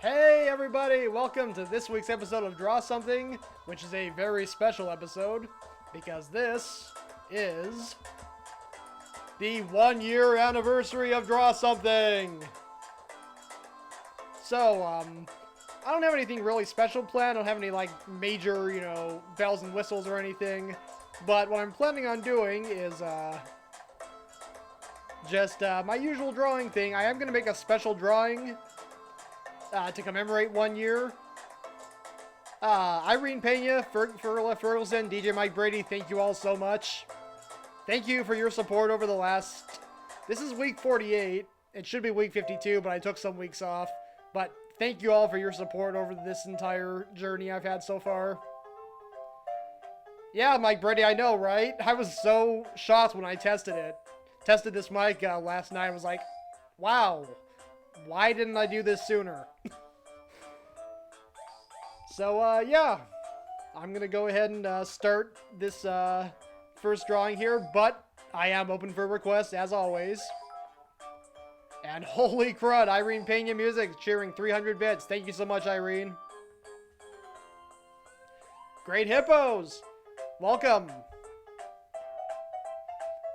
Hey everybody, welcome to this week's episode of Draw Something, which is a very special episode because this is the 1 year anniversary of Draw Something. So, I don't have anything really special planned. I don't have any major, bells and whistles or anything. But what I'm planning on doing is just my usual drawing thing. I am going to make a special drawing to commemorate 1 year. Irene Pena, Ferguson, DJ Mike Brady, thank you all so much. Thank you for your support over the last... This is week 48. It should be week 52, but I took some weeks off. But thank you all for your support over this entire journey I've had so far. Yeah, Mike Brady, I know, right? I was so shocked when I tested it. Tested this mic last night. I was like, wow. Why didn't I do this sooner? So, yeah. I'm going to go ahead and start this first drawing here, but I am open for requests, as always. And holy crud, Irene Pena Music cheering 300 bits. Thank you so much, Irene. Great Hippos! Welcome.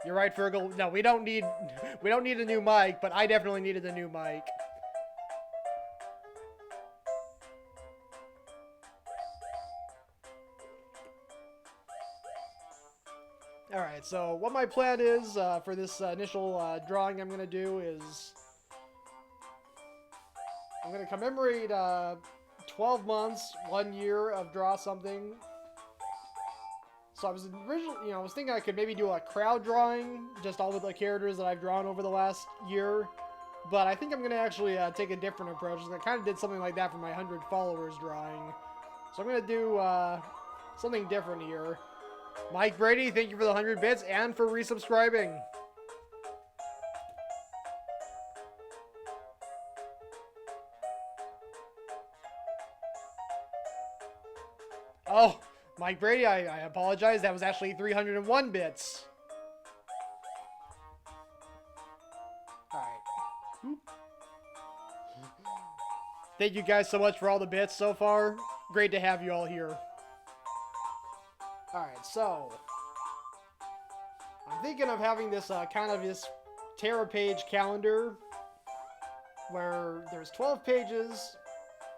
You're right, Fergal. No, we don't need a new mic, but I definitely needed a new mic. Alright, so what my plan is for this initial drawing I'm going to do is... I'm going to commemorate 12 months, 1 year of Draw Something. So I was originally, I was thinking I could maybe do a crowd drawing, just all with the characters that I've drawn over the last year. But I think I'm going to actually take a different approach. I kind of did something like that for my 100 followers drawing. So I'm going to do something different here. Mike Brady, thank you for the 100 bits and for resubscribing. Oh, Mike Brady, I apologize. That was actually 301 bits. Alright. Thank you guys so much for all the bits so far. Great to have you all here. Alright, so... I'm thinking of having this kind of this Terra page calendar where there's 12 pages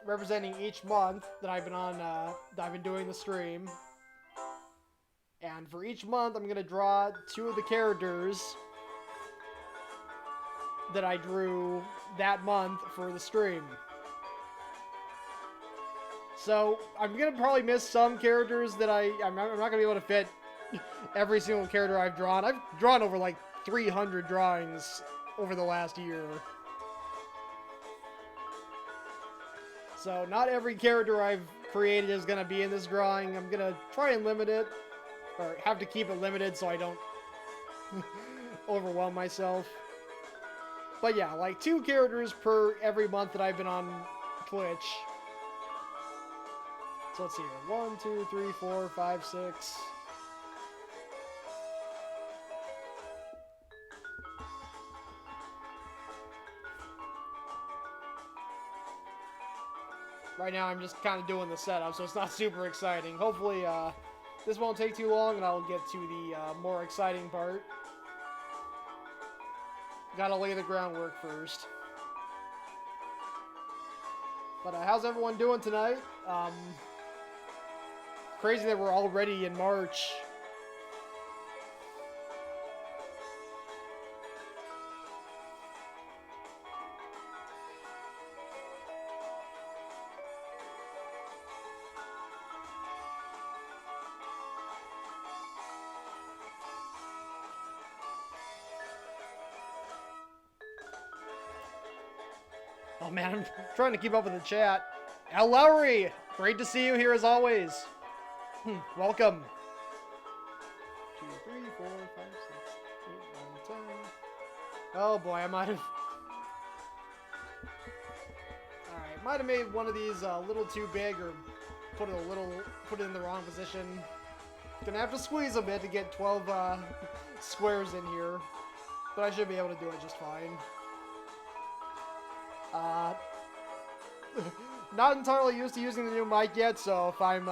representing each month that I've been on, that I've been doing the stream. And for each month, I'm going to draw 2 of the characters that I drew that month for the stream. So, I'm going to probably miss some characters that I'm not going to be able to fit every single character I've drawn. I've drawn over like 300 drawings over the last year. So, not every character I've created is going to be in this drawing. I'm going to try and limit it, or have to keep it limited so I don't overwhelm myself. But yeah, like 2 characters per every month that I've been on Twitch. So let's see here. 1, 2, 3, 4, 5, 6. Right now I'm just kind of doing the setup, so it's not super exciting. Hopefully this won't take too long and I'll get to the more exciting part. Gotta lay the groundwork first. But how's everyone doing tonight? Crazy that we're already in March. Oh man, I'm trying to keep up with the chat. Al Lowry, great to see you here as always. Welcome. 2, 3, 4, 5, 6, 8, 9, 10. Oh boy, I might have... Alright, might have made one of these a little too big or put it in the wrong position. Gonna have to squeeze a bit to get 12 squares in here. But I should be able to do it just fine. not entirely used to using the new mic yet, so if I'm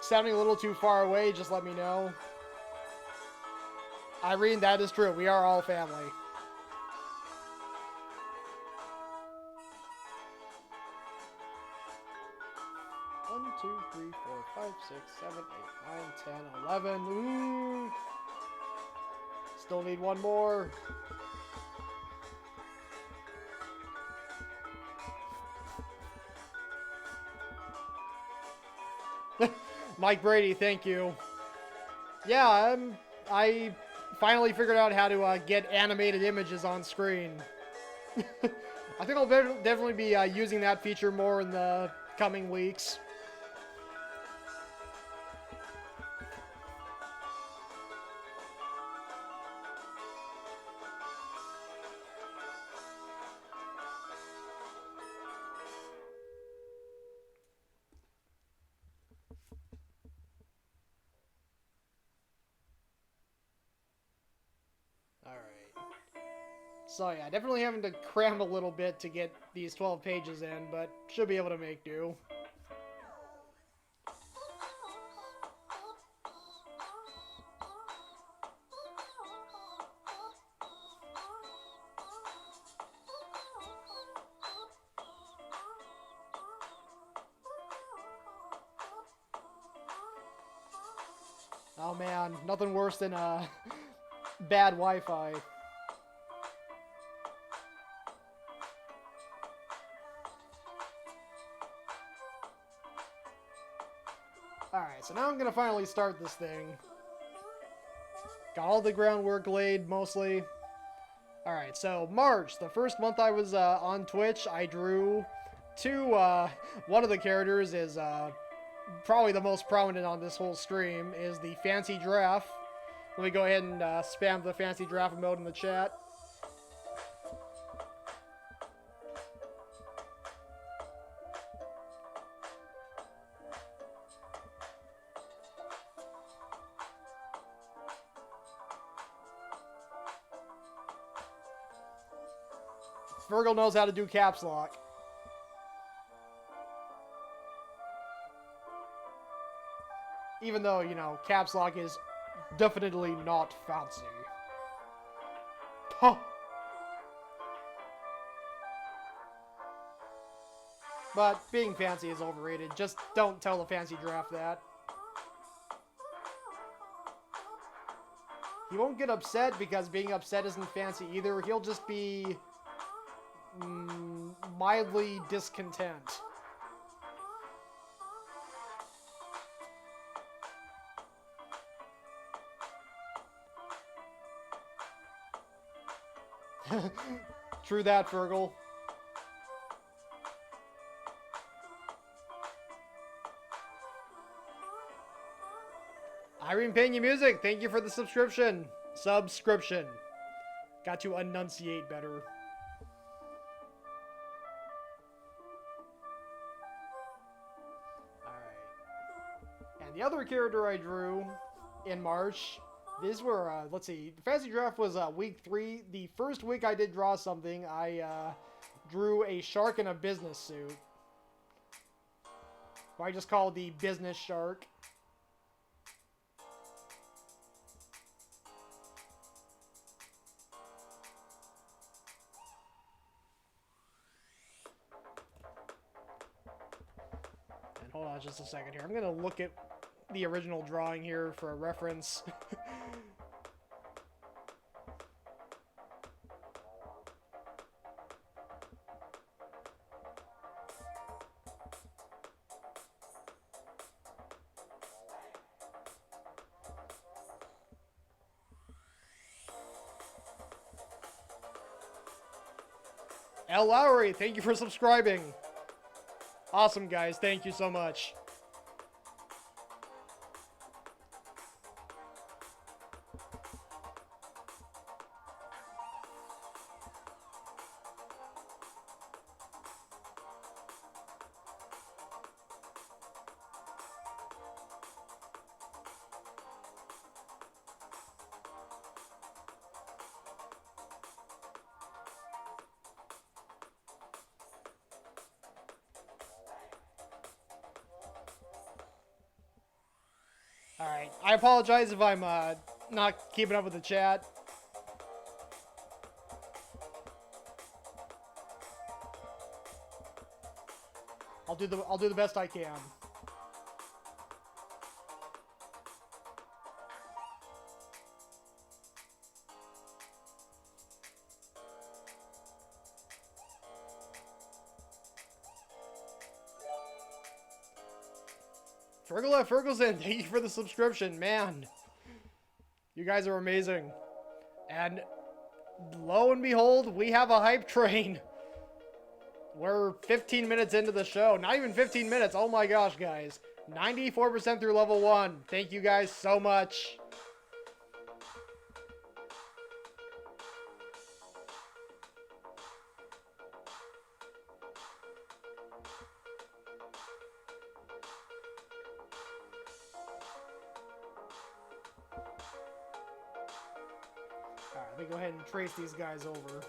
sounding a little too far away, just let me know. Irene, that is true. We are all family. One, 2, 3, 4, 5, 6, 7, 8, 9, 10, 11. Ooh. Still need one more. Mike Brady, thank you. Yeah, I finally figured out how to get animated images on screen. I think I'll definitely be using that feature more in the coming weeks. So yeah, definitely having to cram a little bit to get these 12 pages in, but should be able to make do. Oh man, nothing worse than bad Wi-Fi. Alright, so now I'm gonna finally start this thing. Got all the groundwork laid, mostly. Alright, so March, the first month I was on Twitch, I drew two, one of the characters is probably the most prominent on this whole stream, is the Fancy Giraffe. Let me go ahead and spam the Fancy Giraffe emote in the chat. Virgil knows how to do caps lock. Even though, you know, caps lock is definitely not fancy. Huh. But being fancy is overrated. Just don't tell the Fancy Giraffe that. He won't get upset because being upset isn't fancy either. He'll just be mildly discontent. True that, Fergal. Irene paying you music, thank you for the subscription. Subscription. Got to enunciate better. Alright. And the other character I drew in March, these were, let's see, Fancy Giraffe was week 3. The first week I did draw something, I drew a shark in a business suit. I just call it the business shark. And hold on just a second here. I'm going to look at the original drawing here for a reference. L. Lowry, thank you for subscribing. Awesome, guys. Thank you so much. Alright, I apologize if I'm not keeping up with the chat. I'll do the best I can. Ferguson, thank you for the subscription, man. You guys are amazing. And lo and behold, we have a hype train. We're 15 minutes into the show. Not even 15 minutes. Oh my gosh, guys. 94% through level 1. Thank you guys so much. Alright, let me go ahead and trace these guys over.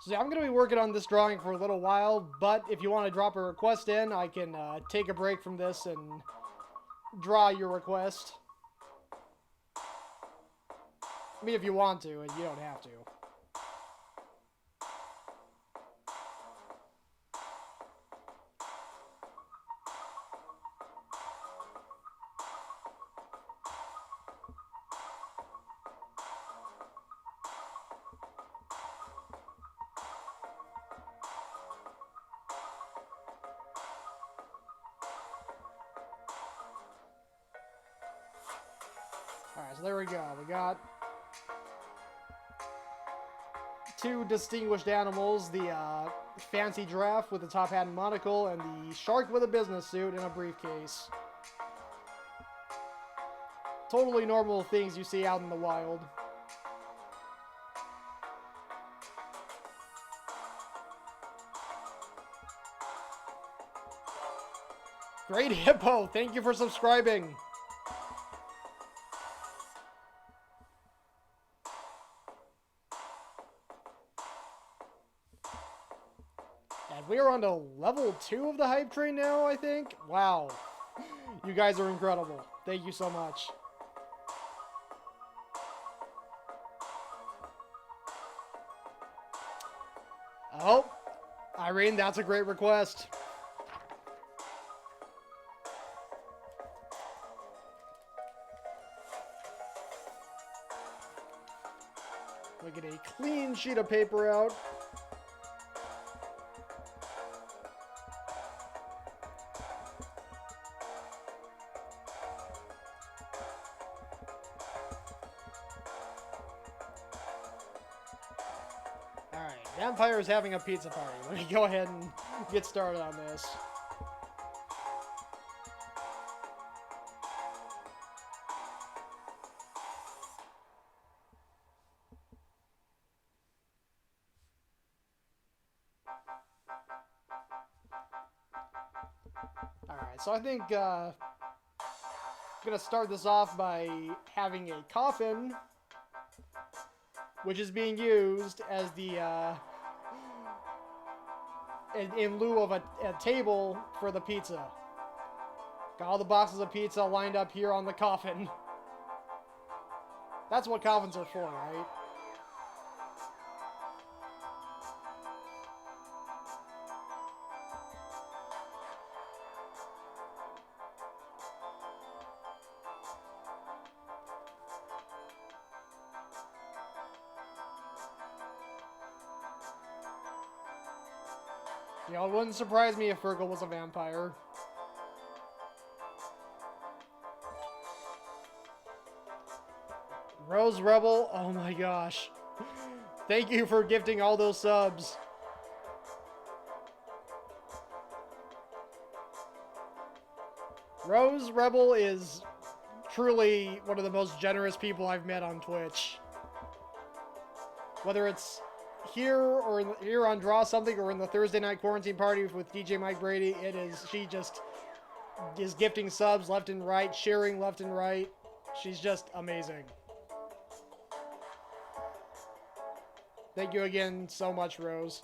So yeah, I'm going to be working on this drawing for a little while, but if you want to drop a request in, I can take a break from this and draw your request. I mean, if you want to, and you don't have to. Alright, so there we go. We got two distinguished animals. The fancy giraffe with the top hat and monocle, and the shark with a business suit and a briefcase. Totally normal things you see out in the wild. Great Hippo, thank you for subscribing. And we are on to level 2 of the hype train now, I think. Wow. You guys are incredible. Thank you so much. Oh, Irene, that's a great request. We get a clean sheet of paper out. Alright, Vampire is having a pizza party. Let me go ahead and get started on this. Alright, so I think I'm going to start this off by having a coffin, which is being used as the, in lieu of a table for the pizza. Got all the boxes of pizza lined up here on the coffin. That's what coffins are for, right? You know, it wouldn't surprise me if Virgil was a vampire. Rose Rebel, oh my gosh. Thank you for gifting all those subs. Rose Rebel is truly one of the most generous people I've met on Twitch. Whether it's here or here on Draw Something or in the Thursday night quarantine party with DJ Mike Brady, she just is gifting subs left and right, sharing left and right. She's just amazing. Thank you again so much, Rose.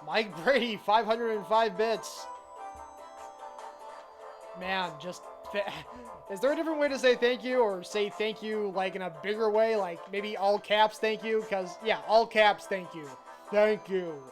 Mike Brady, 505 bits. Man, just... Is there a different way to say thank you, or say thank you, like, in a bigger way? Like, maybe all caps thank you? Because, yeah, all caps thank you. Thank you.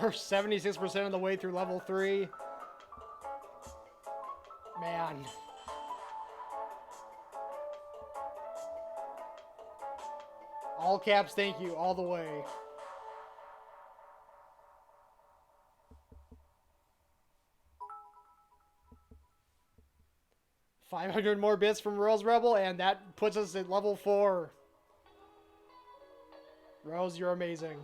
We're 76% of the way through level 3. Man. All caps, thank you, all the way. $500 more bits from Rose Rebel, and that puts us at level 4. Rose, you're amazing.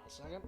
Second.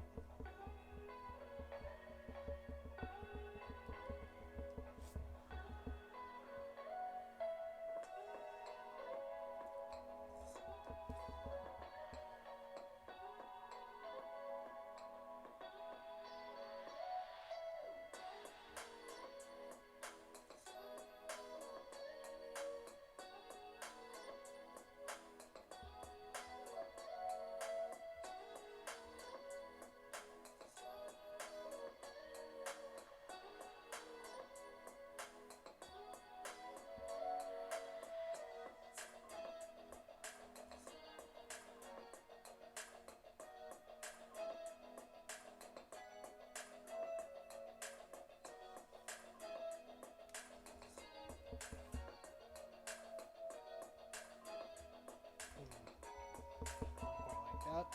that.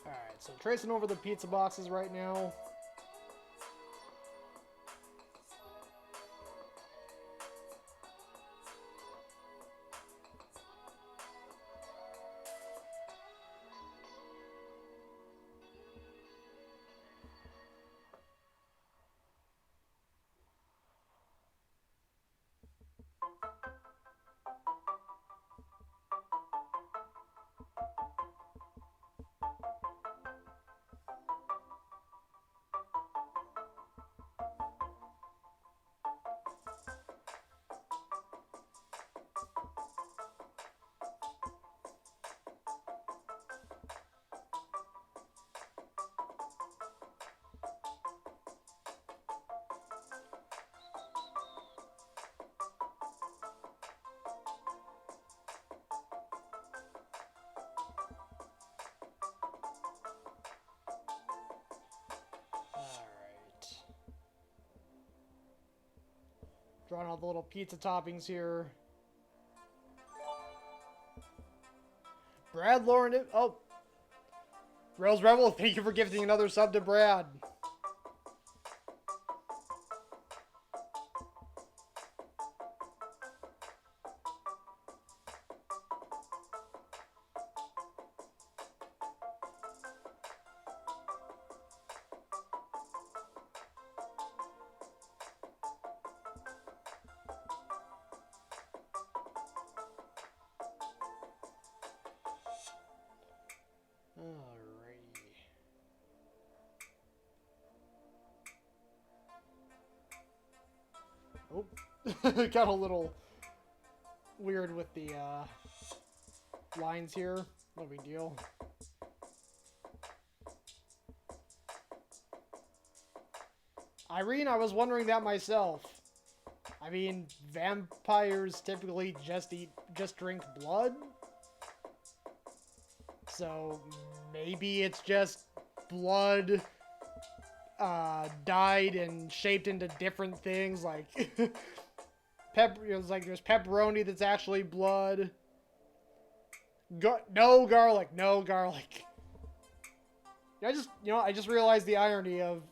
Alright, so tracing over the pizza boxes right now. Drawing all the little pizza toppings here. Brad Lauren. Oh. Rose Rebel, thank you for gifting another sub to Brad. Oh, got a little weird with the lines here. No big deal. Irene, I was wondering that myself. I mean, vampires typically just drink blood. So maybe it's just blood dyed and shaped into different things, like there's pepperoni that's actually blood. No garlic. I just realized the irony of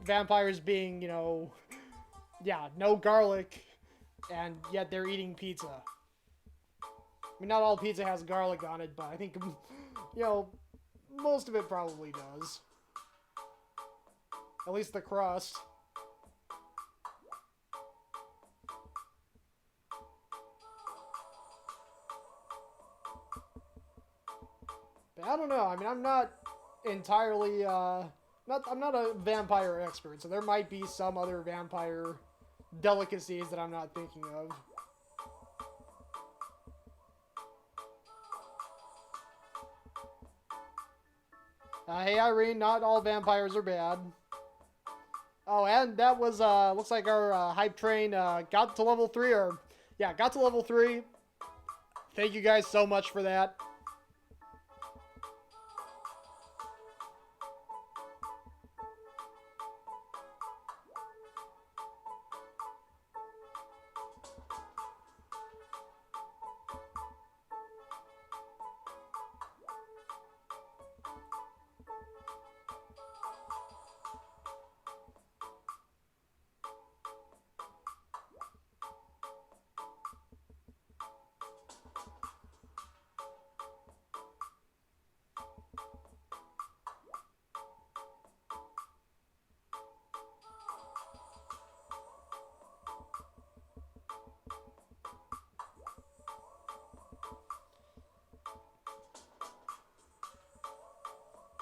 vampires being, no garlic, and yet they're eating pizza. I mean, not all pizza has garlic on it, but I think, most of it probably does. At least the crust. But I don't know. I mean, I'm not entirely, I'm not a vampire expert, so there might be some other vampire delicacies that I'm not thinking of. Hey Irene, not all vampires are bad. Oh, and that was, looks like our hype train got to level 3, got to level 3. Thank you guys so much for that.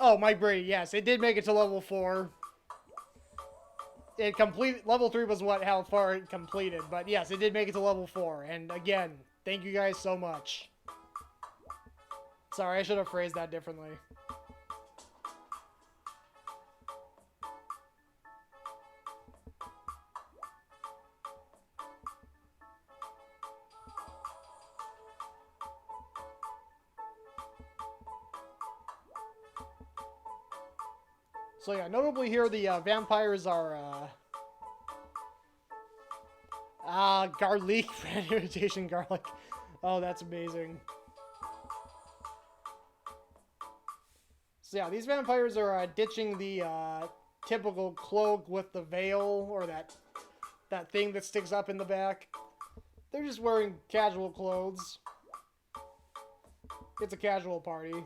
Oh, Mike Brady, yes, it did make it to level 4. Level 3 was how far it completed, but yes, it did make it to level 4. And again, thank you guys so much. Sorry, I should have phrased that differently. So yeah, notably here the vampires are garlic, brand imitation garlic. Oh, that's amazing. So yeah, these vampires are ditching the typical cloak with the veil, or that thing that sticks up in the back. They're just wearing casual clothes. It's a casual party.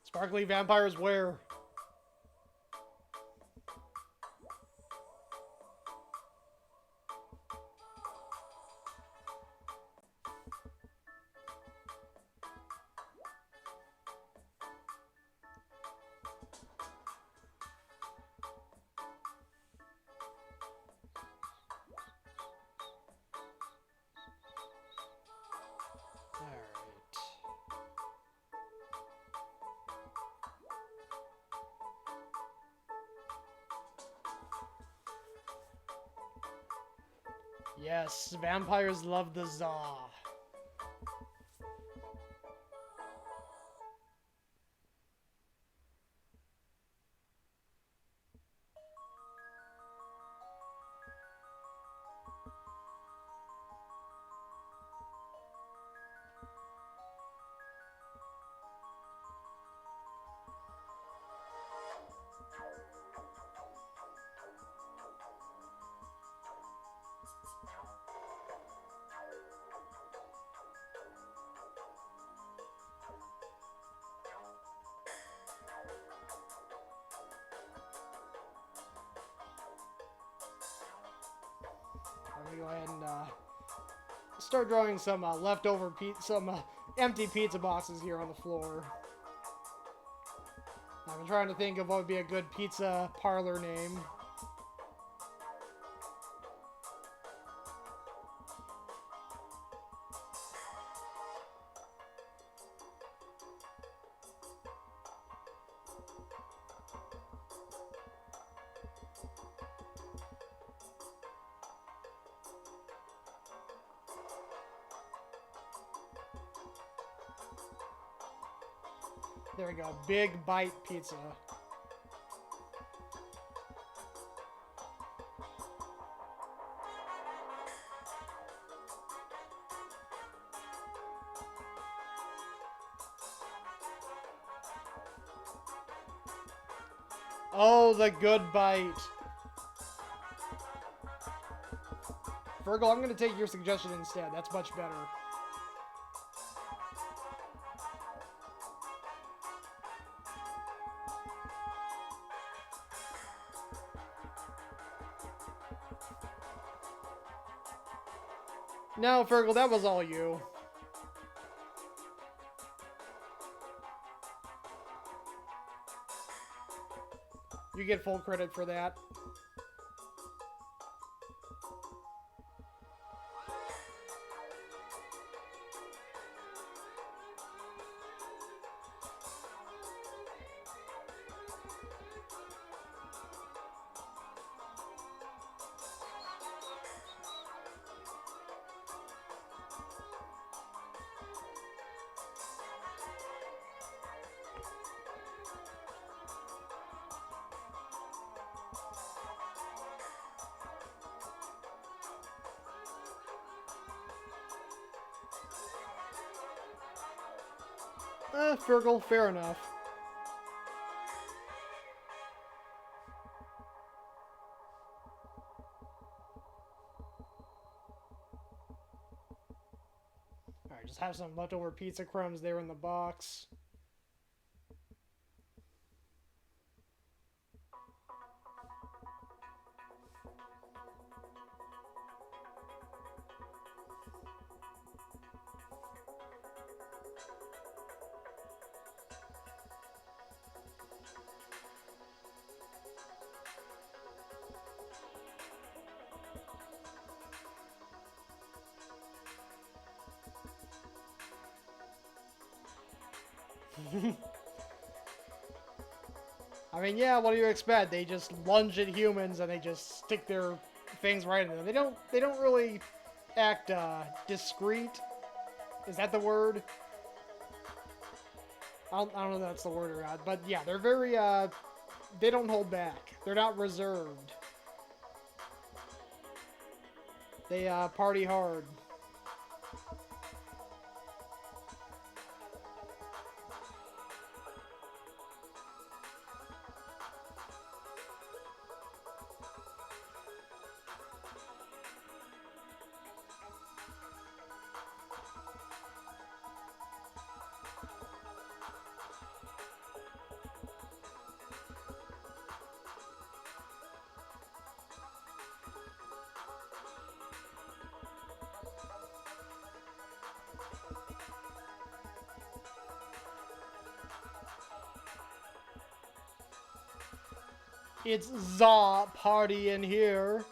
Sparkly vampires wear. Yes, vampires love the za. Let me go ahead and start drawing some leftover empty pizza boxes here on the floor. I've been trying to think of what would be a good pizza parlor name. There we go, Big Bite Pizza. Oh, the Good Bite. Virgil, I'm going to take your suggestion instead. That's much better. No, Virgil, that was all you. You get full credit for that. Virgil, fair enough. Alright, just have some leftover pizza crumbs there in the box. I mean, yeah, what do you expect? They just lunge at humans and they just stick their things right in them. They don't really act discreet. Is that the word? I don't know if that's the word or not, but yeah, they're very, they don't hold back. They're not reserved. They, party hard. It's the party in here.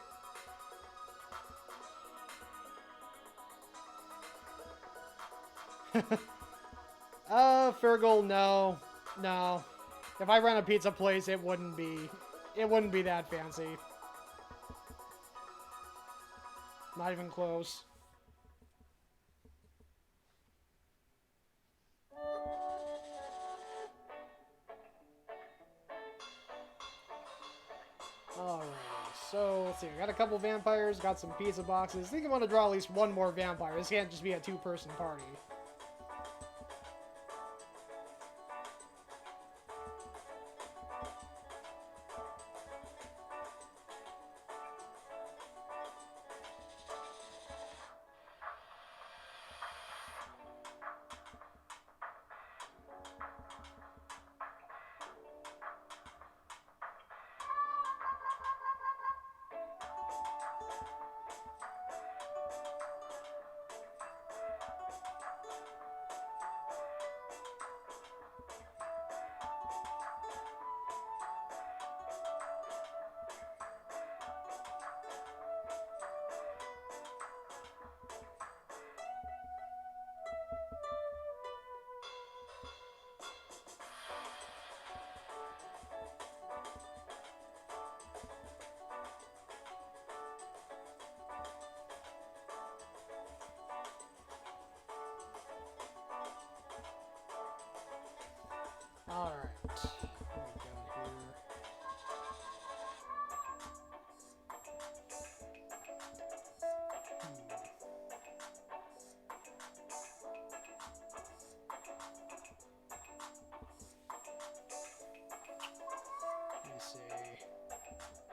Fergal, no. No. If I ran a pizza place, it wouldn't be that fancy. Not even close. Alright, so let's see. I got a couple vampires, got some pizza boxes. I think I want to draw at least one more vampire. This can't just be a two-person party. Alright. What do we got here? Let me see.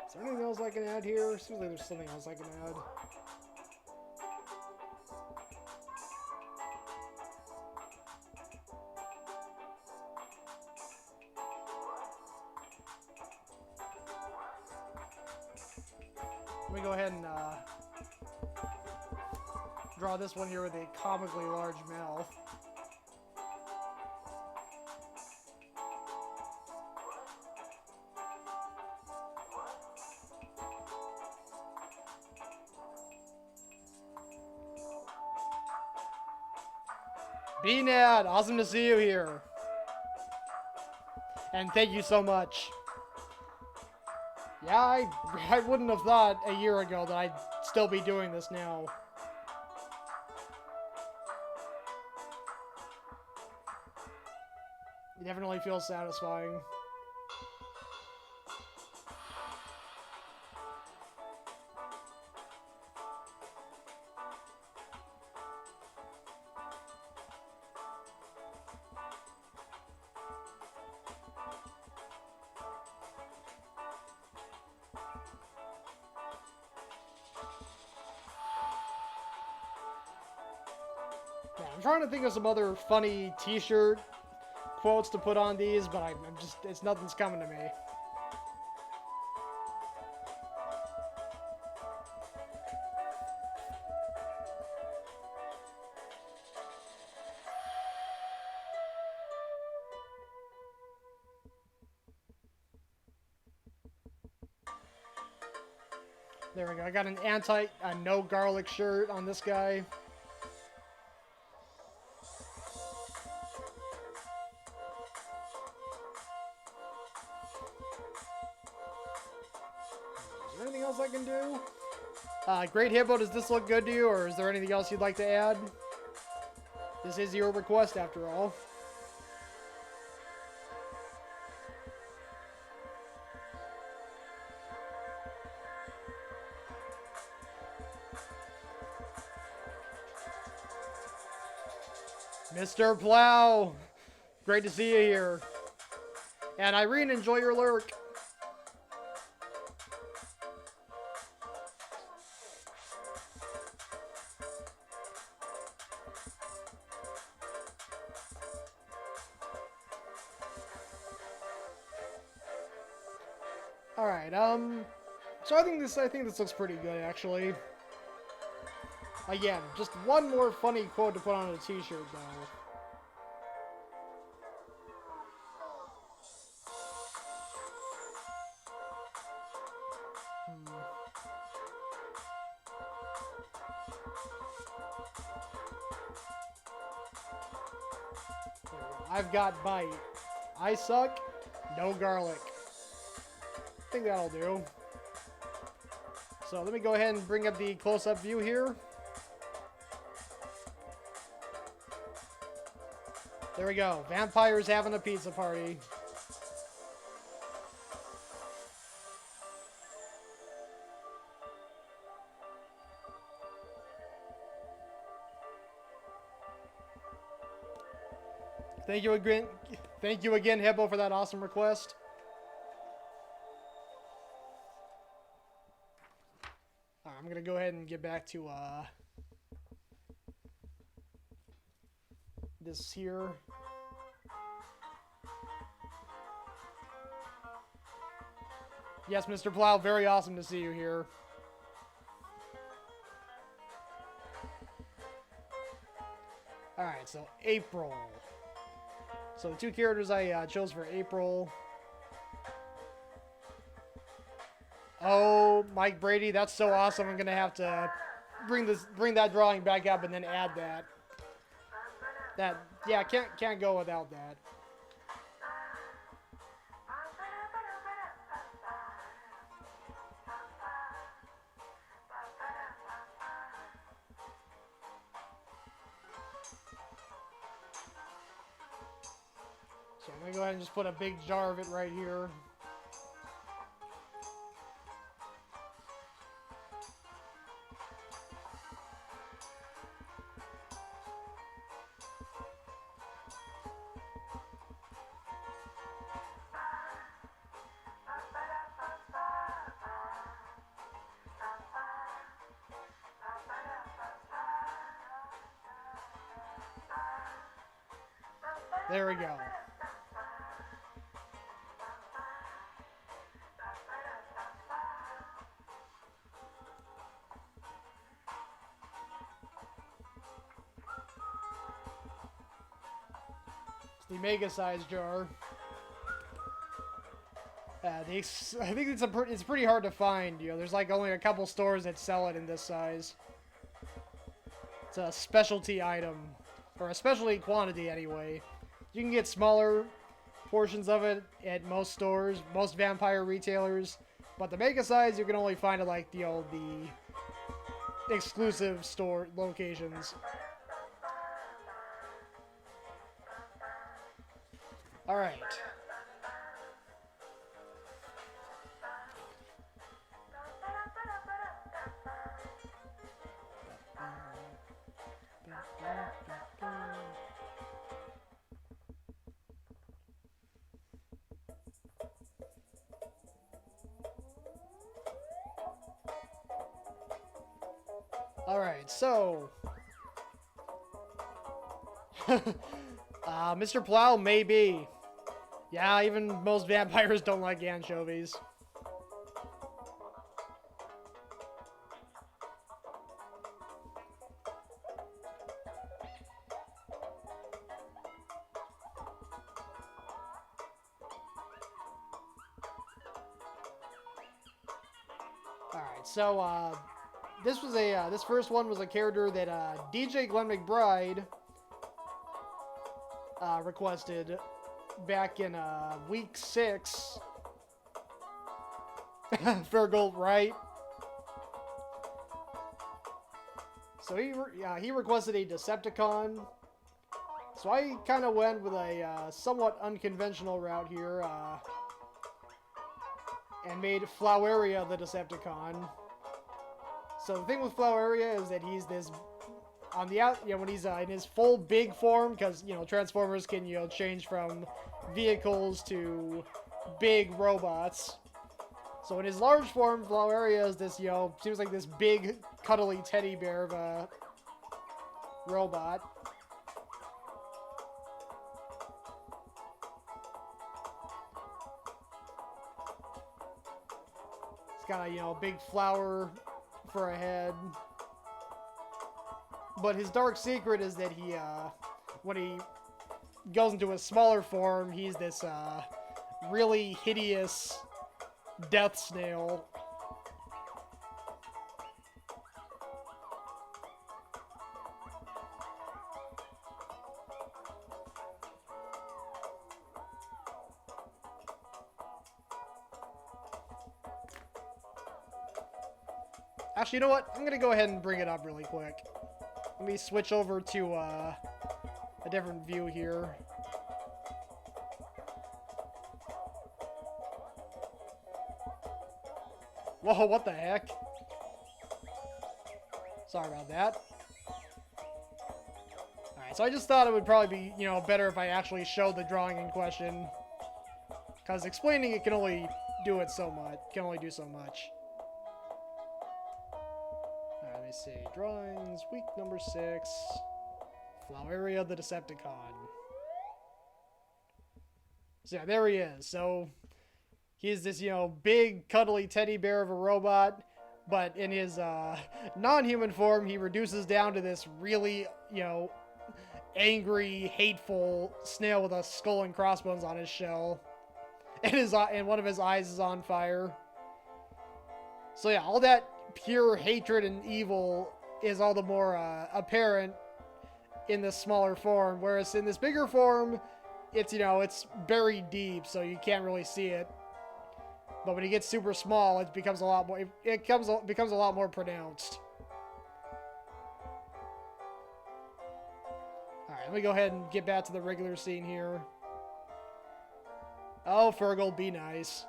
Is there anything else I can add here? Seems like there's something else I can add. Let me go ahead and draw this one here with a comically large mouth. B-Nad, awesome to see you here. And thank you so much. Yeah, I wouldn't have thought a year ago that I'd still be doing this now. It definitely feels satisfying. Yeah, I'm trying to think of some other funny t-shirt quotes to put on these, but I'm just, nothing's coming to me. There we go. I got an no garlic shirt on this guy. Is there anything else I can do? Great Hippo, does this look good to you, or is there anything else you'd like to add? This is your request, after all. Mr. Plow, great to see you here. And Irene, enjoy your lurk. All right, so I think this looks pretty good, actually. Again, just one more funny quote to put on a t-shirt, though. I've got bite. I suck. No garlic. I think that'll do. So let me go ahead and bring up the close-up view here. There we go. Vampires having a pizza party. Thank you again, Hippo, for that awesome request. All right, I'm gonna go ahead and get back to this here. Yes, Mr. Plow, very awesome to see you here. All right, so April. So the two characters I chose for April. Oh, Mike Brady, that's so awesome. I'm gonna have to bring that drawing back up and then add that. Yeah, can't go without that. So I'm gonna go ahead and just put a big jar of it right here. There we go. The mega size jar. I think it's pretty hard to find. You know, there's like only a couple stores that sell it in this size. It's a specialty item, or a specialty quantity anyway. You can get smaller portions of it at most stores, most vampire retailers, but the mega size you can only find at like the exclusive store locations. All right. All right, so Mr. Plow, maybe. Yeah, even most vampires don't like anchovies. Alright, so, this first one was a character that, DJ Glenn McBride, requested back in, week 6. Fair gold, right? So he requested a Decepticon. So I kind of went with a somewhat unconventional route here, and made Floweria the Decepticon. So the thing with Floweria is that he's this on the out, when he's in his full big form, because Transformers can change from vehicles to big robots. So in his large form, Floweria is this seems like this big cuddly teddy bear of a robot. He's got a big flower for a head. But his dark secret is that he, when he goes into a smaller form, he's this, really hideous death snail. Actually, you know what? I'm gonna go ahead and bring it up really quick. Let me switch over to a different view here. Whoa, what the heck? Sorry about that. Alright, so I just thought it would probably be, better if I actually showed the drawing in question. Because explaining it can only do it so much. Can only do so much. Alright, let me see. Drawings, week number 6. Floweria the Decepticon. So yeah, there he is. So he's this, big, cuddly teddy bear of a robot, but in his non-human form, he reduces down to this really, angry, hateful snail with a skull and crossbones on his shell, and one of his eyes is on fire. So yeah, all that pure hatred and evil is all the more apparent in this smaller form, whereas in this bigger form, it's it's buried deep, so you can't really see it. But when he gets super small, it becomes a lot more. It becomes a lot more pronounced. All right, let me go ahead and get back to the regular scene here. Oh, Fergal, be nice.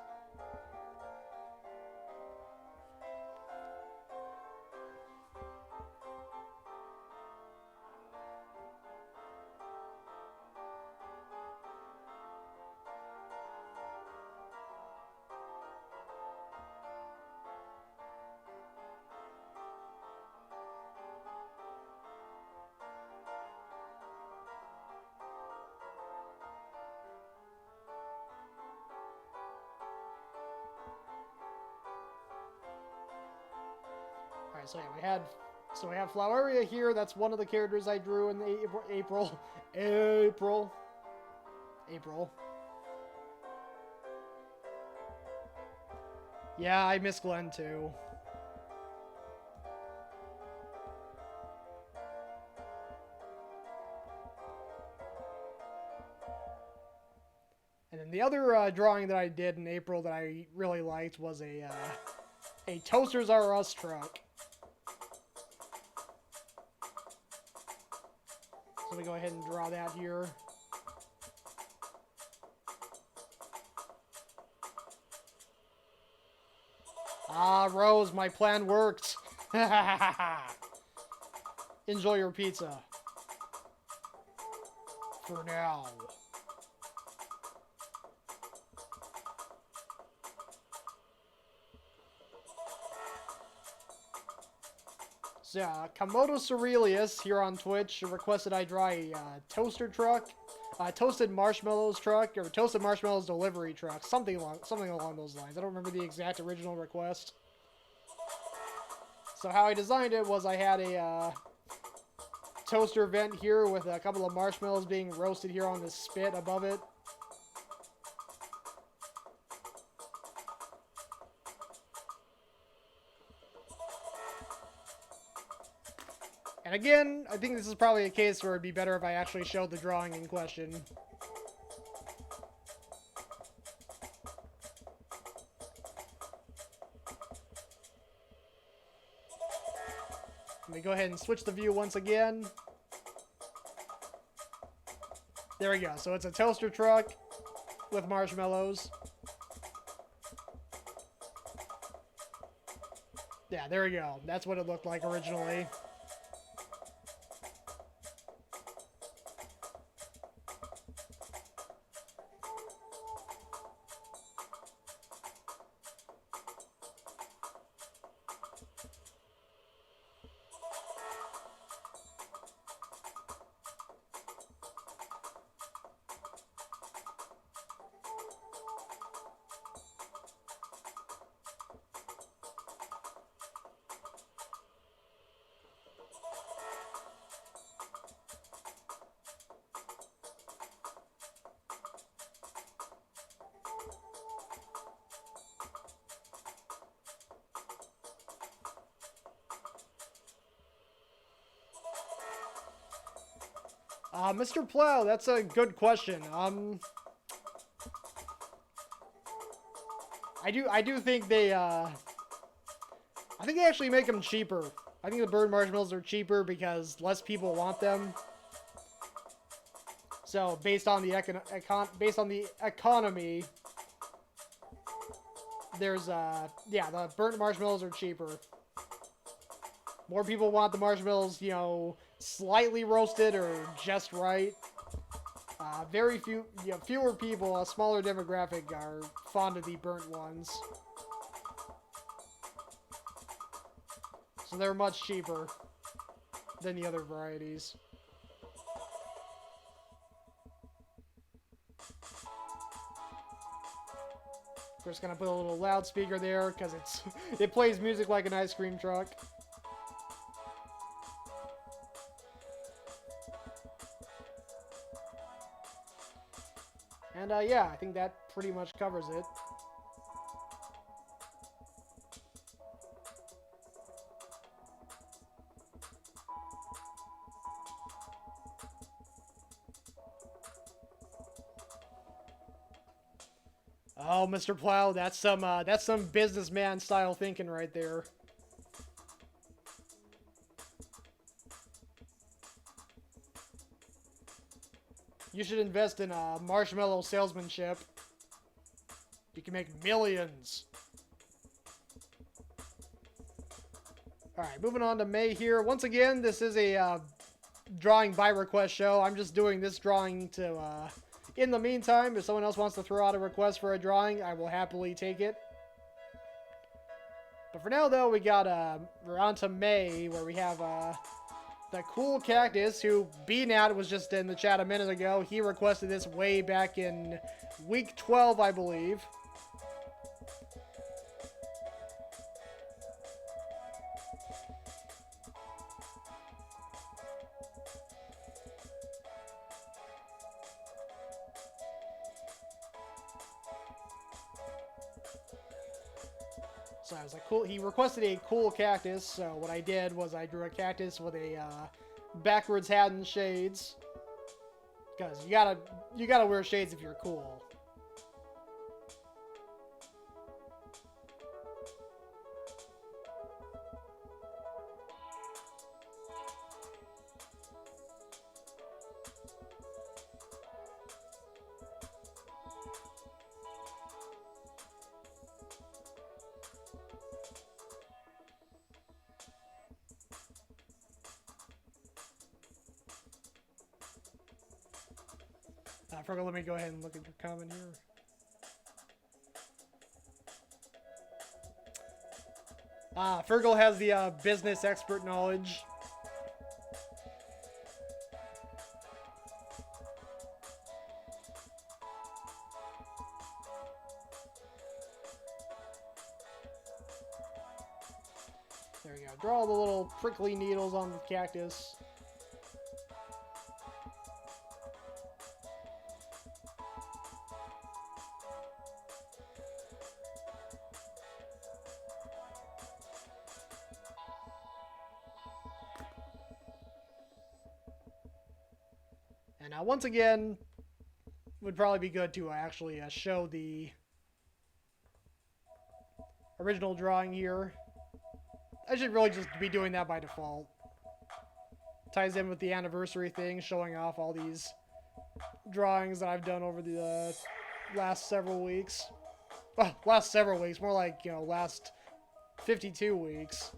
Alright, so we have Floweria here. That's one of the characters I drew in April. Yeah, I miss Glenn too. And then the other drawing that I did in April that I really liked was a Toasters R Us truck. So let me go ahead and draw that here. Ah, Rose, my plan worked. Enjoy your pizza. For now. So yeah, Komodo Cerelius here on Twitch requested I draw a toaster truck, toasted marshmallows truck, or toasted marshmallows delivery truck, something along those lines. I don't remember the exact original request. So how I designed it was I had a toaster vent here with a couple of marshmallows being roasted here on the spit above it. And again, I think this is probably a case where it'd be better if I actually showed the drawing in question. Let me go ahead and switch the view once again. There we go. So it's a toaster truck with marshmallows. Yeah, there we go. That's what it looked like originally. Mr. Plow, that's a good question. I do think they, I think they actually make them cheaper. I think the bird marshmallows are cheaper because less people want them. So based on the economy, there's yeah, the burnt marshmallows are cheaper. More people want the marshmallows, you know, slightly roasted or just right. Very few, you know, fewer people, a smaller demographic are fond of the burnt ones. So they're much cheaper than the other varieties. We're just gonna put a little loudspeaker there because it plays music like an ice cream truck. And yeah, I think that pretty much covers it. Oh, Mr. Plow, that's some businessman style thinking right there. You should invest in marshmallow salesmanship. You can make millions. Alright, moving on to May here. Once again, this is a drawing by request show. I'm just doing this drawing to, in the meantime, if someone else wants to throw out a request for a drawing, I will happily take it. But for now, though, we're on to May, where we have, the cool cactus, who BNat was just in the chat a minute ago. He requested this way back in week 12, I believe. So I was like, cool. He requested a cool cactus, so what I did was I drew a cactus with a backwards hat and shades. Because you gotta wear shades if you're cool. I forgot, let me go ahead and look at your comment here. Fergal has the business expert knowledge. There we go. Draw all the little prickly needles on the cactus. And once again, would probably be good to actually show the original drawing here. I should really just be doing that by default. ties in with the anniversary thing, showing off all these drawings that I've done over the last several weeks. Well, last several weeks, more like, you know, last 52 weeks.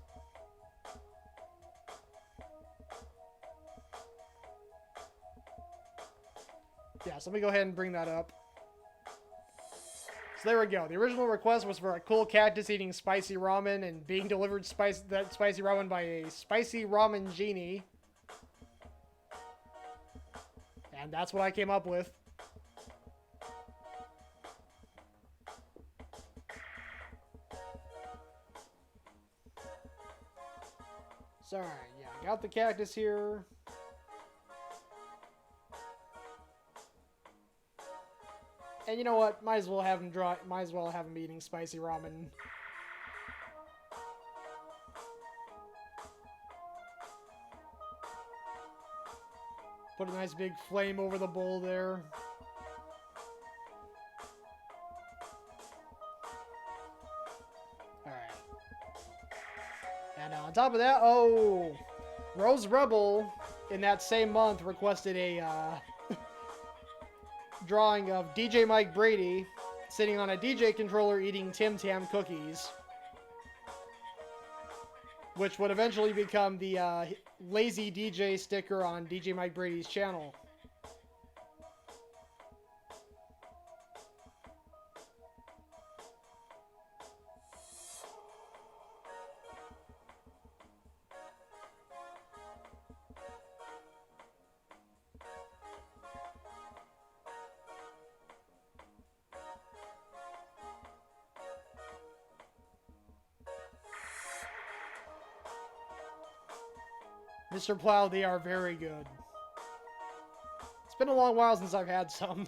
Yeah, so let me go ahead and bring that up. So there we go. The original request was for a cool cactus eating spicy ramen and being delivered that spicy ramen by a spicy ramen genie. And that's what I came up with. So, alright, yeah, got the cactus here. And you know what? Might as well have him eating spicy ramen. Put a nice big flame over the bowl there. Alright. And on top of that, oh, Rose Rebel in that same month requested a drawing of DJ Mike Brady sitting on a DJ controller eating Tim Tam cookies, which would eventually become the lazy DJ sticker on DJ Mike Brady's channel. Mr. Plow, they are very good. It's been a long while since I've had some.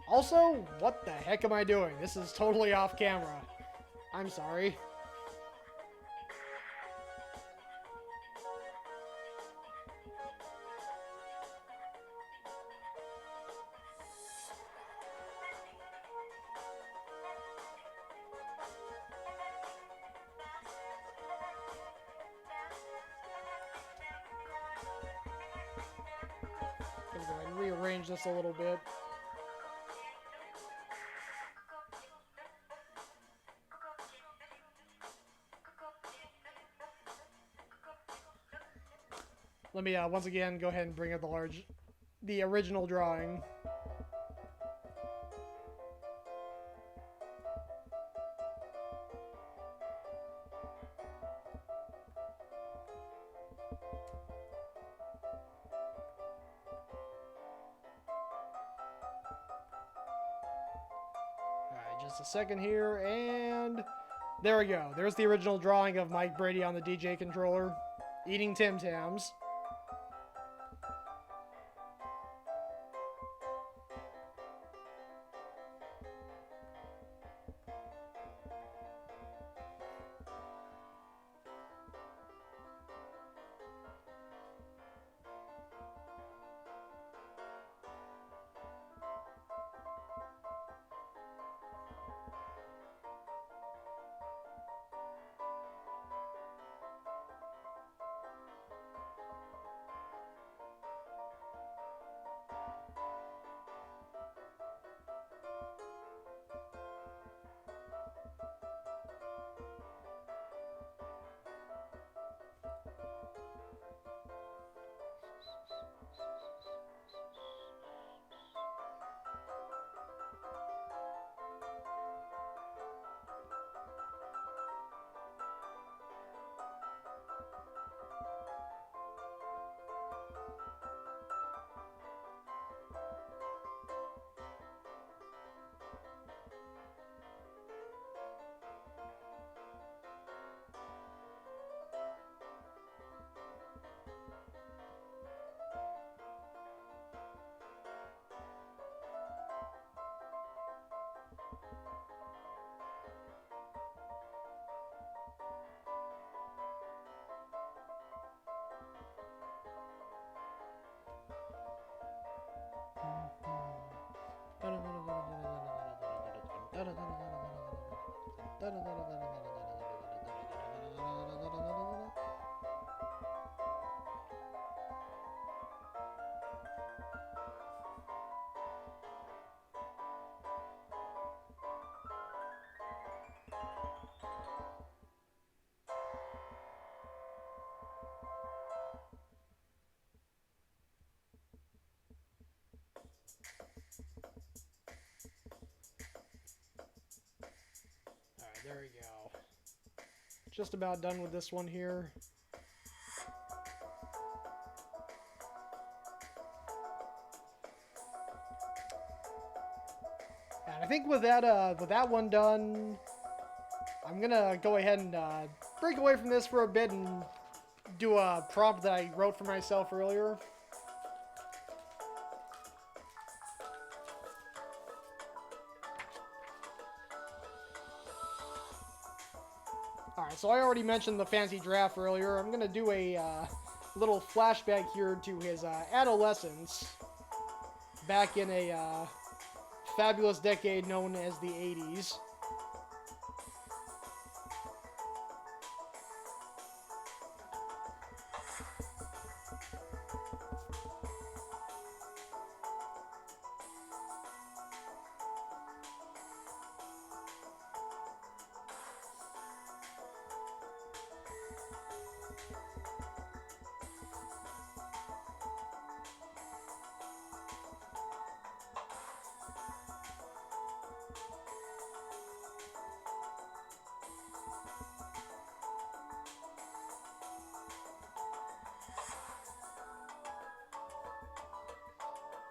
Also, what the heck am I doing? This is totally off camera. I'm sorry. Gonna go ahead and rearrange this a little bit. Let me once again go ahead and bring up the original drawing. Alright, just a second here, and there we go. There's the original drawing of Mike Brady on the DJ controller, eating Tim Tams. Alright, there we go. Just about done with this one here. And I think with that one done, I'm gonna go ahead and break away from this for a bit and do a prompt that I wrote for myself earlier. Alright, so I already mentioned the fancy draft earlier. I'm gonna do a little flashback here to his adolescence back in a fabulous decade known as the 80s.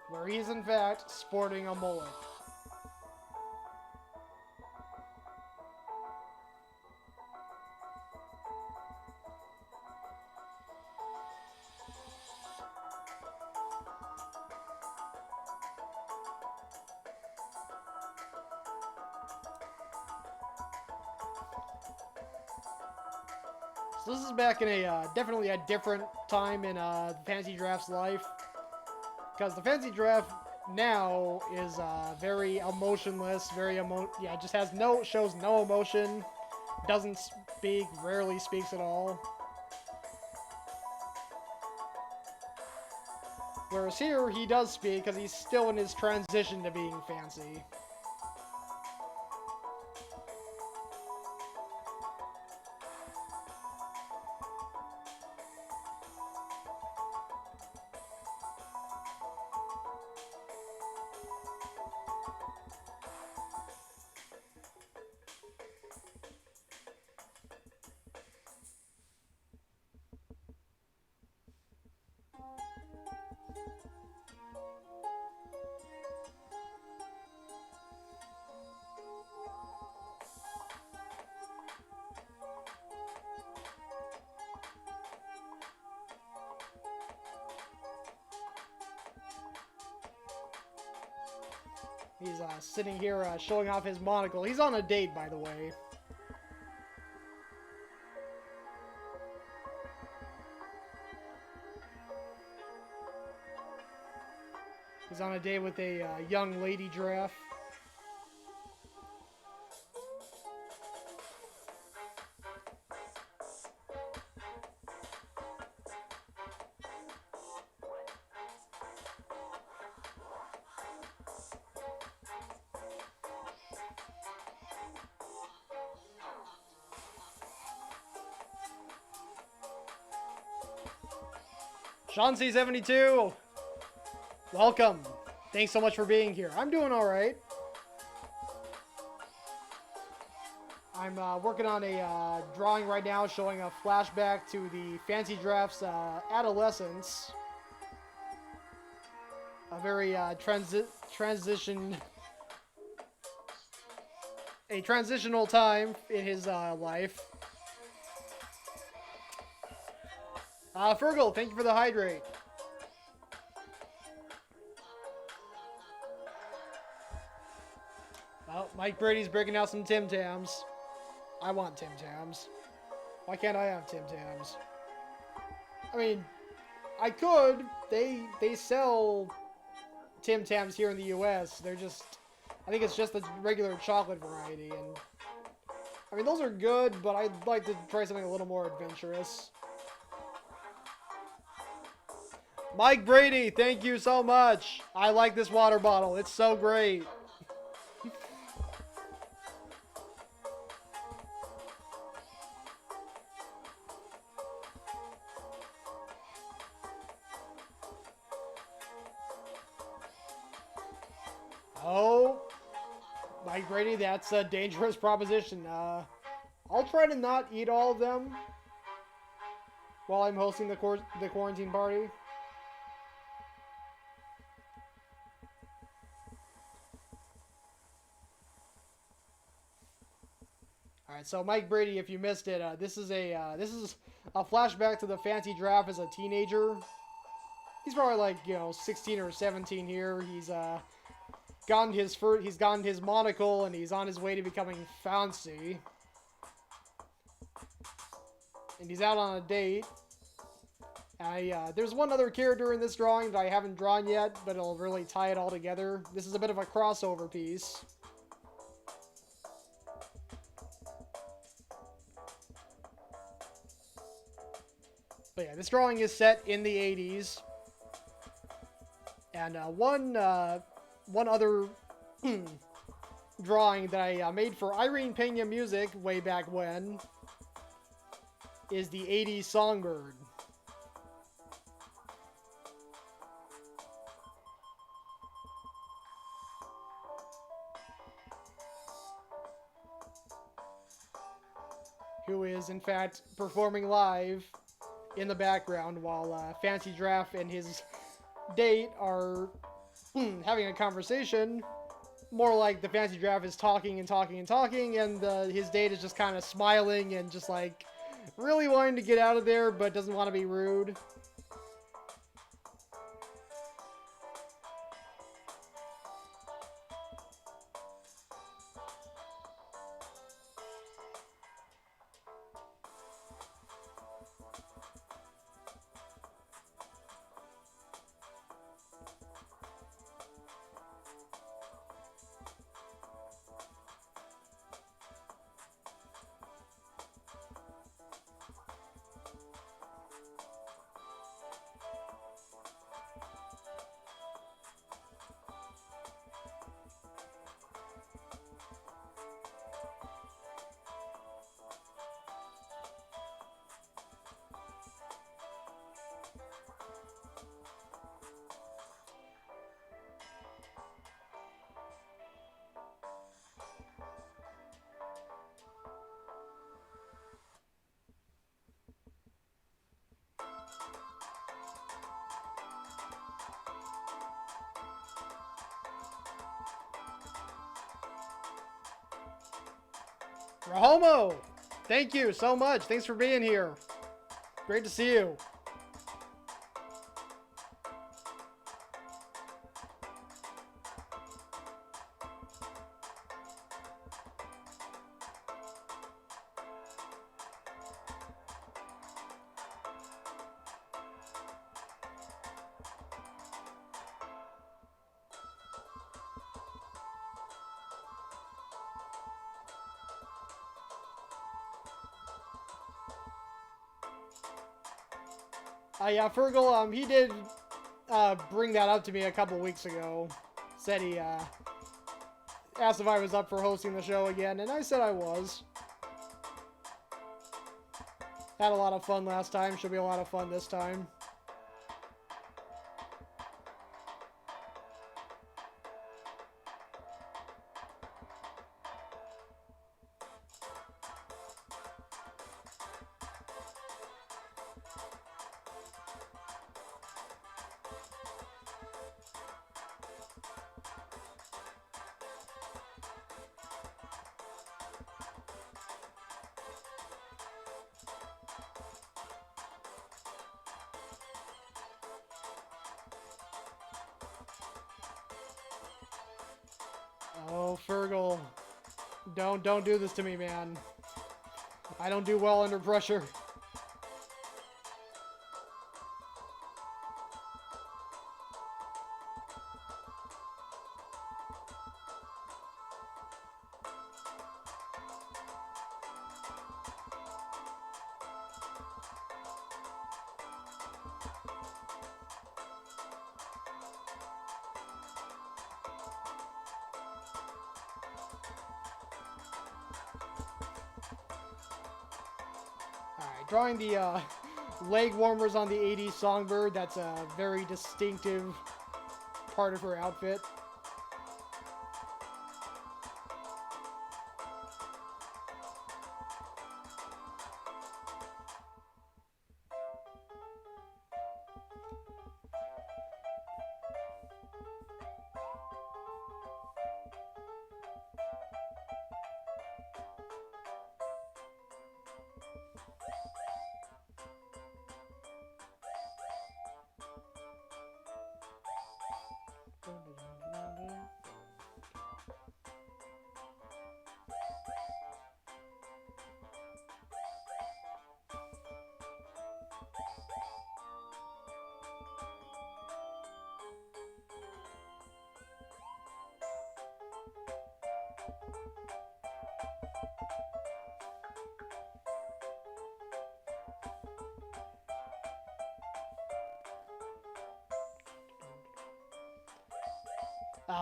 Where he's in fact sporting a mullet. So this is back in a definitely a different time in the fantasy draft's life, because the fantasy draft now is very emotionless, just has shows no emotion, doesn't speak, rarely speaks at all. Whereas here he does speak because he's still in his transition to being fancy. He's sitting here showing off his monocle. He's on a date, by the way. He's on a date with a young lady giraffe. Sean C72, welcome. Thanks so much for being here. I'm doing all right. I'm working on a drawing right now showing a flashback to the fancy draft's adolescence. A very transitional time in his life. Fergal, thank you for the hydrate. Well, Mike Brady's breaking out some Tim Tams. I want Tim Tams. Why can't I have Tim Tams? I mean, I could. They sell Tim Tams here in the U.S. They're just I think it's just the regular chocolate variety, and I mean those are good, but I'd like to try something a little more adventurous. Mike Brady, thank you so much. I like this water bottle. It's so great. Oh, Mike Brady, that's a dangerous proposition. I'll try to not eat all of them while I'm hosting the quarantine party. All right, so Mike Brady, if you missed it, this is a flashback to the fancy draft as a teenager. He's probably like 16 or 17 here. He's gotten his monocle and he's on his way to becoming fancy. And he's out on a date. There's one other character in this drawing that I haven't drawn yet, but it'll really tie it all together. This is a bit of a crossover piece. But yeah, this drawing is set in the 80s. And one other drawing that I made for Irene Pena Music way back when is the 80s Songbird. Who is, in fact, performing live in the background while Fancy Draft and his date are having a conversation. More like the Fancy Draft is talking and talking and talking, and his date is just kind of smiling and just like really wanting to get out of there, but doesn't want to be rude. Rahomo, thank you so much. Thanks for being here. Great to see you. Yeah, Fergal, he did bring that up to me a couple weeks ago. Said he asked if I was up for hosting the show again, and I said I was. Had a lot of fun last time. Should be a lot of fun this time. Oh, Fergal. Don't do this to me, man. I don't do well under pressure. Drawing the leg warmers on the 80s Songbird. That's a very distinctive part of her outfit.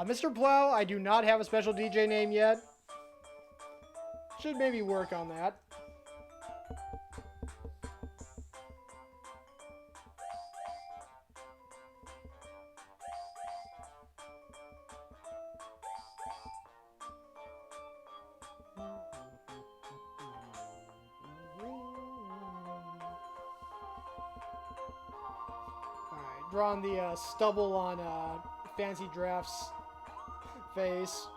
Mr. Plow, I do not have a special DJ name yet. Should maybe work on that. Alright, drawing the stubble on Fancy Draft's face.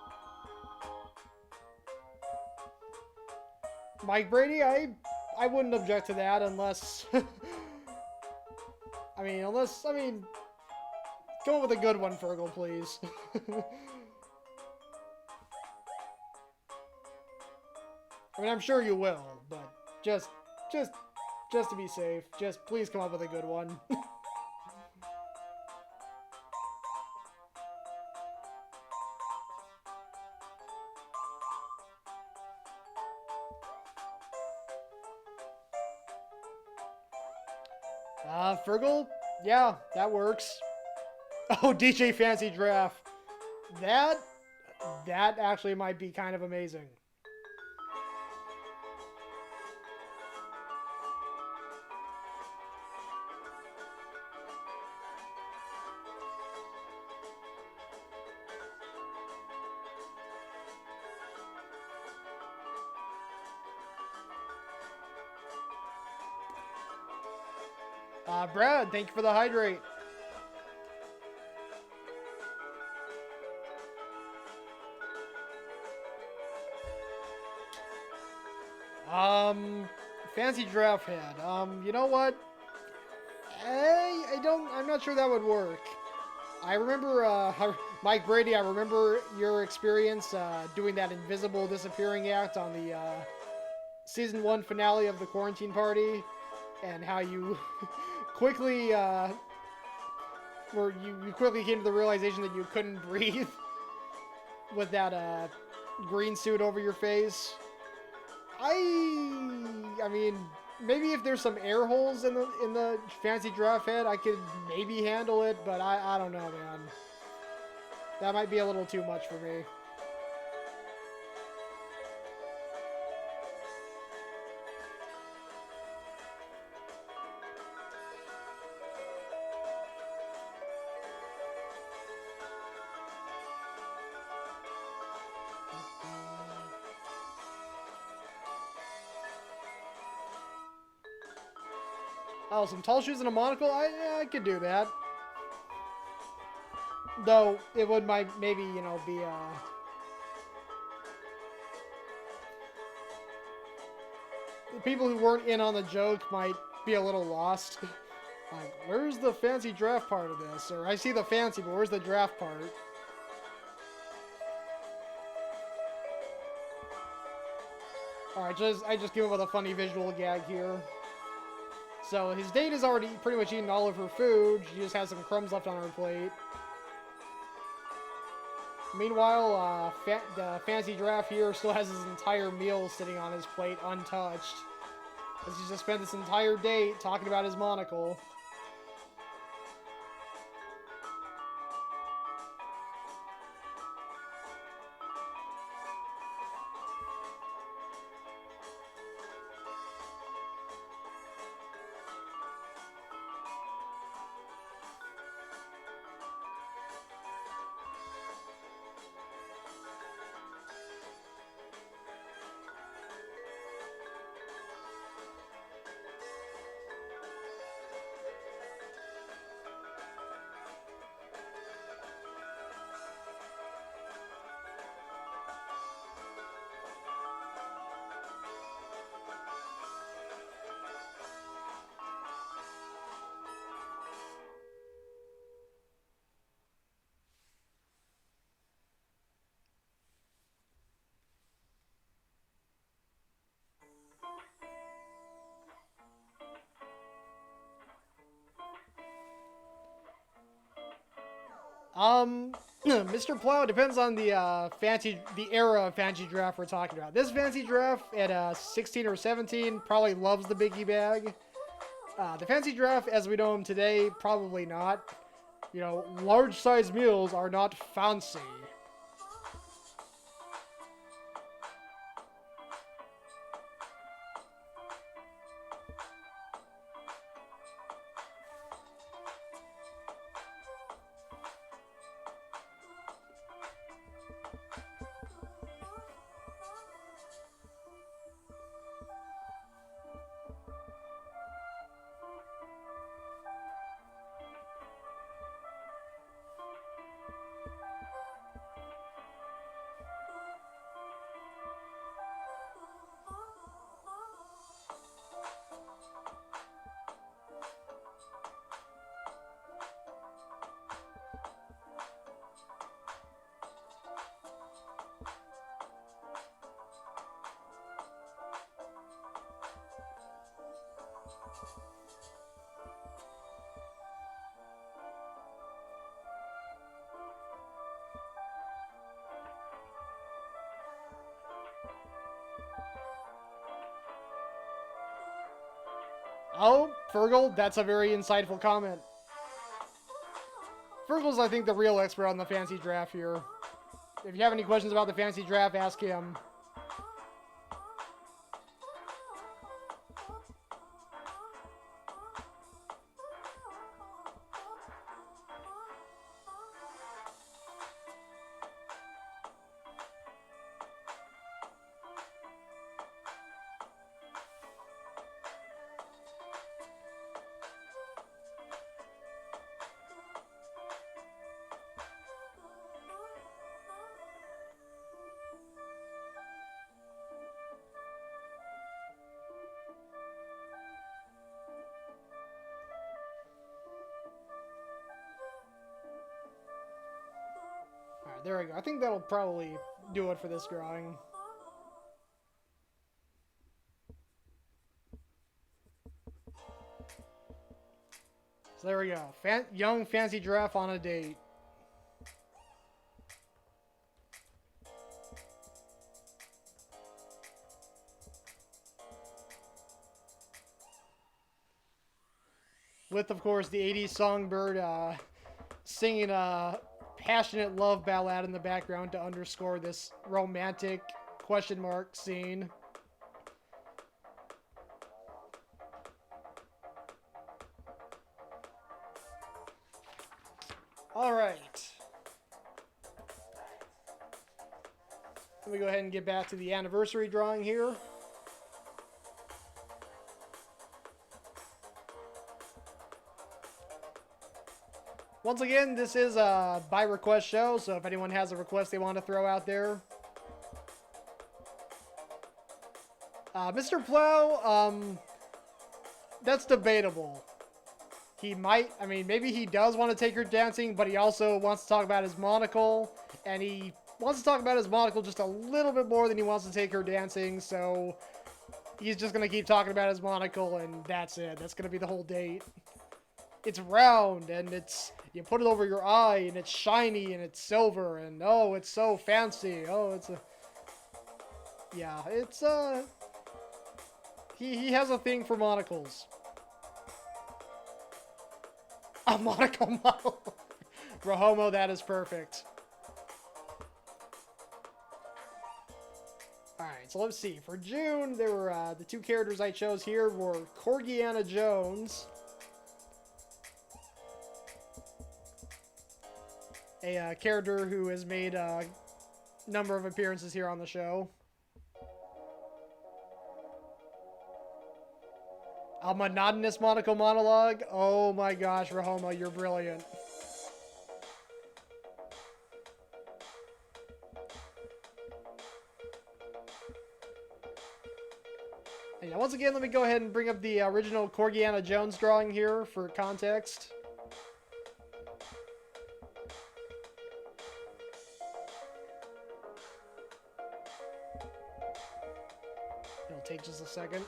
Mike Brady, I wouldn't object to that unless I mean, go with a good one, Fergal, please. I mean, I'm sure you will, but just to be safe, just please come up with a good one. Fergal? Yeah, that works. Oh, DJ Fancy Draft. That actually might be kind of amazing. Brad, thank you for the hydrate. Fancy Draft Head. You know what? I'm not sure that would work. I remember, Mike Brady, I remember your experience doing that invisible disappearing act on the season 1 finale of the Quarantine Party, and how you quickly, you quickly came to the realization that you couldn't breathe with that green suit over your face. I mean, maybe if there's some air holes in the Fancy Draft Head, I could maybe handle it, but I don't know, man. That might be a little too much for me. Oh, some tall shoes and a monocle? I could do that. Though, it would maybe, you know, be, the people who weren't in on the joke might be a little lost. Like, where's the fancy draft part of this? Or, I see the fancy, but where's the draft part? Alright, I just came up with a funny visual gag here. So, his date has already pretty much eaten all of her food. She just has some crumbs left on her plate. Meanwhile, the fancy draft here still has his entire meal sitting on his plate untouched. As he's just spent this entire date talking about his monocle. Mr. Plow depends on the the era of fantasy draft we're talking about. This fantasy draft at 16 or 17 probably loves the biggie bag. The fantasy draft as we know them today, probably not. You know, large size meals are not fancy. Oh, Fergal, that's a very insightful comment. Fergal's, I think, the real expert on the fantasy draft here. If you have any questions about the fantasy draft, ask him. Alright, there we go. I think that'll probably do it for this drawing. So there we go. Young fancy giraffe on a date. With, of course, the 80s songbird singing a passionate love ballad in the background to underscore this romantic question mark scene. All right. Let me go ahead and get back to the anniversary drawing here. Once again, this is a by request show, so if anyone has a request they want to throw out there. Mr. Plow, that's debatable. He might, I mean, maybe he does want to take her dancing, but he also wants to talk about his monocle, and he wants to talk about his monocle just a little bit more than he wants to take her dancing, so he's just going to keep talking about his monocle, and that's it. That's going to be the whole date. It's round, and you put it over your eye, and it's shiny, and it's silver, and oh, it's so fancy. Oh, yeah, he has a thing for monocles. A monocle model. Rahomo, that is perfect. Alright, so let's see. For June, there were the two characters I chose here were Corgiana Jones, a character who has made a number of appearances here on the show. A monotonous monocle monologue? Oh my gosh, Rahomo, you're brilliant. And once again, let me go ahead and bring up the original Corgiana Jones drawing here for context. It'll take just a second.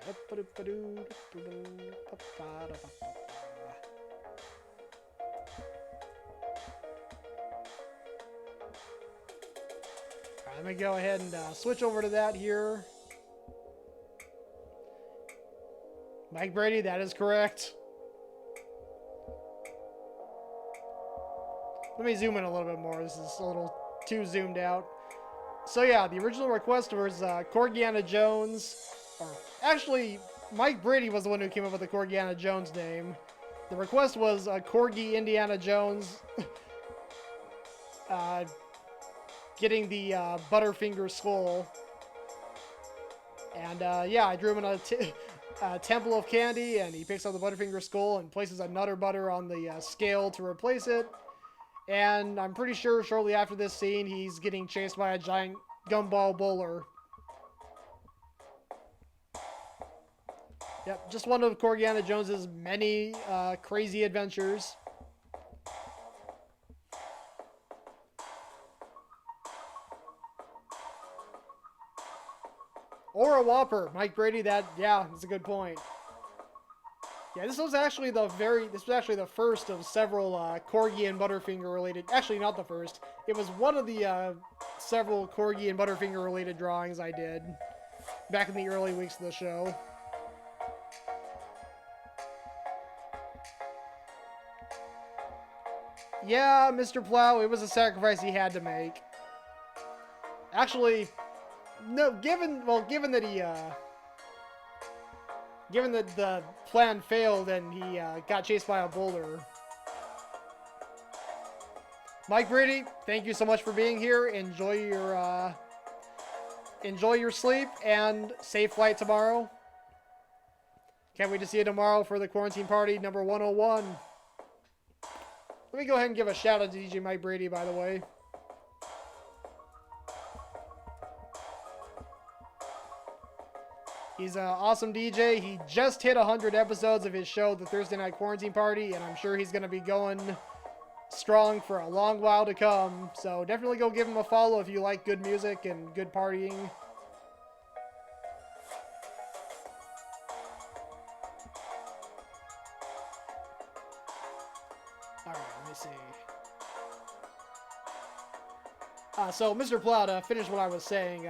Let me go ahead and switch over to that here. Mike Brady, that is correct. Let me zoom in a little bit more. This is a little too zoomed out. So yeah, the original request was Corgiana Jones. Or actually, Mike Brady was the one who came up with the Corgiana Jones name. The request was Corgi Indiana Jones getting the Butterfinger skull. And yeah, I drew him in a temple of candy, and he picks up the Butterfinger skull and places a Nutter Butter on the scale to replace it. And I'm pretty sure shortly after this scene, he's getting chased by a giant gumball bowler. Yep, just one of Corgiana Jones's many crazy adventures. Or a Whopper, Mike Brady. That's a good point. Yeah, this was actually the first of several Corgi and Butterfinger related. Actually, not the first. It was one of the several Corgi and Butterfinger related drawings I did back in the early weeks of the show. Yeah, Mr. Plow, it was a sacrifice he had to make. Actually, no, given that the plan failed and he got chased by a boulder. Mike Brady, thank you so much for being here. Enjoy your sleep and safe flight tomorrow. Can't wait to see you tomorrow for the quarantine party number 101. Let me go ahead and give a shout out to DJ Mike Brady, by the way. He's an awesome DJ. He just hit 100 episodes of his show, The Thursday Night Quarantine Party, and I'm sure he's going to be going strong for a long while to come. So definitely go give him a follow if you like good music and good partying. Alright, let me see. So, Mr. Plow, to finish what I was saying,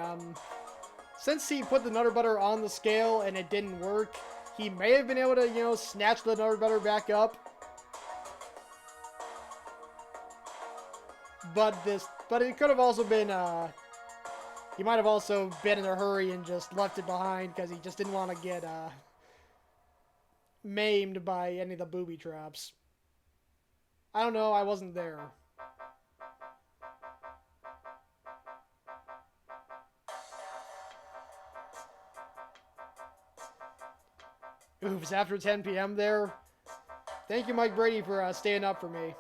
since he put the Nutter Butter on the scale and it didn't work, he may have been able to, snatch the Nutter Butter back up. But it could have also been, he might have also been in a hurry and just left it behind because he just didn't want to get, maimed by any of the booby traps. I don't know, I wasn't there. Oops, after 10 p.m. there. Thank you, Mike Brady, for staying up for me.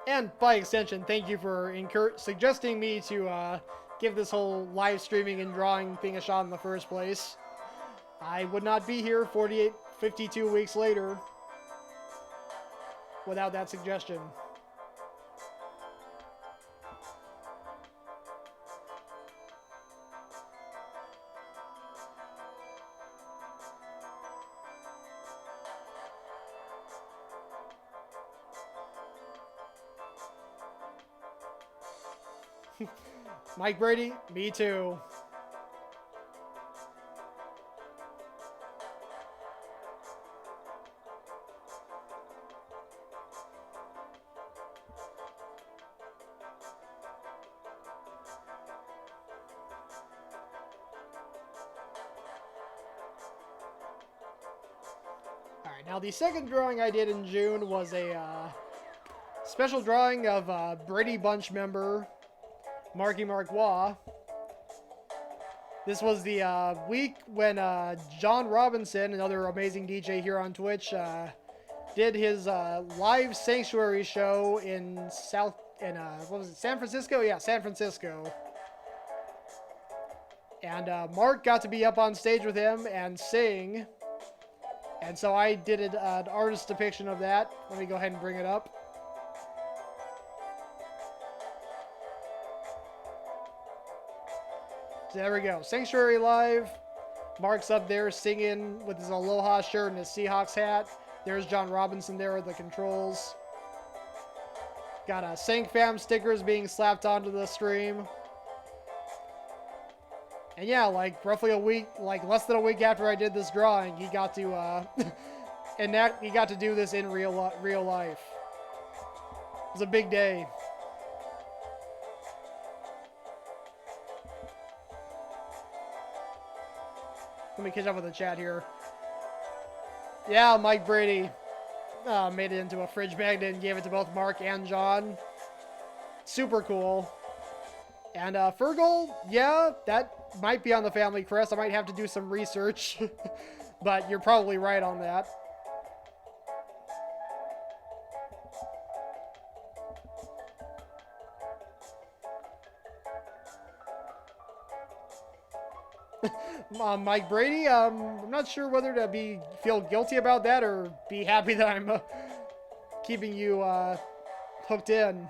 And by extension, thank you for suggesting me to give this whole live streaming and drawing thing a shot in the first place. I would not be here 52 weeks later without that suggestion. Mike Brady, me too. Alright, now the second drawing I did in June was a special drawing of Brady Bunch member Marky Marquois. This was the week when John Robinson, another amazing DJ here on Twitch, did his live sanctuary show in what was it, San Francisco? Yeah, San Francisco. And Mark got to be up on stage with him and sing. And so I did an artist depiction of that. Let me go ahead and bring it up. So there we go. Sanctuary Live. Mark's up there singing with his Aloha shirt and his Seahawks hat. There's John Robinson there with the controls. Got a Sank Fam stickers being slapped onto the stream. And yeah, like roughly a week, like less than a week after I did this drawing, he got to he got to do this in real life. It was a big day. Let me catch up with the chat here. Yeah, Mike Brady made it into a fridge magnet and gave it to both Mark and John. Super cool. And Fergal, yeah, that might be on the family crest. I might have to do some research. But you're probably right on that. Mike Brady, I'm not sure whether to feel guilty about that or be happy that I'm keeping you hooked in.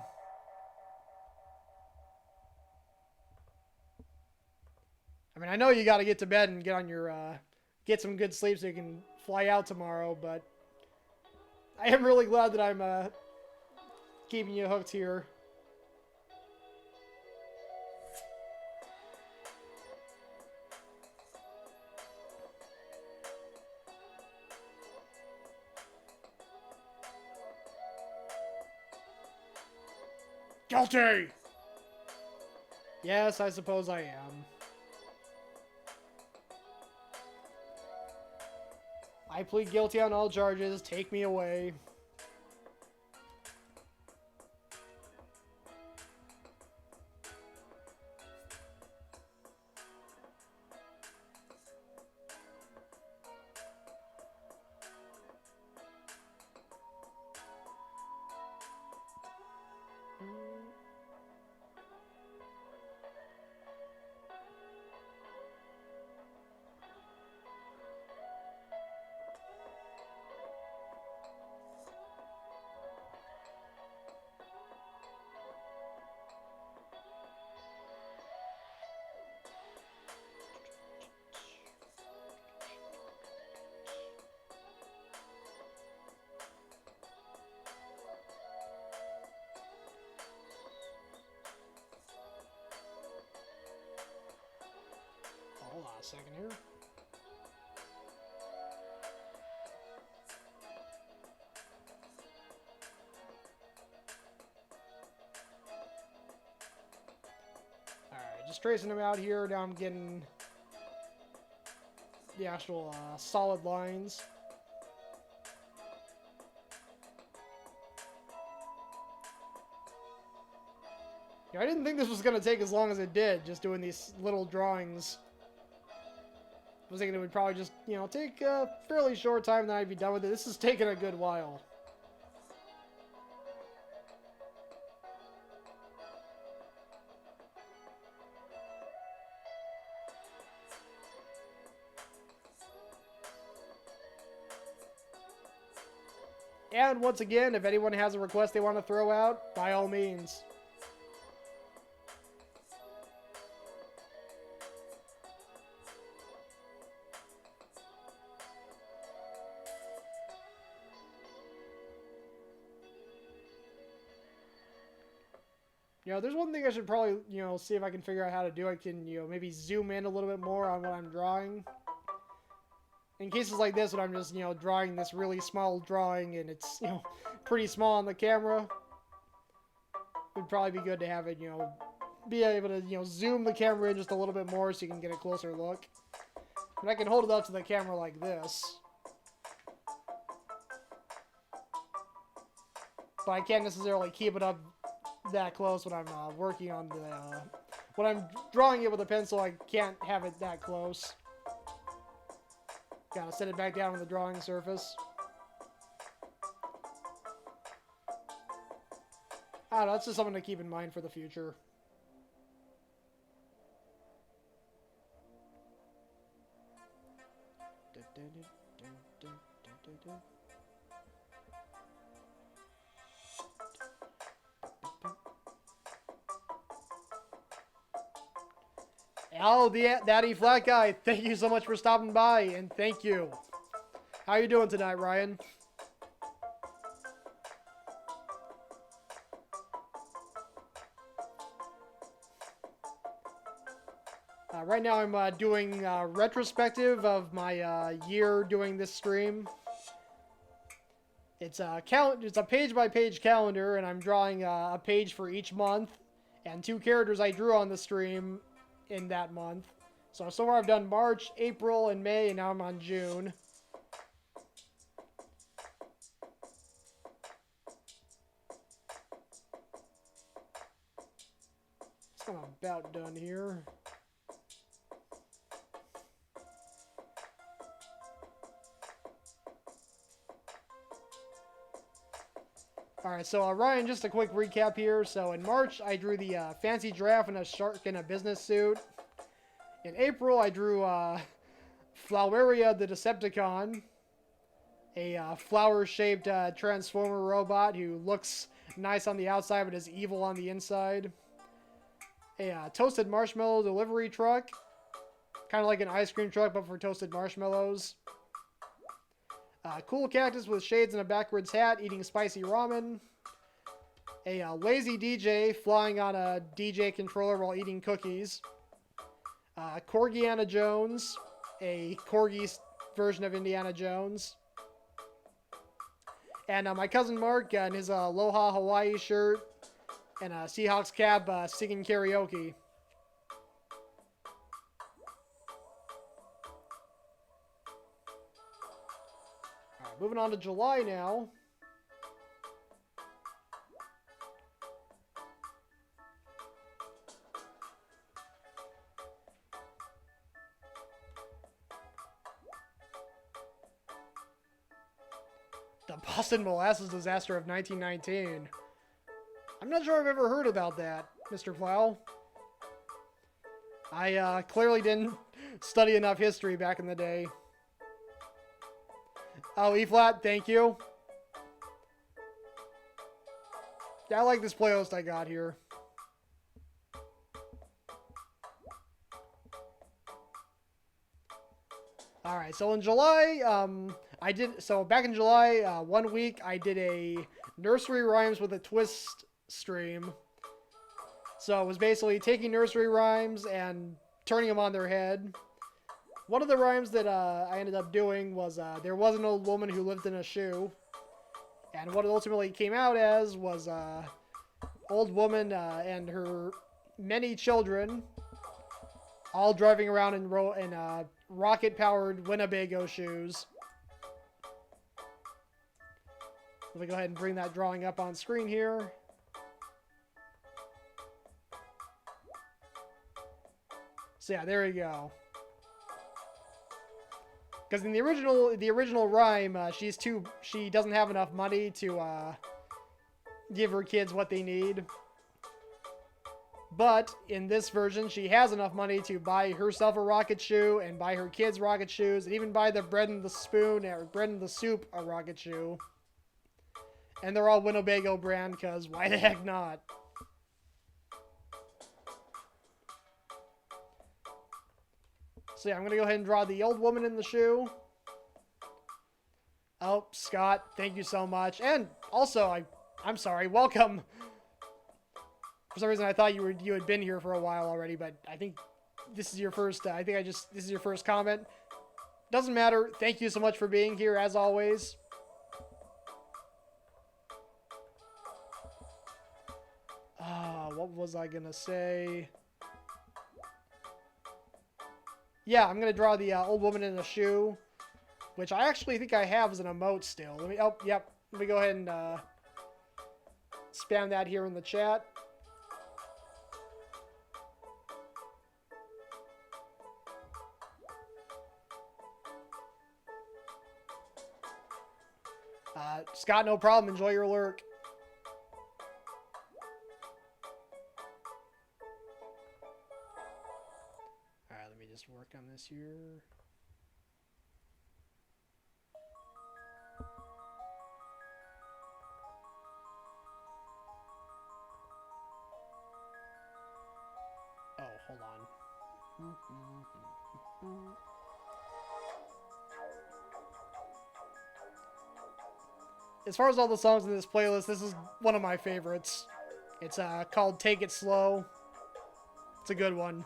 I mean, I know you got to get to bed and get on your get some good sleep so you can fly out tomorrow, but I am really glad that I'm keeping you hooked here. Guilty! Yes, I suppose I am. I plead guilty on all charges. Take me away. Hold on a second here. Alright, just tracing them out here. Now I'm getting the actual solid lines. Yeah, I didn't think this was going to take as long as it did, just doing these little drawings. I was thinking it would probably just, you know, take a fairly short time, then I'd be done with it. This is taking a good while. And once again, if anyone has a request they want to throw out, by all means. You know, there's one thing I should probably, you know, see if I can figure out how to do. I can, you know, maybe zoom in a little bit more on what I'm drawing. In cases like this, when I'm just, you know, drawing this really small drawing and it's, you know, pretty small on the camera, it would probably be good to have it, you know, be able to, you know, zoom the camera in just a little bit more so you can get a closer look. But I can hold it up to the camera like this. But I can't necessarily keep it up that close when I'm working on the... when I'm drawing it with a pencil, I can't have it that close. Gotta set it back down on the drawing surface. I don't know, that's just something to keep in mind for the future. Oh, that E flat guy. Thank you so much for stopping by, and thank you. How you doing tonight, Ryan? Right now I'm doing retrospective of my year doing this stream. It's a page-by-page calendar, and I'm drawing a page for each month, and 2 characters I drew on the stream in that month. So far I've done March, April, and May, and now I'm on June. So I'm about done here. Alright, so Ryan, just a quick recap here. So in March, I drew the fancy giraffe and a shark in a business suit. In April, I drew Floweria the Decepticon, a flower-shaped Transformer robot who looks nice on the outside but is evil on the inside. A toasted marshmallow delivery truck, kind of like an ice cream truck but for toasted marshmallows. Cool cactus with shades and a backwards hat eating spicy ramen. A lazy DJ flying on a DJ controller while eating cookies. Corgiana Jones, a corgi version of Indiana Jones. And my cousin Mark in his Aloha Hawaii shirt and a Seahawks cap singing karaoke. Alright, moving on to July now. The Boston Molasses Disaster of 1919. I'm not sure I've ever heard about that, Mr. Plow. I clearly didn't study enough history back in the day. Oh, E-flat, thank you. Yeah, I like this playlist I got here. Alright, so in July, back in July, 1 week, I did a nursery rhymes with a twist stream. So it was basically taking nursery rhymes and turning them on their head. One of the rhymes that I ended up doing was, there was an old woman who lived in a shoe. And what it ultimately came out as was, old woman and her many children all driving around in rocket-powered Winnebago shoes. Let me go ahead and bring that drawing up on screen here. So yeah, there you go. Because in the original rhyme, she doesn't have enough money to give her kids what they need. But in this version, she has enough money to buy herself a rocket shoe and buy her kids rocket shoes, and even buy the bread and the spoon or bread and the soup a rocket shoe. And they're all Winnebago brand, because why the heck not? So yeah, I'm going to go ahead and draw the old woman in the shoe. Oh, Scott, thank you so much. And also, I'm sorry, welcome. For some reason, I thought you had been here for a while already, but I think this is your first. This is your first comment. Doesn't matter. Thank you so much for being here, as always. What was I gonna say? Yeah, I'm gonna draw the old woman in a shoe, which I actually think I have as an emote still. Let me. Oh, yep. Let me go ahead and spam that here in the chat. Scott, no problem. Enjoy your lurk. Alright, let me just work on this here. Oh, hold on. As far as all the songs in this playlist, this is one of my favorites. It's called Take It Slow. It's a good one.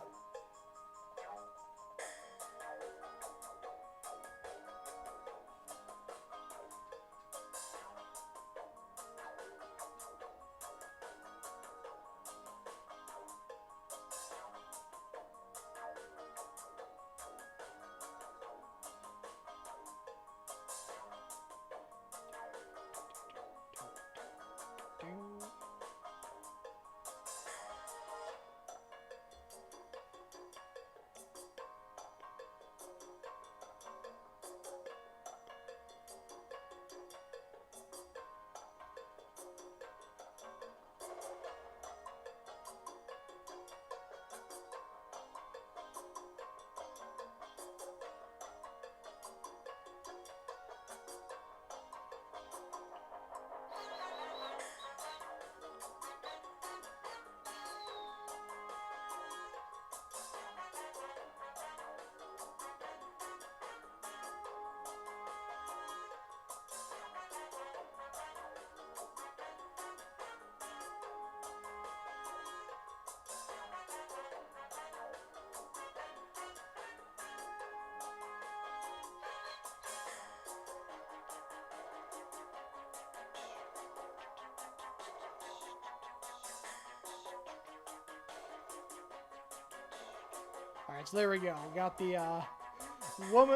Alright, so there we go. We got the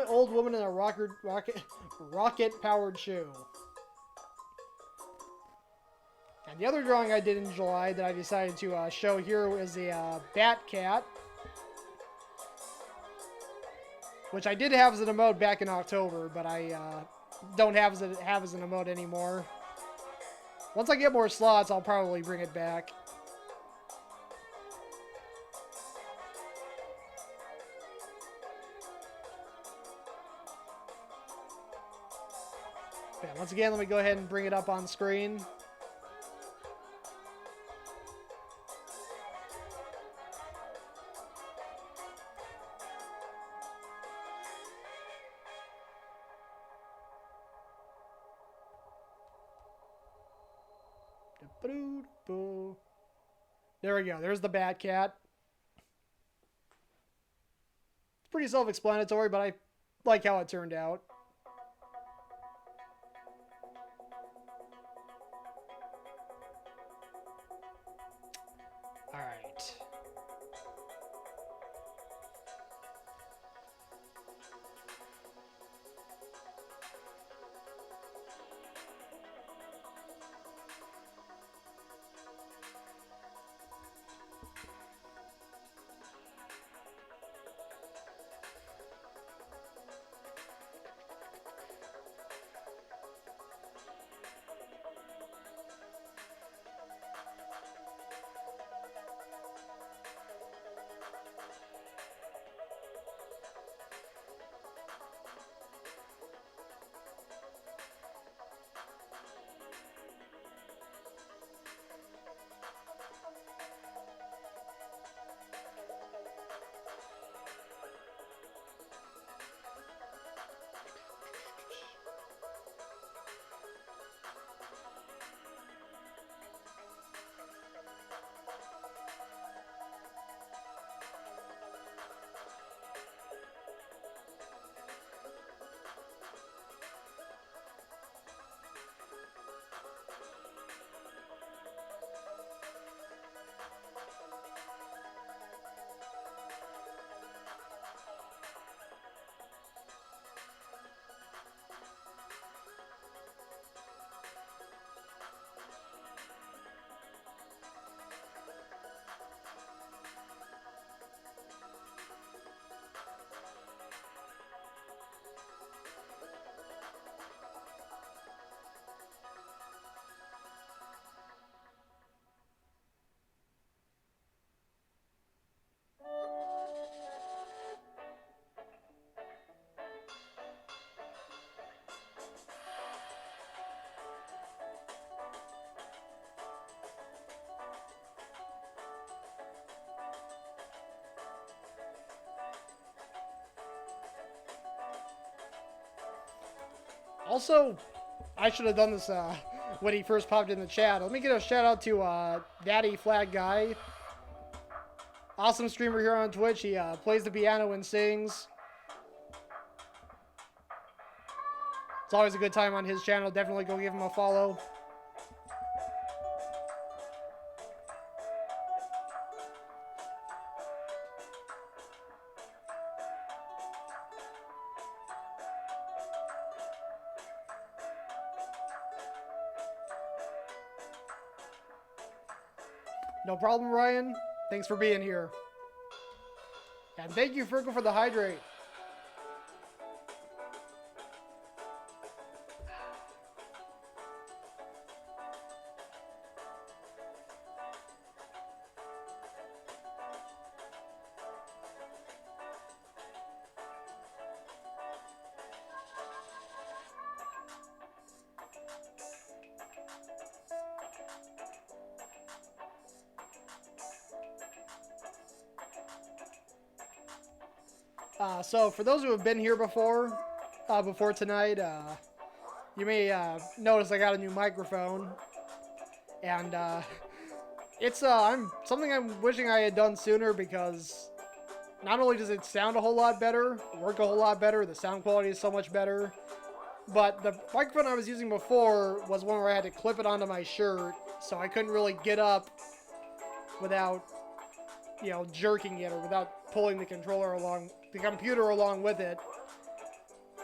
old woman in a rocket-powered shoe. And the other drawing I did in July that I decided to show here is the Bat Cat, which I did have as an emote back in October, but I don't have as an emote anymore. Once I get more slots, I'll probably bring it back. Okay, once again, let me go ahead and bring it up on screen. There we go. There's the Bat Cat. It's pretty self-explanatory, but I like how it turned out. All right. Also, I should have done this when he first popped in the chat. Let me get a shout out to Daddy Flat Guy. Awesome streamer here on Twitch. He plays the piano and sings. It's always a good time on his channel. Definitely go give him a follow. No problem, Ryan. Thanks for being here. And thank you, Fergal, for the hydrate. So for those who have been here before tonight, you may notice I got a new microphone, and it's something I'm wishing I had done sooner, because not only does it sound a whole lot better, work a whole lot better, the sound quality is so much better, but the microphone I was using before was one where I had to clip it onto my shirt, so I couldn't really get up without, you know, jerking it or without pulling the computer along with it.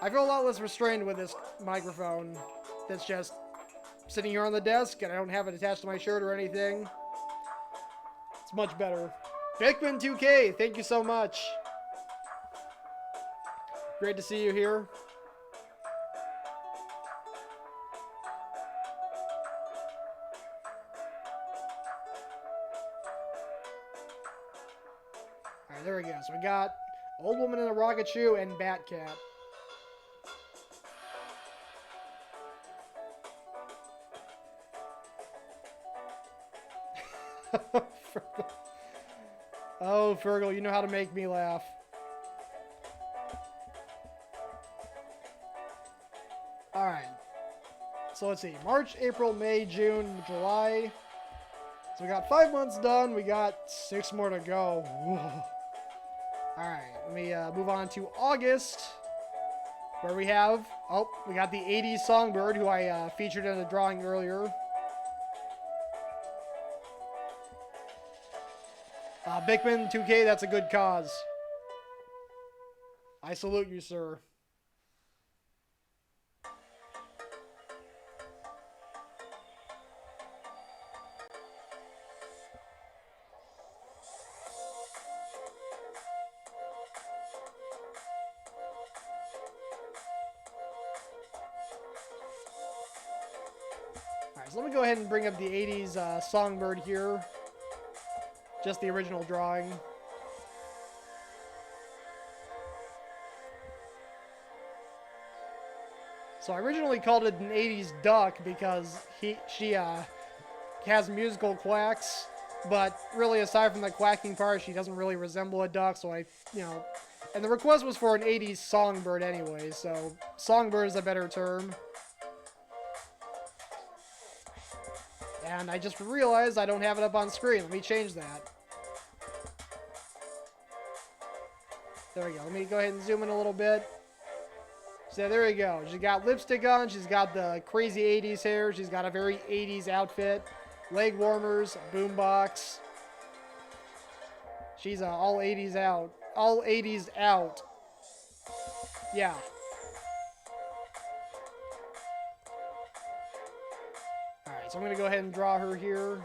I feel a lot less restrained with this microphone that's just sitting here on the desk and I don't have it attached to my shirt or anything. It's much better. Bickman2K, thank you so much. Great to see you here. Alright, there we go. So we got Old Woman in a Rocket Shoe and Batcat. Oh, Fergal, you know how to make me laugh. Alright. So let's see. March, April, May, June, July. So we got 5 months done. We got 6 more to go. Alright, let me move on to August, where we have, we got the 80s Songbird, who I featured in a drawing earlier. Bickman 2K, that's a good cause. I salute you, sir. Alright, so let me go ahead and bring up the 80s Songbird here. Just the original drawing. So I originally called it an 80s duck because she has musical quacks, but really aside from the quacking part, she doesn't really resemble a duck, so and the request was for an 80s songbird anyway, so songbird is a better term. And I just realized I don't have it up on screen. Let me change that. There we go. Let me go ahead and zoom in a little bit. So there we go. She's got lipstick on. She's got the crazy 80s hair. She's got a very 80s outfit. Leg warmers, boombox. She's all 80s out. All 80s out. Yeah. Alright, so I'm going to go ahead and draw her here.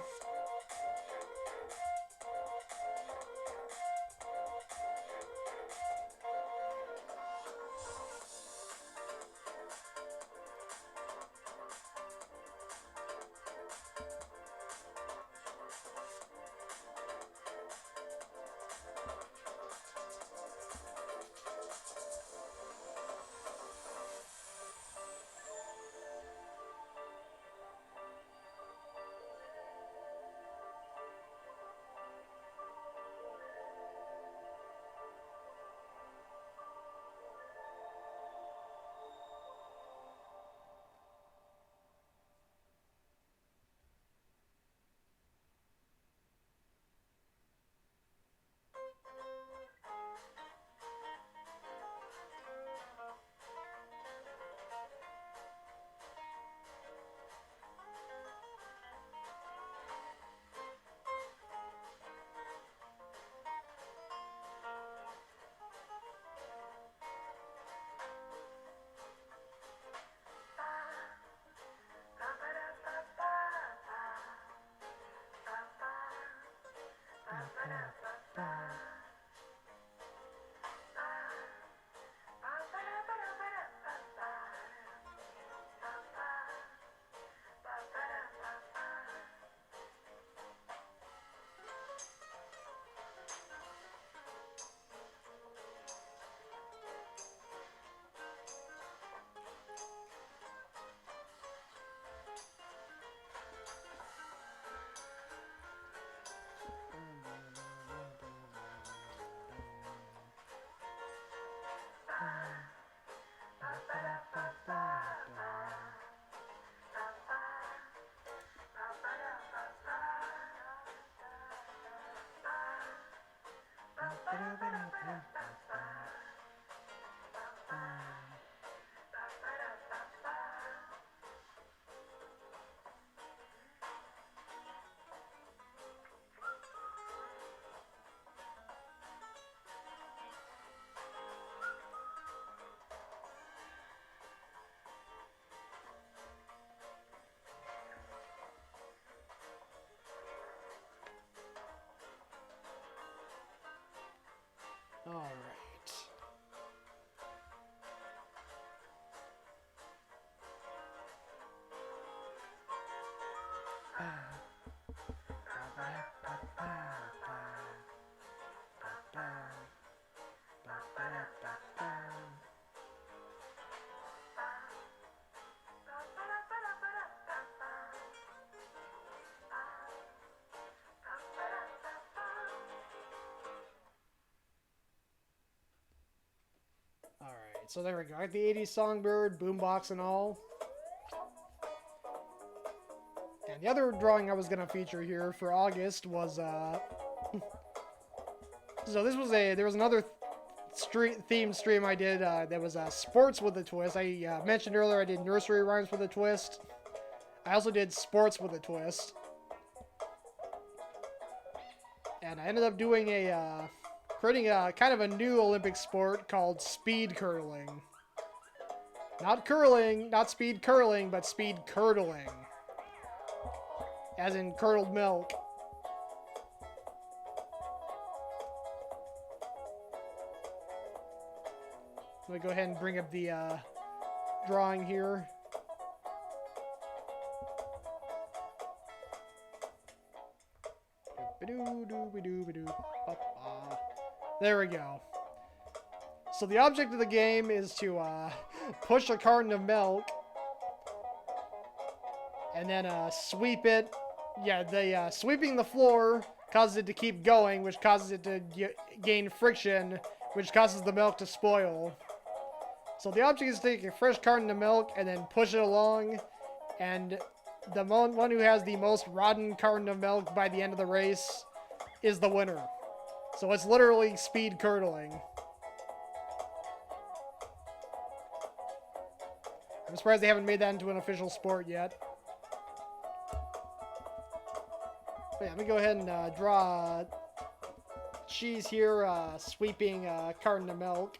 All right. All right, so there we go. I got the 80s songbird, boombox, and all. And the other drawing I was gonna feature here for August was so this was there was another themed stream I did that was sports with a twist. I mentioned earlier I did nursery rhymes with a twist. I also did sports with a twist. And I ended up doing creating a kind of a new Olympic sport called speed curling. Not curling, not speed curling, but speed curdling. As in curdled milk. Let me go ahead and bring up the drawing here. There we go. So the object of the game is to push a carton of milk and then sweep it. Yeah, the sweeping the floor causes it to keep going, which causes it to gain friction, which causes the milk to spoil. So the object is to take a fresh carton of milk and then push it along, and the one who has the most rotten carton of milk by the end of the race is the winner. So it's literally speed curdling. I'm surprised they haven't made that into an official sport yet. But yeah, let me go ahead and draw cheese here, sweeping a carton of milk.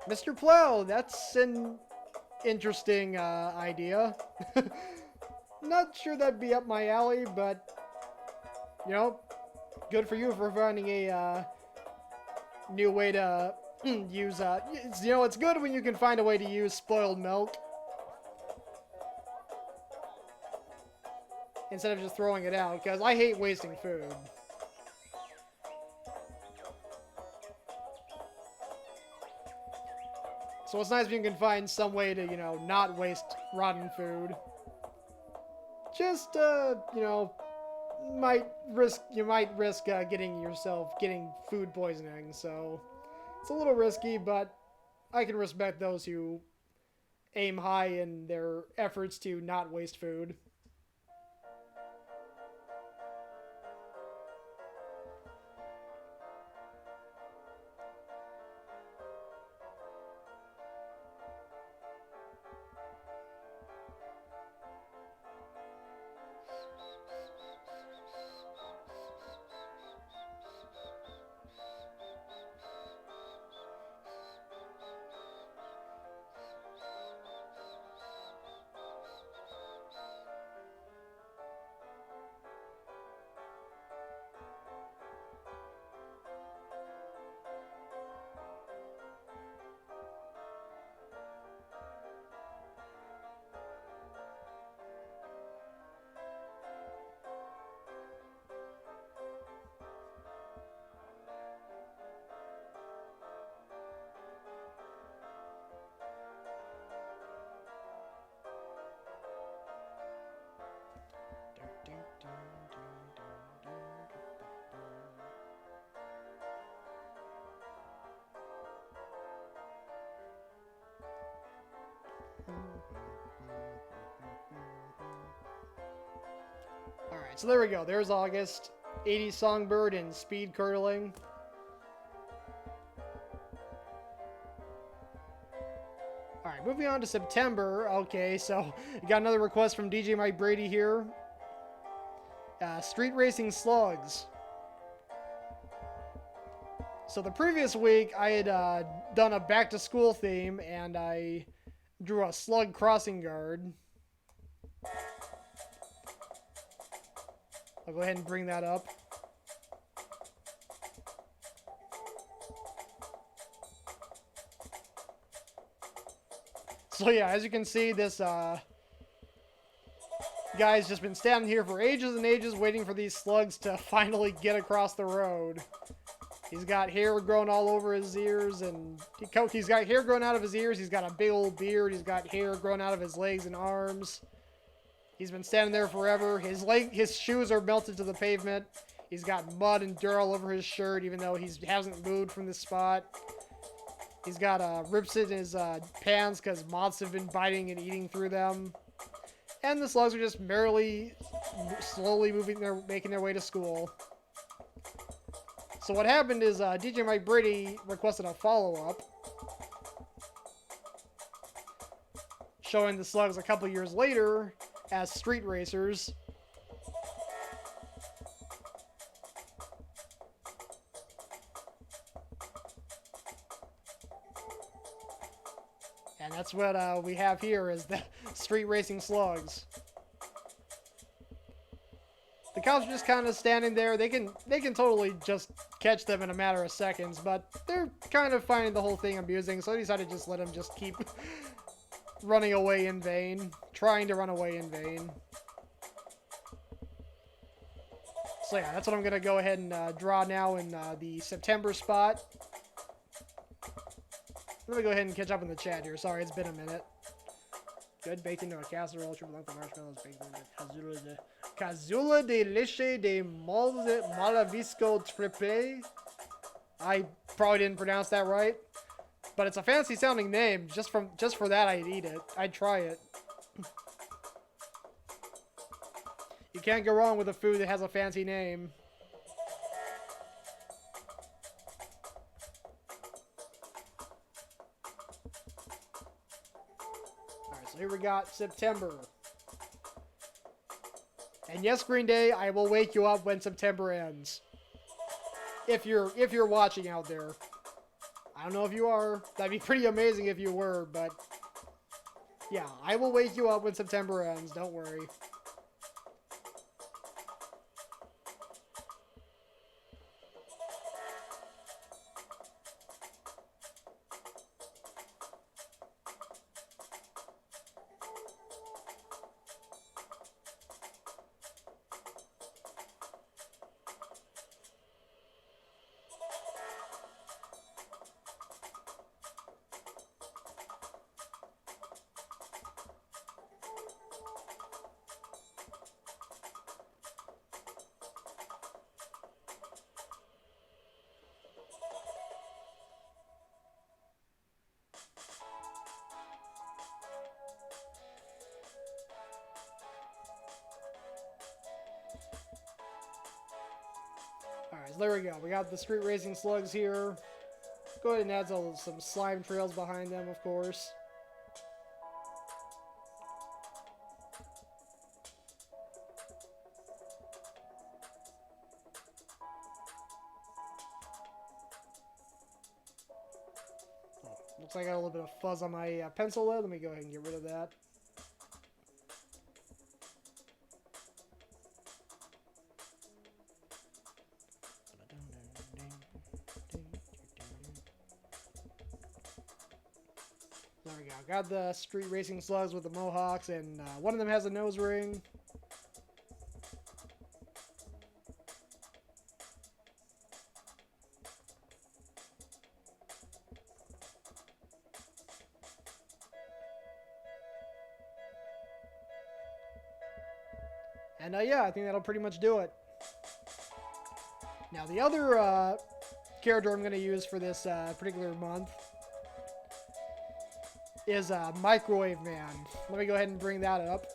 Mr. Plow, that's an interesting idea. Not sure that'd be up my alley, but, you know, good for you for finding a new way to use, it's good when you can find a way to use spoiled milk instead of just throwing it out, because I hate wasting food. So it's nice if you can find some way to, not waste rotten food. Just, you might risk getting food poisoning, so it's a little risky, but I can respect those who aim high in their efforts to not waste food. Alright, so there we go. There's August. 80s Songbird and speed curdling. Alright, moving on to September. Okay, so we got another request from DJ Mike Brady here. Street Racing Slugs. So the previous week, I had done a back-to-school theme, and I drew a slug crossing guard. I'll go ahead and bring that up. So yeah, as you can see, this guy's just been standing here for ages and ages waiting for these slugs to finally get across the road. He's got hair growing all over his ears, and he's got hair growing out of his ears. He's got a big old beard. He's got hair growing out of his legs and arms. He's been standing there forever. His shoes are melted to the pavement. He's got mud and dirt all over his shirt, even though he hasn't moved from this spot. He's got rips in his pants because moths have been biting and eating through them. And the slugs are just merrily, slowly making their way to school. So what happened is DJ Mike Brady requested a follow-up showing the slugs a couple years later as street racers. And that's what we have here is the street racing slugs. The cops are just kind of standing there. They can totally just catch them in a matter of seconds, but they're kind of finding the whole thing amusing, so they decided to just let them just keep running away in vain, trying to run away in vain. So yeah, that's what I'm going to go ahead and draw now in the September spot. Let me go ahead and catch up in the chat here. Sorry, it's been a minute. Good, baked into a casserole, triple length of marshmallows, baked into cazuela de leche de malavisco tripe. I probably didn't pronounce that right, but it's a fancy sounding name. Just for that, I'd eat it. I'd try it. You can't go wrong with a food that has a fancy name. Alright, so here we got September. And yes, Green Day, I will wake you up when September ends. If you're watching out there. I don't know if you are. That'd be pretty amazing if you were, but yeah, I will wake you up when September ends, don't worry. Alright, so there we go. We got the street racing slugs here. Go ahead and add some slime trails behind them, of course. Oh, looks like I got a little bit of fuzz on my pencil there. Let me go ahead and get rid of that. There we go. Got the street racing slugs with the mohawks, and one of them has a nose ring. And yeah, I think that'll pretty much do it. Now the other character I'm going to use for this particular month is Microwave Man. Let me go ahead and bring that up.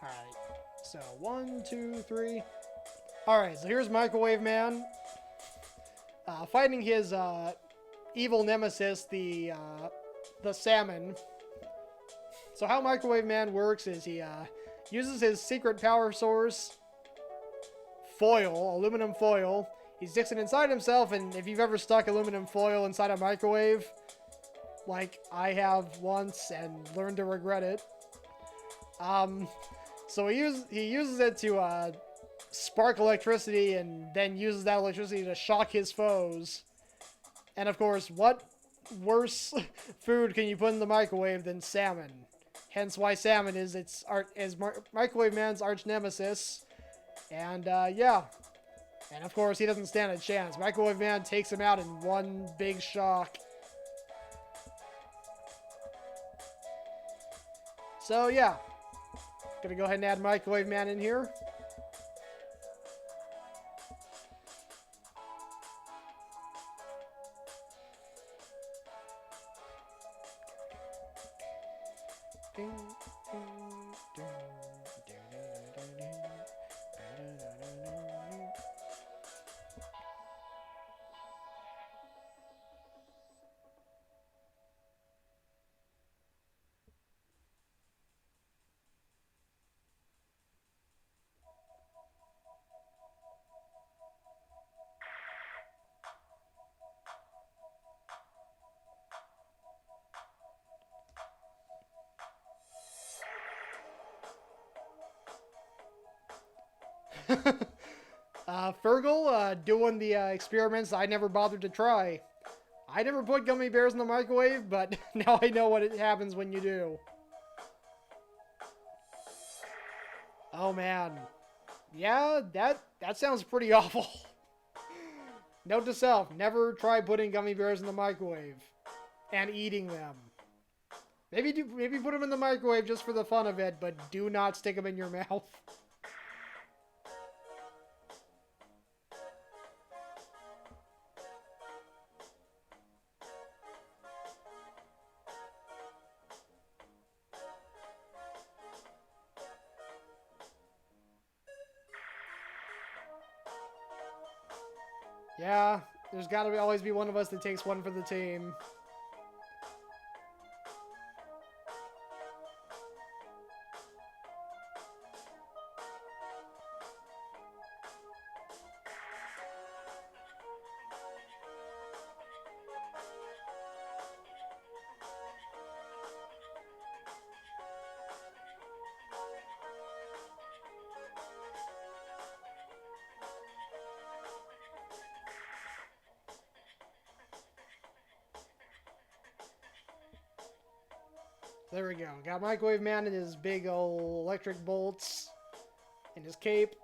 Alright, so 1, 2, 3. Alright, so here's Microwave Man. Fighting his evil nemesis, the salmon. So how Microwave Man works is he uses his secret power source, foil, aluminum foil. He sticks it inside himself, and if you've ever stuck aluminum foil inside a microwave, like I have once and learned to regret it, so he uses it to spark electricity, and then uses that electricity to shock his foes. And of course, what worse food can you put in the microwave than salmon? Hence why salmon is Microwave Man's arch nemesis. And yeah. And of course, he doesn't stand a chance. Microwave Man takes him out in one big shock. So yeah. Gonna go ahead and add Microwave Man in here. Fergal, doing the experiments I never bothered to try. I never put gummy bears in the microwave, but now I know what happens when you do. Oh man. Yeah, that sounds pretty awful. Note to self, never try putting gummy bears in the microwave and eating them. Maybe put them in the microwave just for the fun of it, but do not stick them in your mouth. Yeah, there's gotta always be one of us that takes one for the team. There we go. Got Microwave Man and his big old electric bolts and his cape.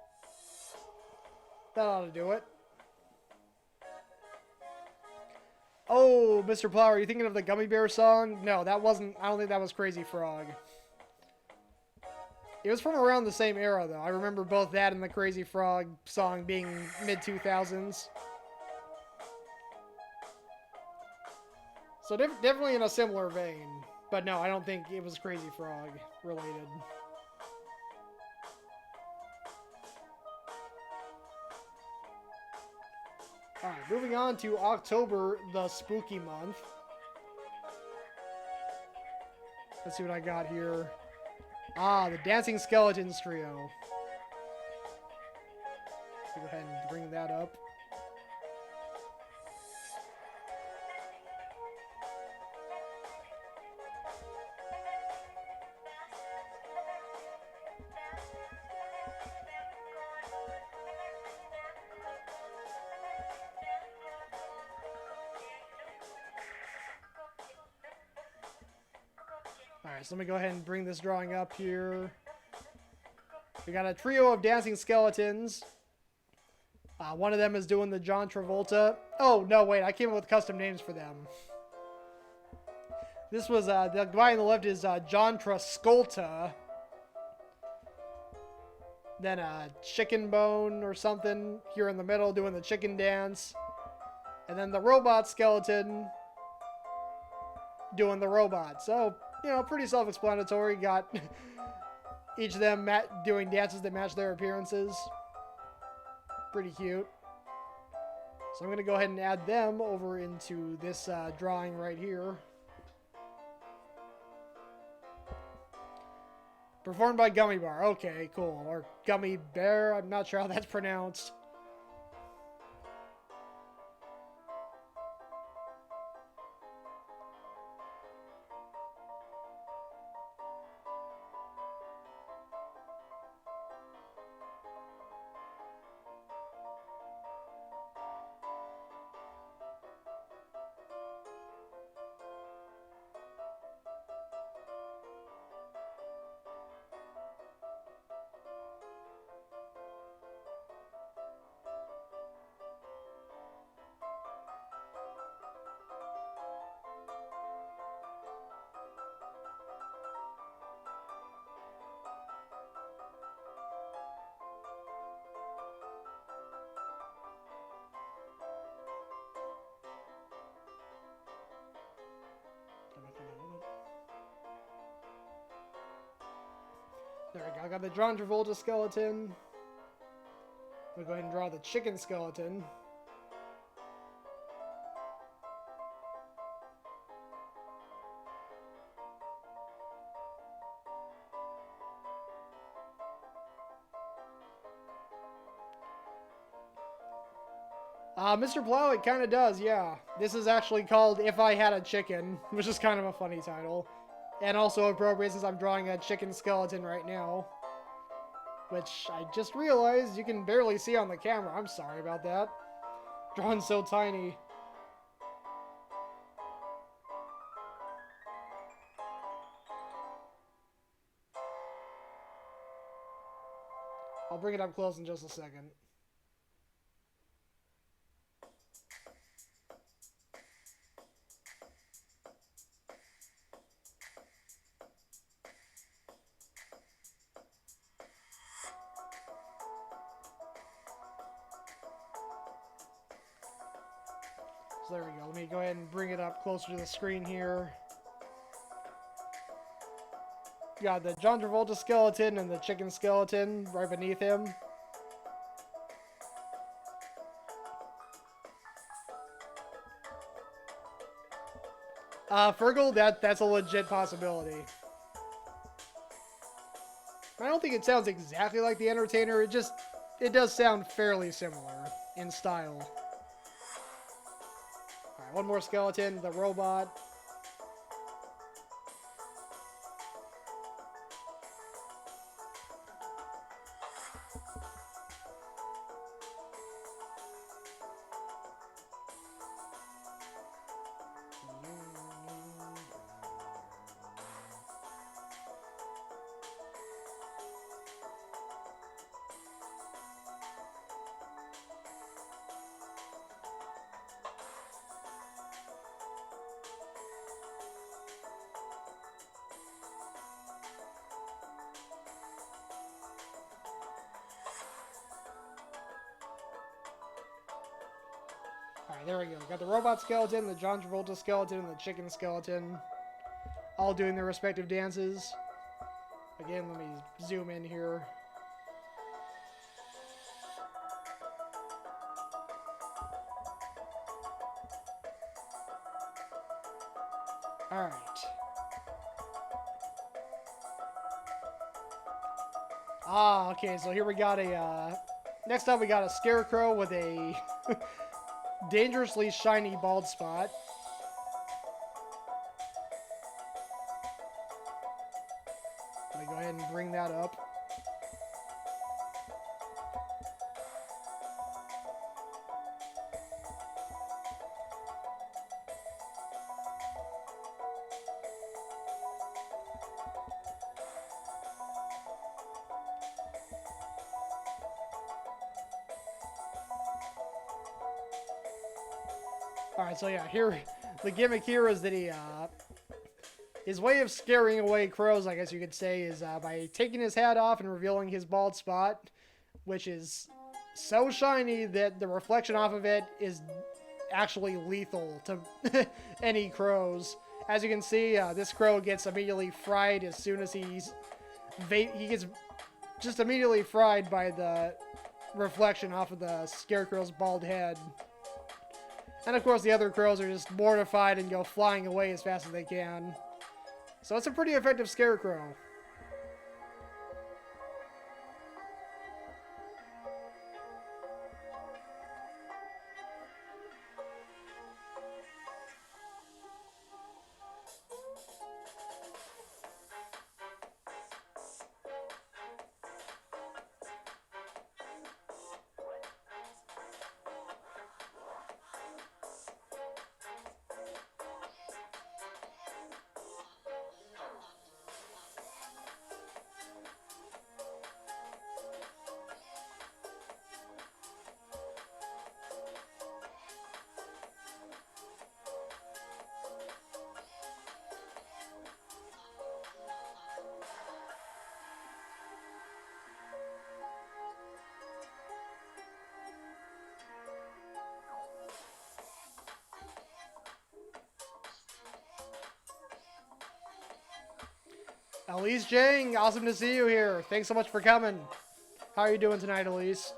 That ought to do it. Oh, Mr. Plow, are you thinking of the Gummy Bear song? No, that wasn't. I don't think that was Crazy Frog. It was from around the same era, though. I remember both that and the Crazy Frog song being mid-2000s. So definitely in a similar vein. But no, I don't think it was Crazy Frog related. Alright, moving on to October, the spooky month. Let's see what I got here. Ah, the Dancing Skeletons Trio. Let's go ahead and bring that up. Alright, so let me go ahead and bring this drawing up here. We got a trio of dancing skeletons. One of them is doing the John Travolta. Oh, no, wait, I came up with custom names for them. This was, the guy on the left is John Trascolta. Then Chicken Bone or something here in the middle doing the chicken dance. And then the robot skeleton doing the robot. So, you know, pretty self-explanatory. Got each of them doing dances that match their appearances. Pretty cute. So I'm going to go ahead and add them over into this drawing right here. Performed by Gummy Bar. Okay, cool. Or Gummy Bear. I'm not sure how that's pronounced. There we go. I got the John Travolta skeleton. We'll go ahead and draw the chicken skeleton. Mr. Plow, it kind of does, yeah. This is actually called If I Had a Chicken, which is kind of a funny title. And also appropriate since I'm drawing a chicken skeleton right now. Which I just realized you can barely see on the camera. I'm sorry about that. Drawn so tiny. I'll bring it up close in just a second. So there we go. Let me go ahead and bring it up closer to the screen here. Got the John Travolta skeleton and the chicken skeleton right beneath him. Fergal, that's a legit possibility. I don't think it sounds exactly like The Entertainer. It does sound fairly similar in style. Alright, one more skeleton, the robot. Alright, there we go. Got the robot skeleton, the John Travolta skeleton, and the chicken skeleton. All doing their respective dances. Again, let me zoom in here. Alright. Okay, so here we got a, next up we got a scarecrow with a dangerously shiny bald spot. Let me go ahead and bring that up. Alright, so yeah, here, the gimmick here is that his way of scaring away crows, I guess you could say, is by taking his hat off and revealing his bald spot, which is so shiny that the reflection off of it is actually lethal to any crows. As you can see, this crow gets immediately fried as soon as he gets just immediately fried by the reflection off of the scarecrow's bald head. And of course the other crows are just mortified and go flying away as fast as they can. So it's a pretty effective scarecrow. Elise Jang, awesome to see you here. Thanks so much for coming. How are you doing tonight, Elise?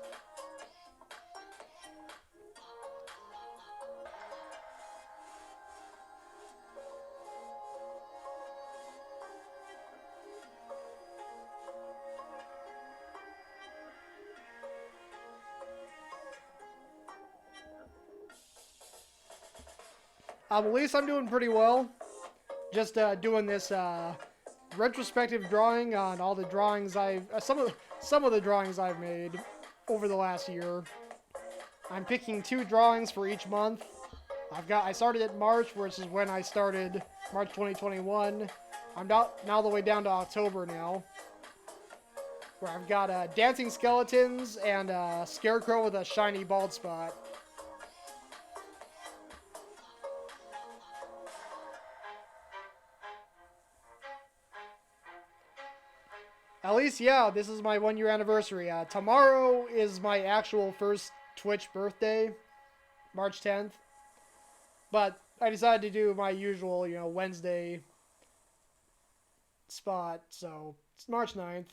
Elise, I'm doing pretty well. Just doing this retrospective drawing on all the drawings some of the drawings I've made over the last year. I'm picking 2 drawings for each month. I started at March, which is when I started, March 2021. I'm now the way down to October now, where I've got dancing skeletons and a scarecrow with a shiny bald spot. At least, yeah, this is my 1-year anniversary. Tomorrow is my actual first Twitch birthday, March 10th. But I decided to do my usual, Wednesday spot, so it's March 9th.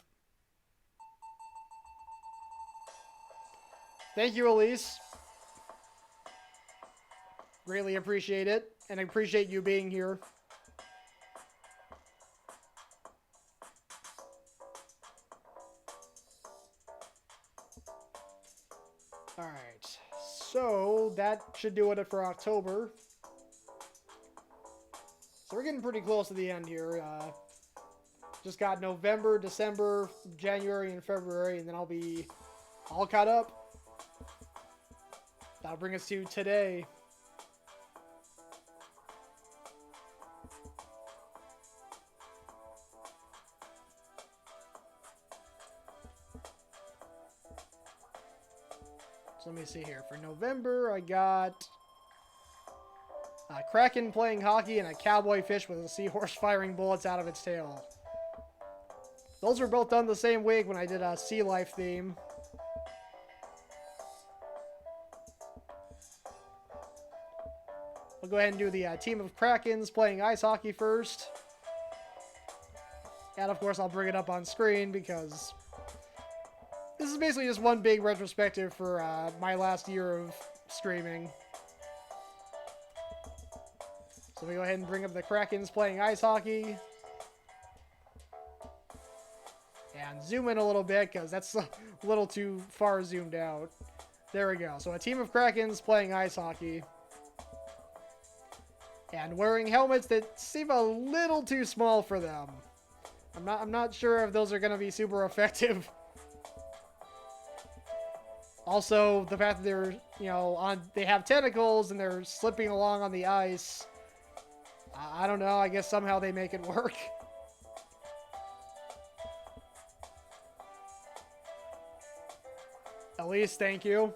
Thank you, Elise. Greatly appreciate it, and I appreciate you being here. Alright, so that should do it for October. So we're getting pretty close to the end here. Just got November, December, January, and February, and then I'll be all caught up. That'll bring us to today. So let me see here. For November, I got a kraken playing hockey and a cowboy fish with a seahorse firing bullets out of its tail. Those were both done the same week when I did a sea life theme. We'll go ahead and do the team of krakens playing ice hockey first. And of course I'll bring it up on screen because this is basically just one big retrospective for my last year of streaming. So we go ahead and bring up the krakens playing ice hockey. And zoom in a little bit because that's a little too far zoomed out. There we go. So a team of krakens playing ice hockey. And wearing helmets that seem a little too small for them. I'm not sure if those are going to be super effective. Also, the fact that they're, they have tentacles and they're slipping along on the ice. I don't know. I guess somehow they make it work. Elise, thank you.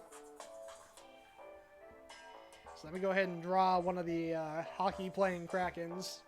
So let me go ahead and draw one of the hockey playing krakens.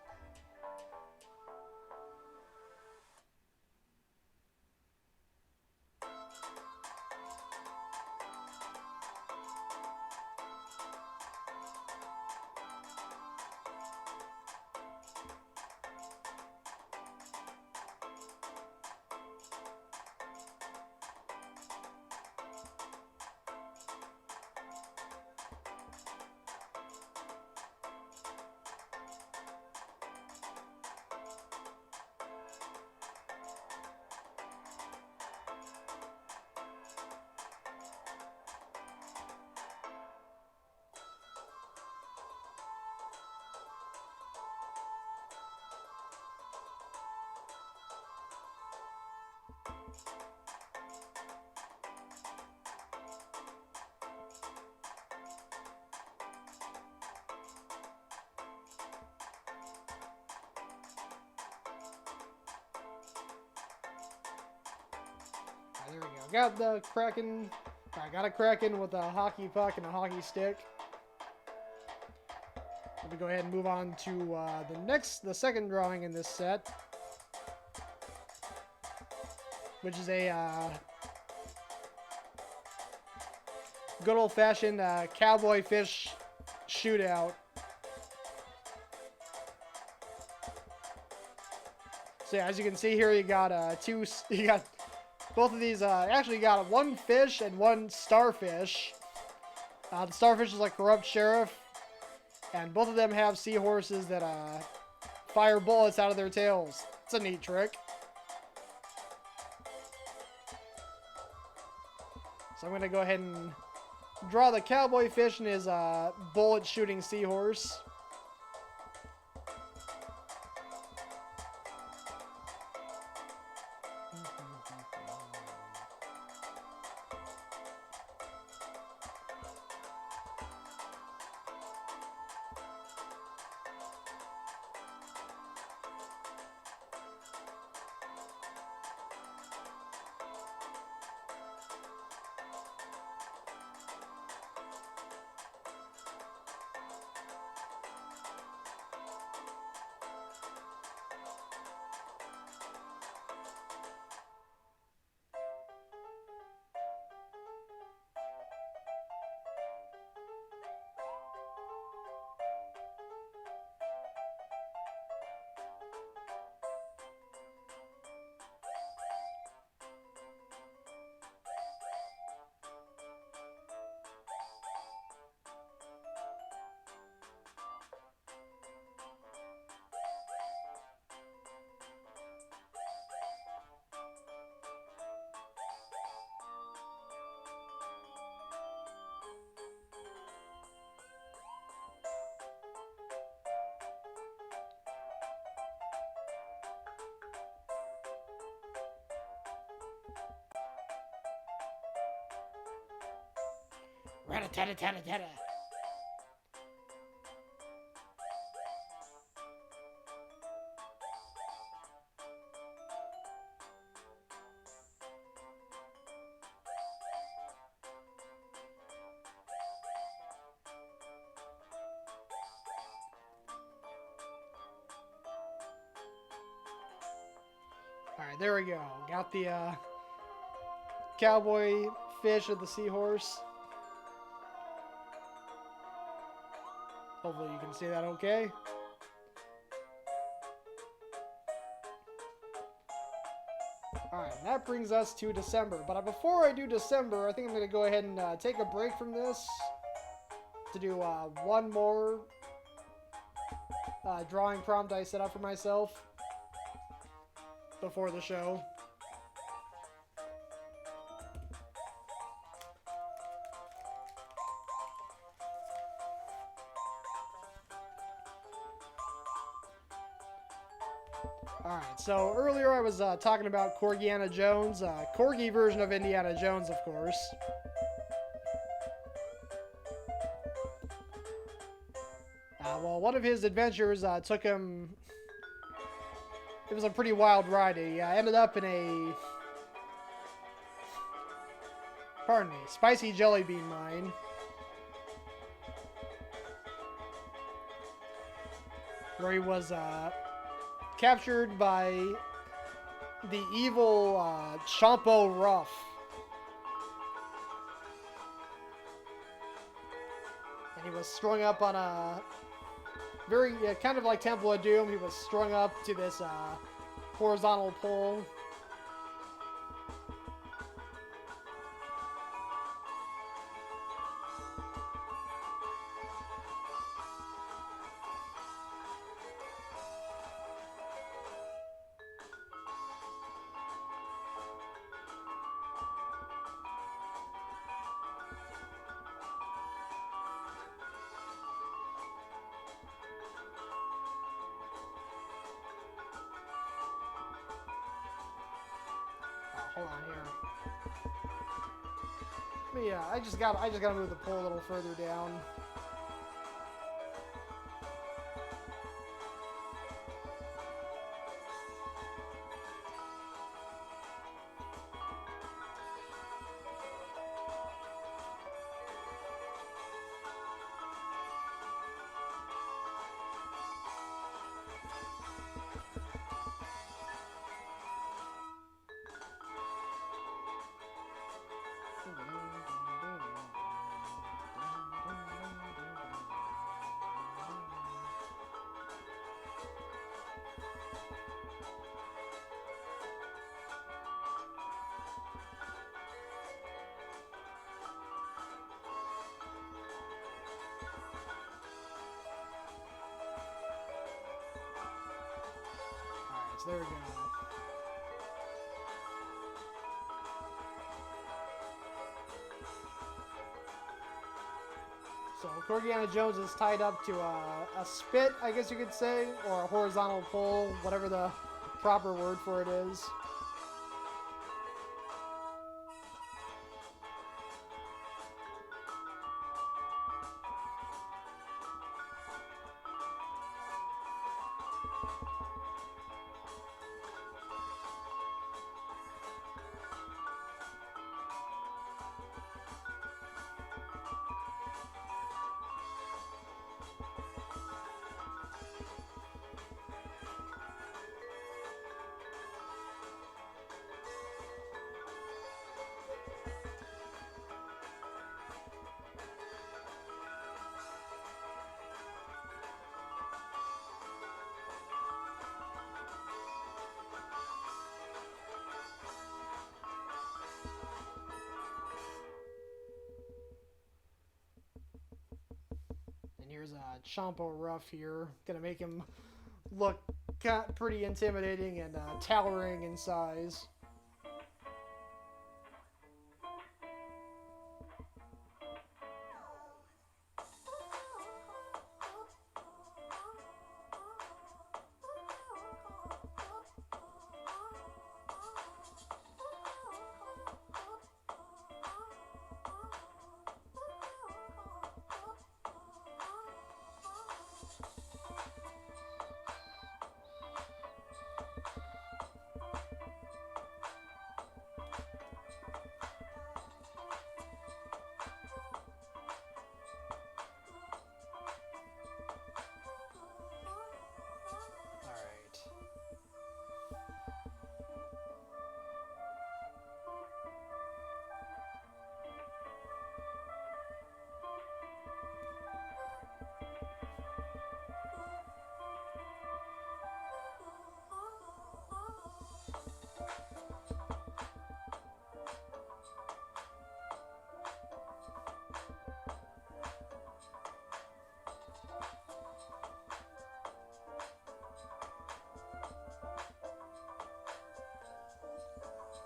Alright, there we go. Got the Kraken. Alright, got a Kraken with a hockey puck and a hockey stick. Let me go ahead and move on to the second drawing in this set, which is a good old-fashioned cowboy fish shootout. So yeah, as you can see here, you got both of these. Actually, you got one fish and one starfish. The starfish is like corrupt sheriff, and both of them have seahorses that fire bullets out of their tails. It's a neat trick. So I'm gonna go ahead and draw the cowboy fish and his bullet shooting seahorse. Rat-a-tat-a-tat-a-tat-a. Alright, there we go. Got the cowboy fish of the seahorse. Hopefully you can see that okay. Alright, that brings us to December. But before I do December, I think I'm going to go ahead and take a break from this to do one more drawing prompt I set up for myself before the show. Alright, so earlier I was talking about Corgiana Jones, Corgi version of Indiana Jones, of course. Well, one of his adventures took him... It was a pretty wild ride. He ended up in a... Pardon me, spicy jelly bean mine. Where he was captured by the evil Champo Ruff. And he was strung up on a very, kind of like Temple of Doom, he was strung up to this horizontal pole. Hold on here. But yeah, I just gotta move the pole a little further down. There we go. So Corgiana Jones is tied up to a spit, I guess you could say, or a horizontal pole, whatever the proper word for it is. Here's Champo Ruff here. Gonna make him look pretty intimidating and towering in size.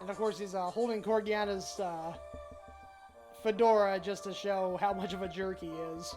And of course, he's holding Corgiana's fedora just to show how much of a jerk he is.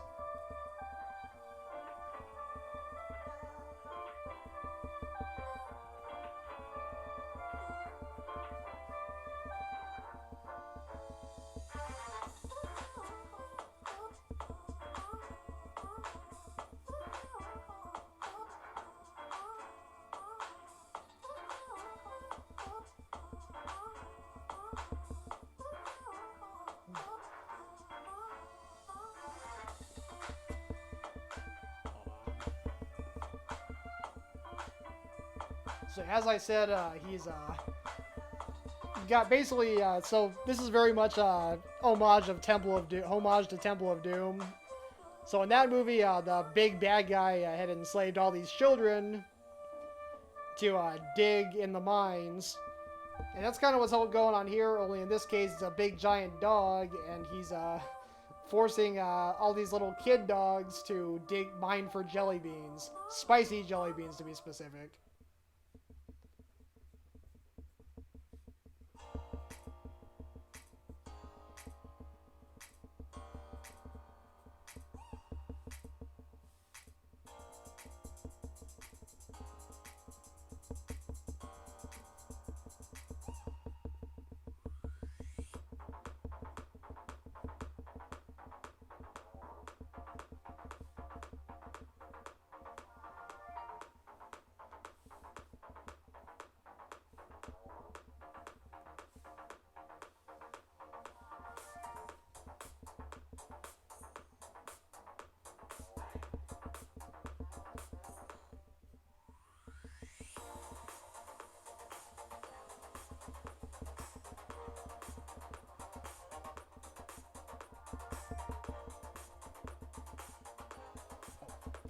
So as I said, he's got basically. So this is very much homage to Temple of Doom. So in that movie, the big bad guy had enslaved all these children to dig in the mines, and that's kind of what's going on here. Only in this case, it's a big giant dog, and he's forcing all these little kid dogs to mine for jelly beans, spicy jelly beans to be specific.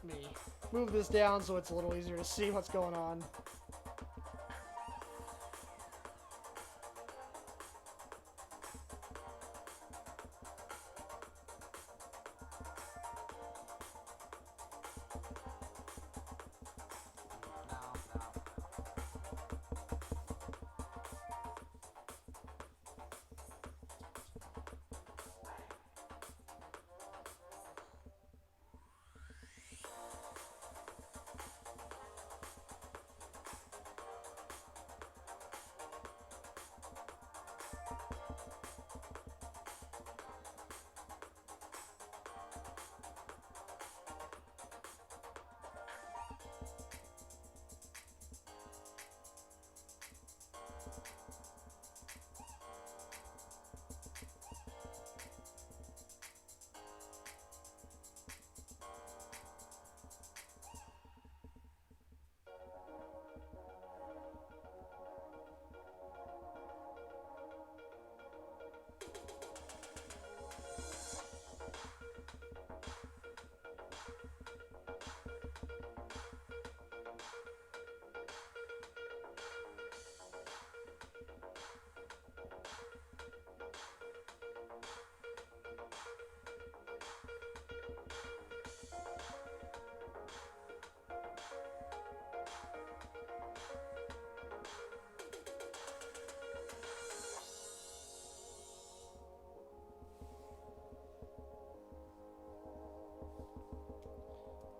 Me move this down so it's a little easier to see what's going on.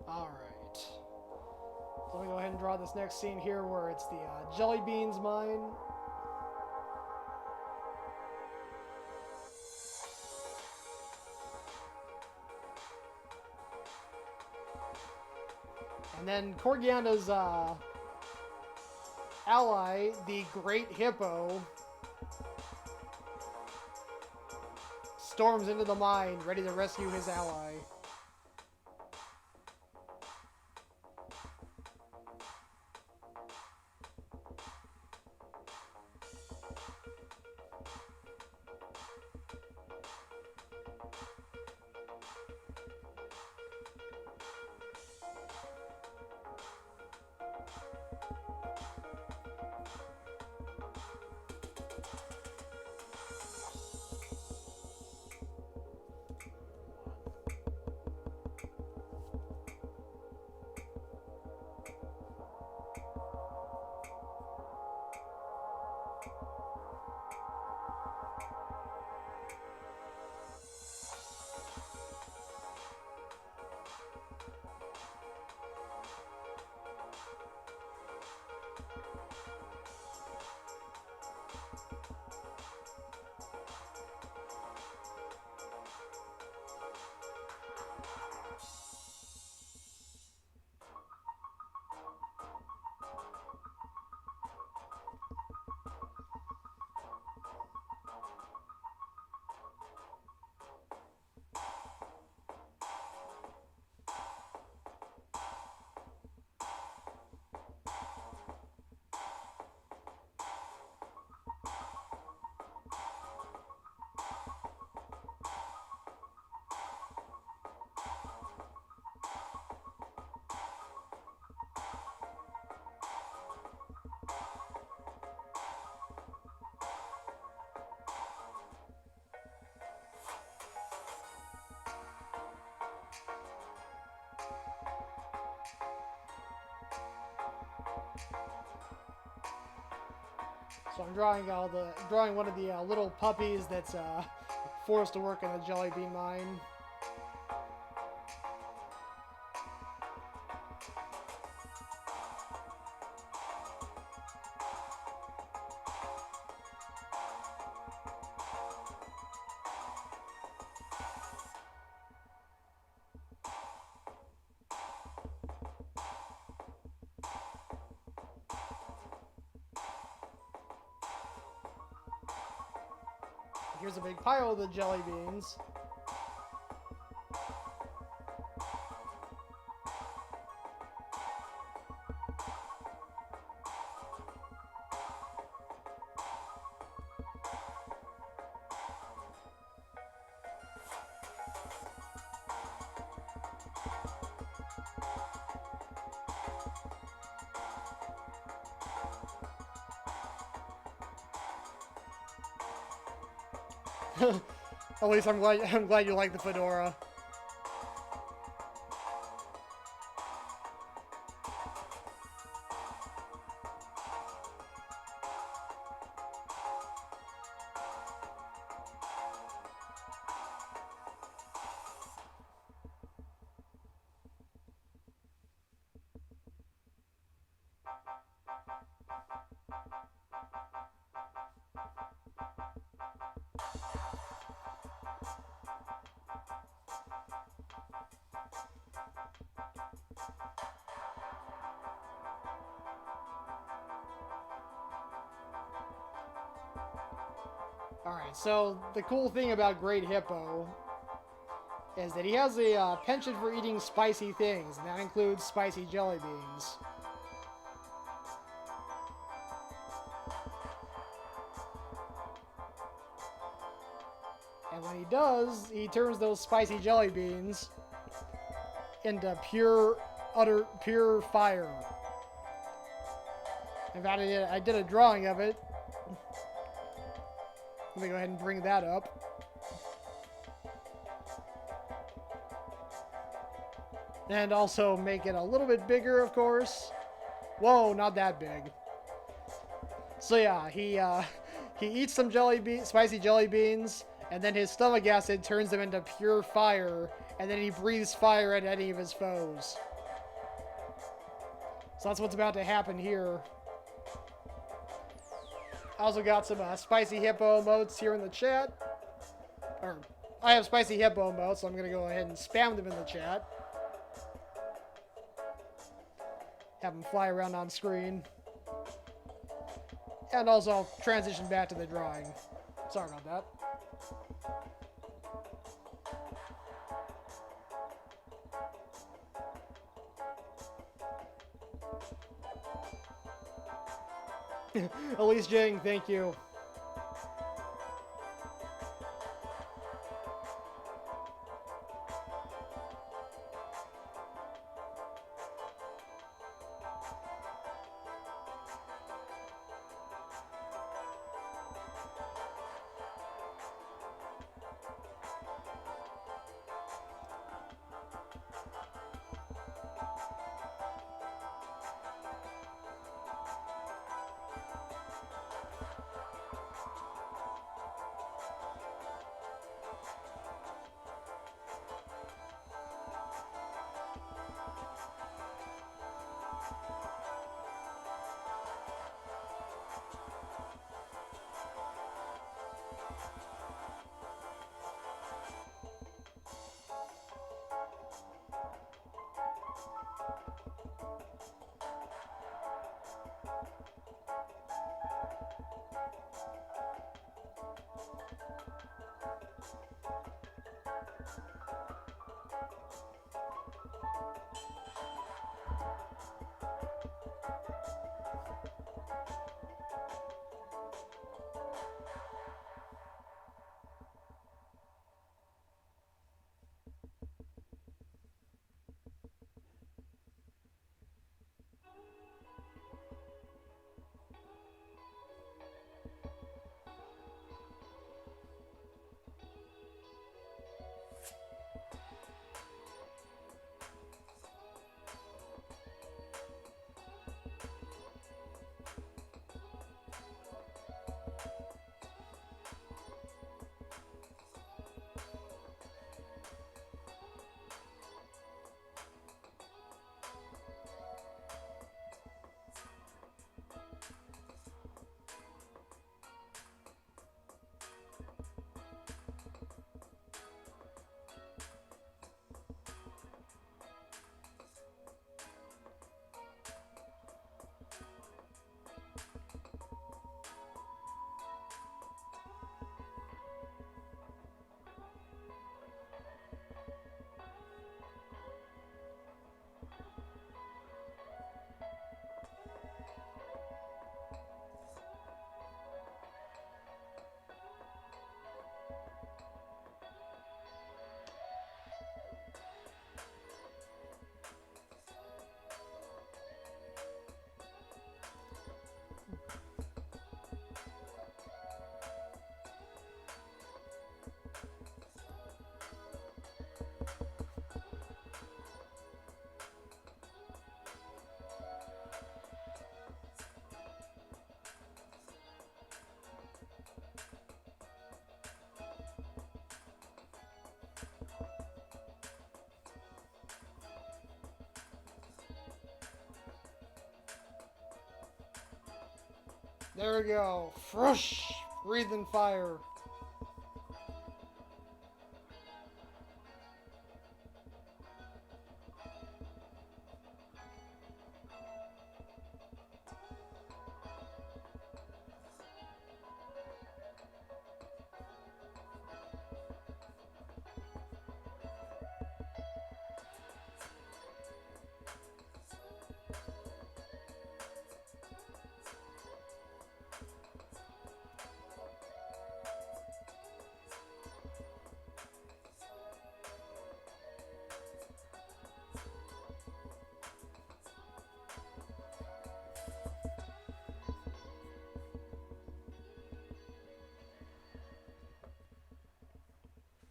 Alright. So let me go ahead and draw this next scene here where it's the jelly beans mine. And then Corgiana's ally, the Great Hippo, storms into the mine, ready to rescue his ally. So I'm drawing one of the little puppies that's forced to work in the jelly bean mine. Here's a big pile of the jelly beans. At least I'm glad you like the fedora. Alright, so the cool thing about Great Hippo is that he has a penchant for eating spicy things, and that includes spicy jelly beans. And when he does, he turns those spicy jelly beans into pure fire. In fact, I did a drawing of it. Let me go ahead and bring that up. And also make it a little bit bigger, of course. Whoa, not that big. So yeah, he eats some spicy jelly beans, and then his stomach acid turns them into pure fire, and then he breathes fire at any of his foes. So that's what's about to happen here. I also got some spicy hippo emotes here in the chat. Or, I have spicy hippo emotes, so I'm going to go ahead and spam them in the chat. Have them fly around on screen. And also, I'll transition back to the drawing. Sorry about that. Elise Jing, thank you. There we go. Frush! Breathing fire.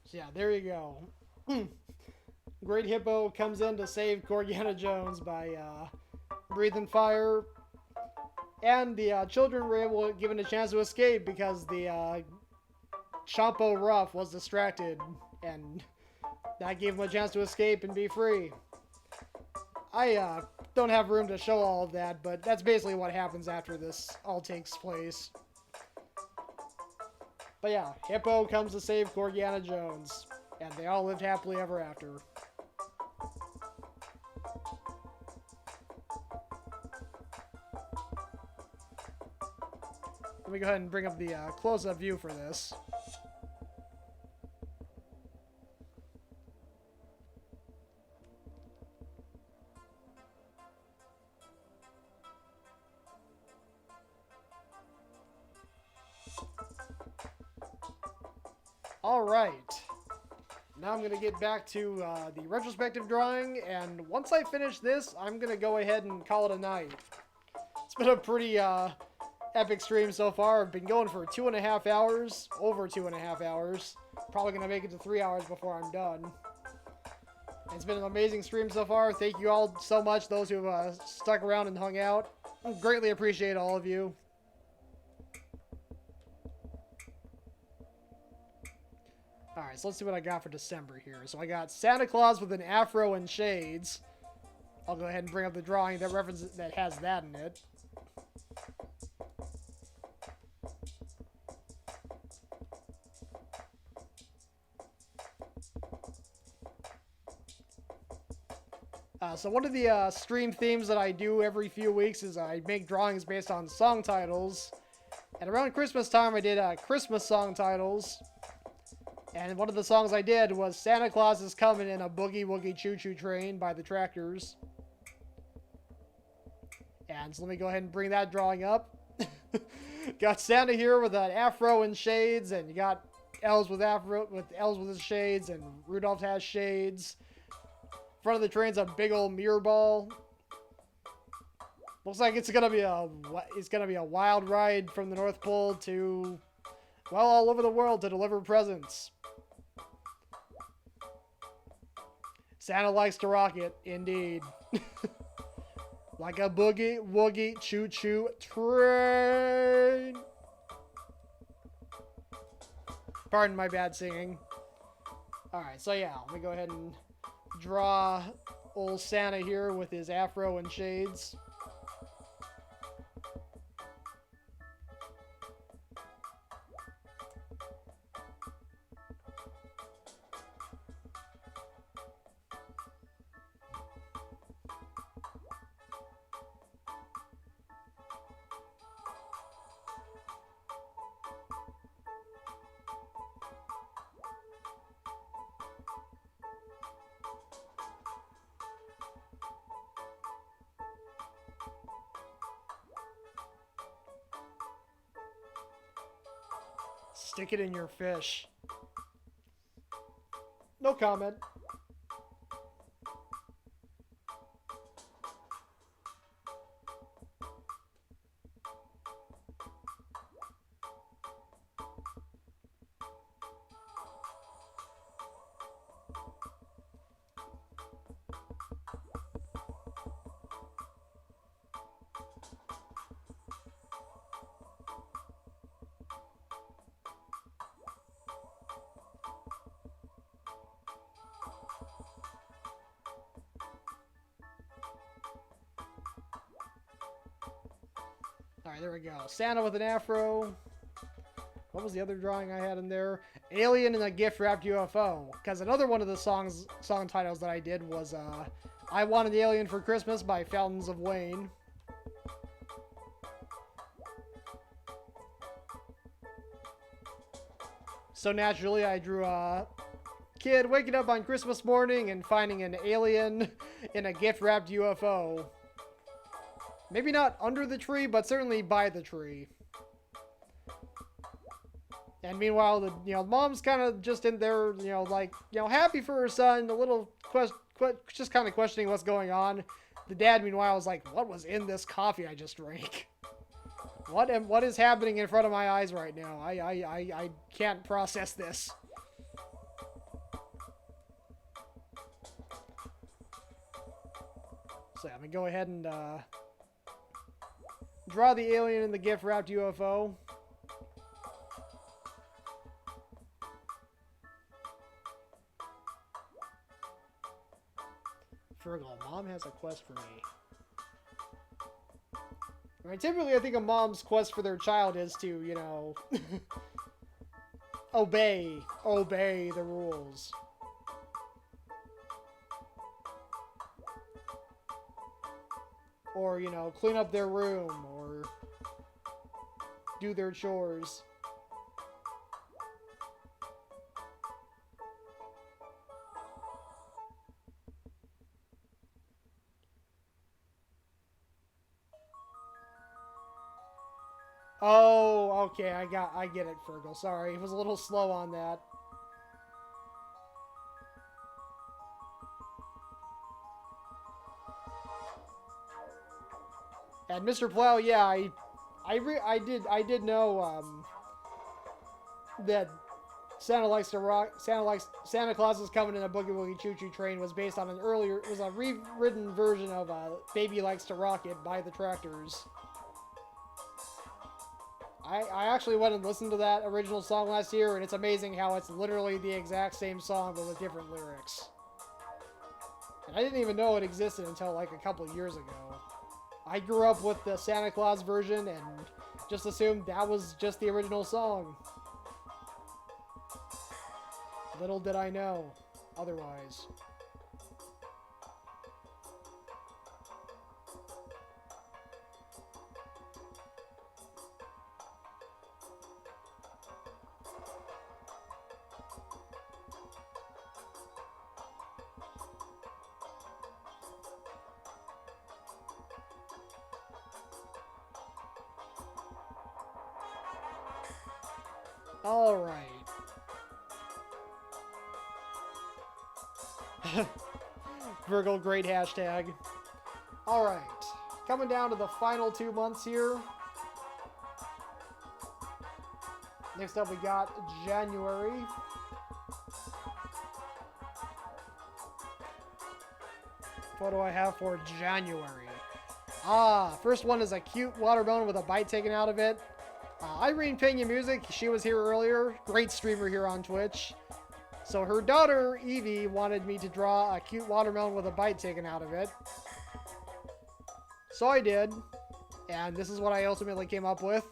So yeah, there you go. Great Hippo comes in to save Corgiana Jones by breathing fire. And the children were able to given a chance to escape because the Champo Ruff was distracted. And that gave him a chance to escape and be free. I don't have room to show all of that, but that's basically what happens after this all takes place. But yeah, Hippo comes to save Corgiana Jones, and they all lived happily ever after. Let me go ahead and bring up the close-up view for this. Alright, now I'm going to get back to the retrospective drawing, and once I finish this, I'm going to go ahead and call it a night. It's been a pretty epic stream so far. I've been going for 2.5 hours, over 2.5 hours. Probably going to make it to 3 hours before I'm done. It's been an amazing stream so far. Thank you all so much, those who have stuck around and hung out. I greatly appreciate all of you. Alright, so let's see what I got for December here. So I got Santa Claus with an afro and shades. I'll go ahead and bring up the drawing that has that in it. So one of the stream themes that I do every few weeks is I make drawings based on song titles. And around Christmas time, I did Christmas song titles. And one of the songs I did was Santa Claus is Coming in a Boogie Woogie Choo Choo Train by the Tractors. And so let me go ahead and bring that drawing up. Got Santa here with an afro and shades, and you got elves with his shades, and Rudolph has shades. Front of the train's a big old mirror ball. Looks like it's gonna be a wild ride from the North Pole to, well, all over the world to deliver presents. Santa likes to rock it, indeed. Like a boogie woogie choo choo train. Pardon my bad singing. Alright, so yeah, let me go ahead and draw old Santa here with his afro and shades. Stick it in your fish. No comment. Alright, there we go. Santa with an afro. What was the other drawing I had in there? Alien in a gift-wrapped UFO. Because another one of the song titles that I did was I Want an Alien for Christmas by Fountains of Wayne. So naturally, I drew a kid waking up on Christmas morning and finding an alien in a gift-wrapped UFO. Maybe not under the tree, but certainly by the tree. And meanwhile, the mom's kind of just in there, happy for her son, a little just kind of questioning what's going on. The dad, meanwhile, is like, "What was in this coffee I just drank? What is happening in front of my eyes right now? I can't process this." So I'm gonna go ahead and draw the alien in the gift-wrapped UFO. Virgo, Mom has a quest for me. I mean, typically, I think a mom's quest for their child is to, you know, obey the rules. Or, you know, clean up their room, or do their chores. Oh, okay, I get it, Fergal. Sorry, it was a little slow on that. And Mr. Plow, yeah, I did know that Santa Likes to Rock, Santa Claus is Coming in a Boogie Woogie Choo Choo Train was based on it was a rewritten version of Baby Likes to Rock It by the Tractors. I actually went and listened to that original song last year, and it's amazing how it's literally the exact same song but with different lyrics. And I didn't even know it existed until like a couple years ago. I grew up with the Santa Claus version and just assumed that was just the original song. Little did I know otherwise. All right. Virgo, great hashtag. All right. Coming down to the final 2 months here. Next up, we got January. What do I have for January? First one is a cute watermelon with a bite taken out of it. Irene Pena Music, she was here earlier. Great streamer here on Twitch. So her daughter, Evie, wanted me to draw a cute watermelon with a bite taken out of it. So I did. And this is what I ultimately came up with.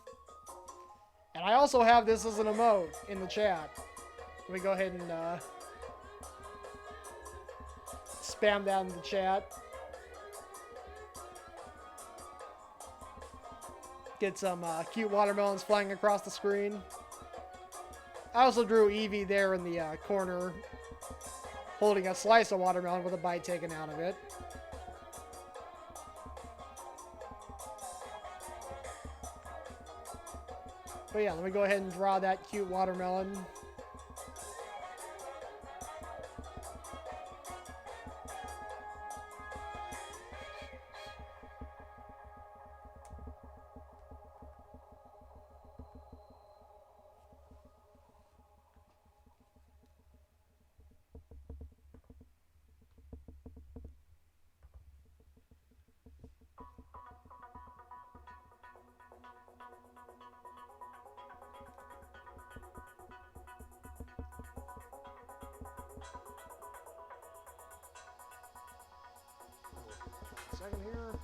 And I also have this as an emote in the chat. Let me go ahead and spam that in the chat. Get some cute watermelons flying across the screen. I also drew Evie there in the corner, holding a slice of watermelon with a bite taken out of it. But yeah, let me go ahead and draw that cute watermelon. Second here.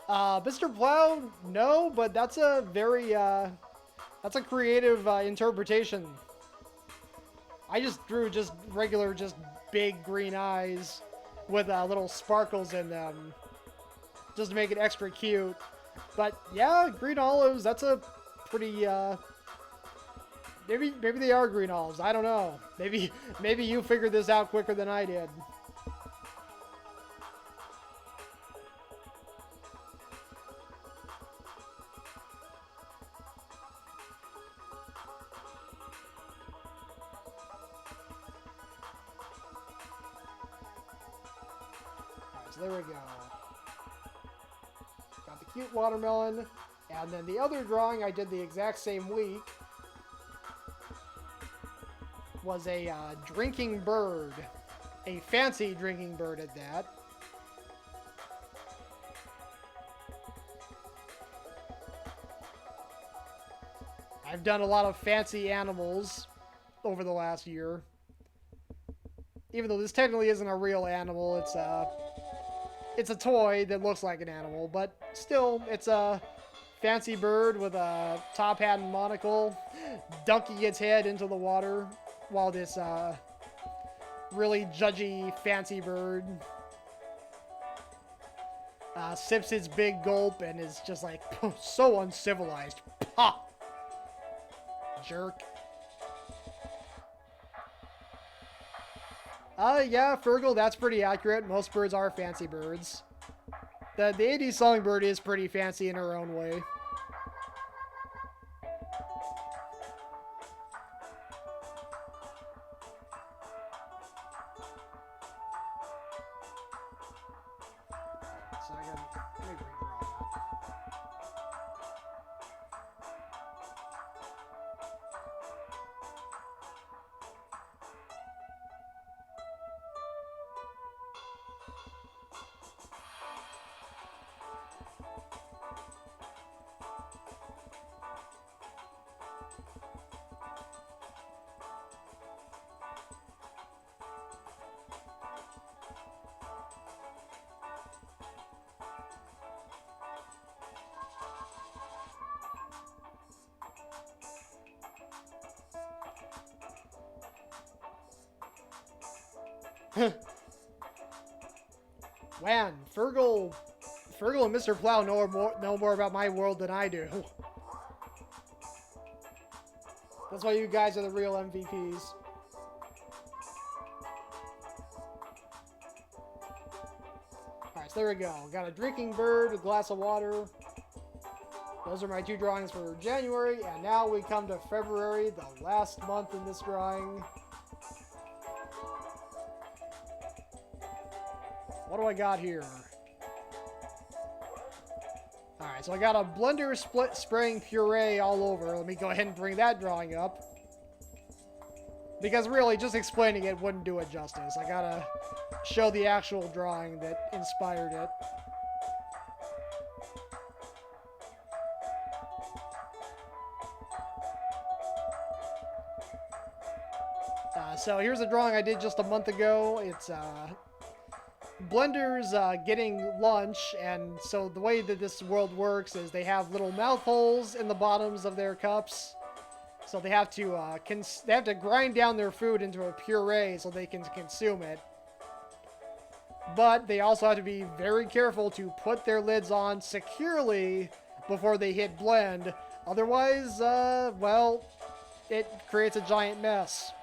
Mr. Plow, no, but that's a very, that's a creative interpretation. I just drew just regular, just big green eyes with little sparkles in them, just to make it extra cute. But yeah, green olives, that's a pretty, maybe they are green olives, I don't know. Maybe you figured this out quicker than I did. There we go. cute watermelon. And then the other drawing I did the exact same week was a drinking bird. A fancy drinking bird at that. I've done a lot of fancy animals over the last year. Even though this technically isn't a real animal, it's a toy that looks like an animal, but still, it's a fancy bird with a top hat and monocle, dunking its head into the water, while this really judgy fancy bird sips its big gulp and is just like so uncivilized. Ha! Jerk. Yeah, Fergal, that's pretty accurate. Most birds are fancy birds. The 80s songbird is pretty fancy in her own way. So let me redraw that. Man, Fergal and Mr. Plow know more about my world than I do. That's why you guys are the real MVPs. Alright, so there we go. Got a drinking bird, a glass of water. Those are my two drawings for January, and now we come to February, the last month in this drawing. What do I got here? Alright, so I got a blender spraying puree all over. Let me go ahead and bring that drawing up. Because really, just explaining it wouldn't do it justice. I gotta show the actual drawing that inspired it. So here's a drawing I did just a month ago. It's Blender's getting lunch, and so the way that this world works is they have little mouth holes in the bottoms of their cups, so they have to grind down their food into a puree so they can consume it. But they also have to be very careful to put their lids on securely before they hit blend. Otherwise, well, it creates a giant mess.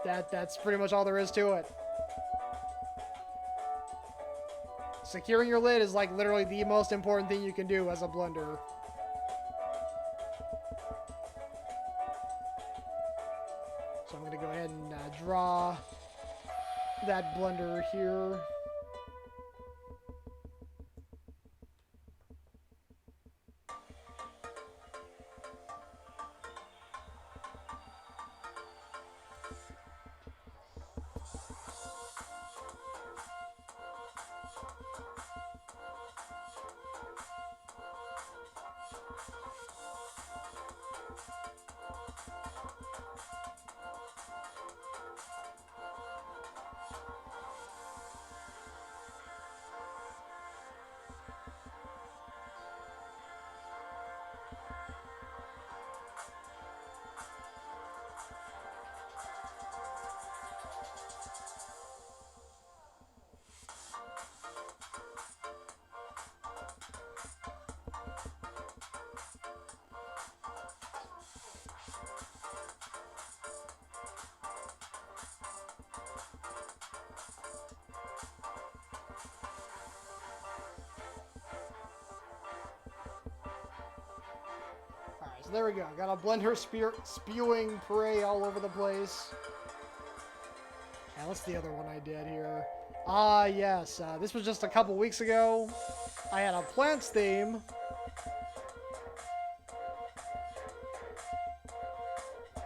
That's pretty much all there is to it. Securing your lid is like literally the most important thing you can do as a blender. So I'm going to go ahead and draw that blender here. So there we go. Got a blender spewing puree all over the place. And what's the other one I did here? Ah, yes. This was just a couple weeks ago. I had a plants theme.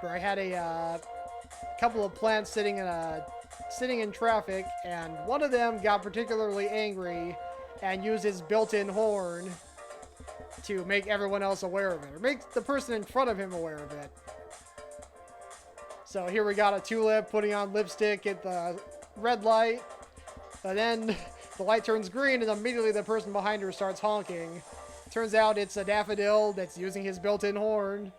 Where I had a couple of plants sitting in traffic, and one of them got particularly angry and used his built-in horn to make everyone else aware of it, or make the person in front of him aware of it. So here we got a tulip putting on lipstick at the red light, and then the light turns green, and immediately the person behind her starts honking. Turns out it's a daffodil that's using his built-in horn.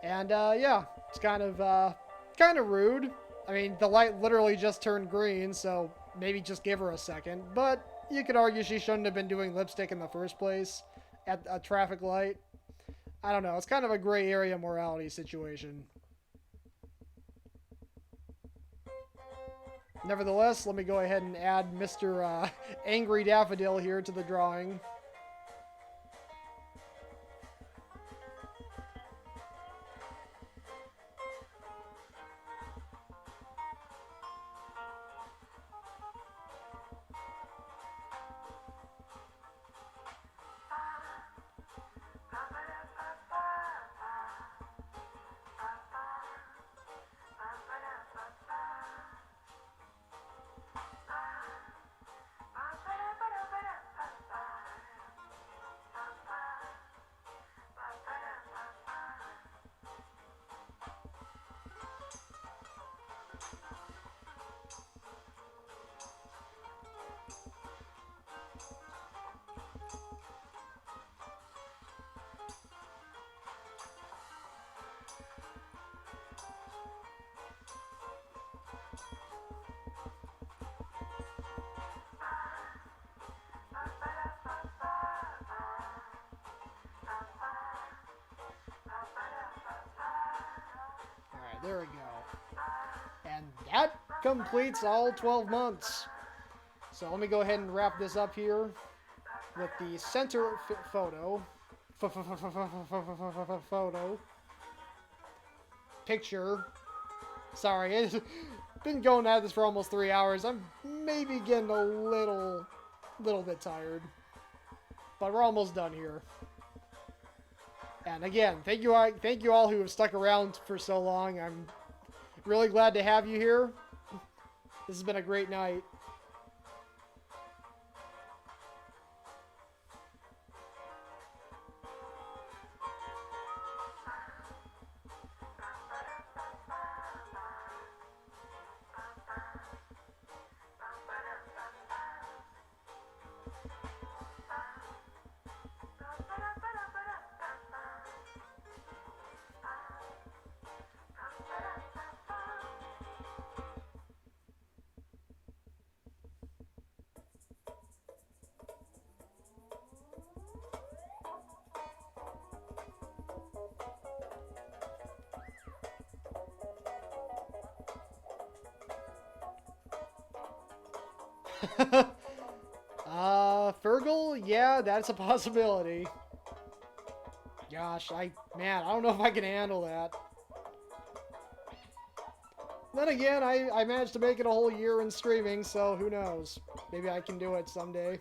And yeah, it's kind of rude. I mean, the light literally just turned green, so maybe just give her a second. But you could argue she shouldn't have been doing lipstick in the first place at a traffic light. I don't know. It's kind of a gray area morality situation. Nevertheless, let me go ahead and add Mr. Angry Daffodil here to the drawing. There we go. And that completes all 12 months. So let me go ahead and wrap this up here with the center photo. Photo. Picture. Sorry, it's been going at this for almost 3 hours. I'm maybe getting a little bit tired. But we're almost done here. And again, thank you all who have stuck around for so long. I'm really glad to have you here. This has been a great night. Fergal? Yeah, that's a possibility. Gosh, man, I don't know if I can handle that. Then again, I managed to make it a whole year in streaming, so who knows? Maybe I can do it someday.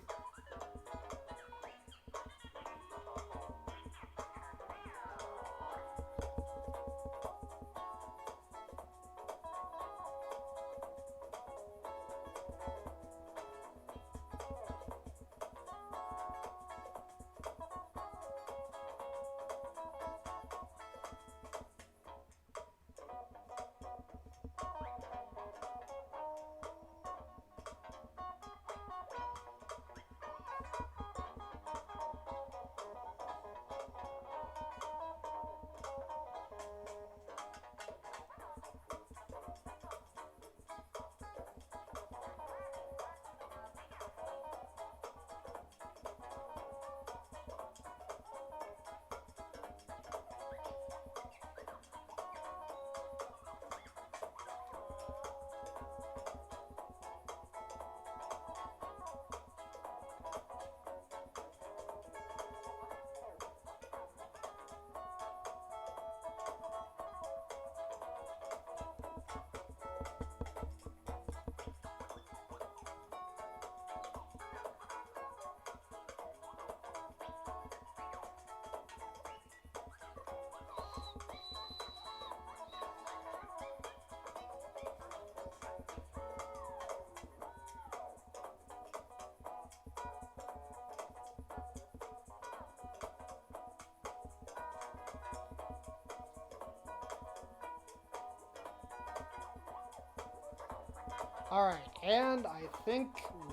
Alright, and I think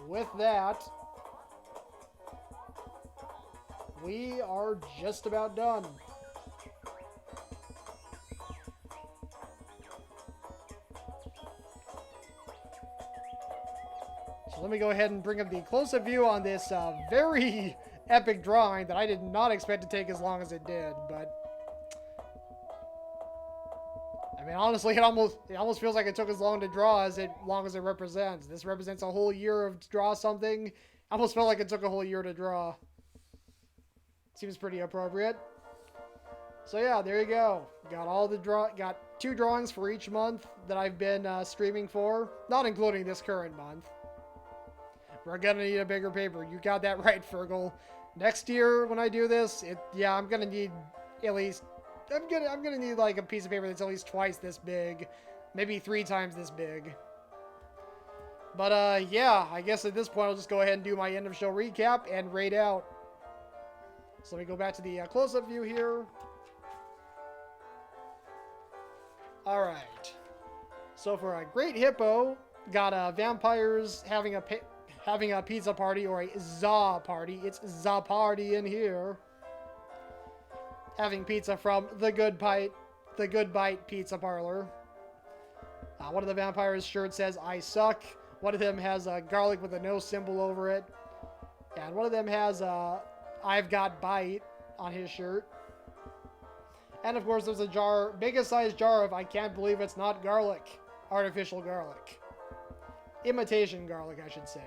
with that, we are just about done. So let me go ahead and bring up the close-up view on this very epic drawing that I did not expect to take as long as it did, but I mean, honestly, it almost feels like it took as long to draw as it represents. This represents a whole year of draw something. I almost felt like it took a whole year to draw. Seems pretty appropriate. So yeah, there you go. Got 2 drawings for each month that I've been streaming for, not including this current month. We're gonna need a bigger paper. You got that right, Fergal. Next year when I do this, I'm gonna need at least. I'm gonna need like a piece of paper that's at least twice this big, maybe 3 times this big. But yeah, I guess at this point I'll just go ahead and do my end of show recap and raid out. So let me go back to the close-up view here. All right. So for a Great Hippo, got vampires having a pizza party or a za party. It's za party in here. Having pizza from the Good Bite Pizza Parlor. One of the vampires' shirts says "I suck." One of them has a garlic with a no symbol over it, and one of them has "I've got bite" on his shirt. And of course, there's a biggest size jar of "I can't believe it's not garlic," artificial garlic, imitation garlic, I should say.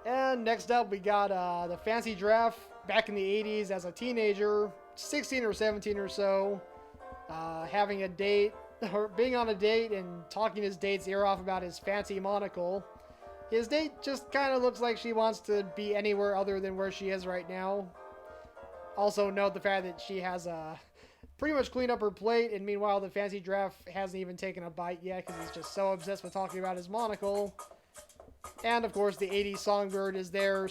And next up, we got the Fancy Giraffe back in the 80s as a teenager, 16 or 17 or so, having a date, or being on a date and talking his date's ear off about his fancy monocle. His date just kind of looks like she wants to be anywhere other than where she is right now. Also note the fact that she has pretty much cleaned up her plate, and meanwhile the Fancy Giraffe hasn't even taken a bite yet because he's just so obsessed with talking about his monocle. And of course, the 80s songbird is there,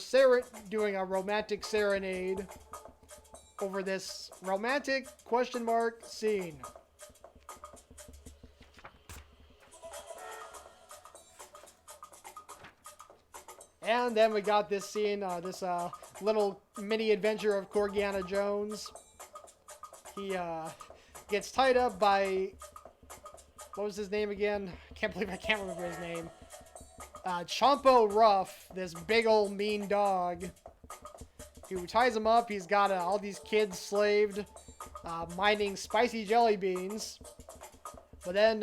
doing a romantic serenade over this romantic ? Scene. And then we got this scene, this little mini adventure of Corgiana Jones. He gets tied up by, what was his name again? I can't remember his name. Chompo Ruff, this big old mean dog, who ties him up. He's got all these kids slaved, mining spicy jelly beans. But then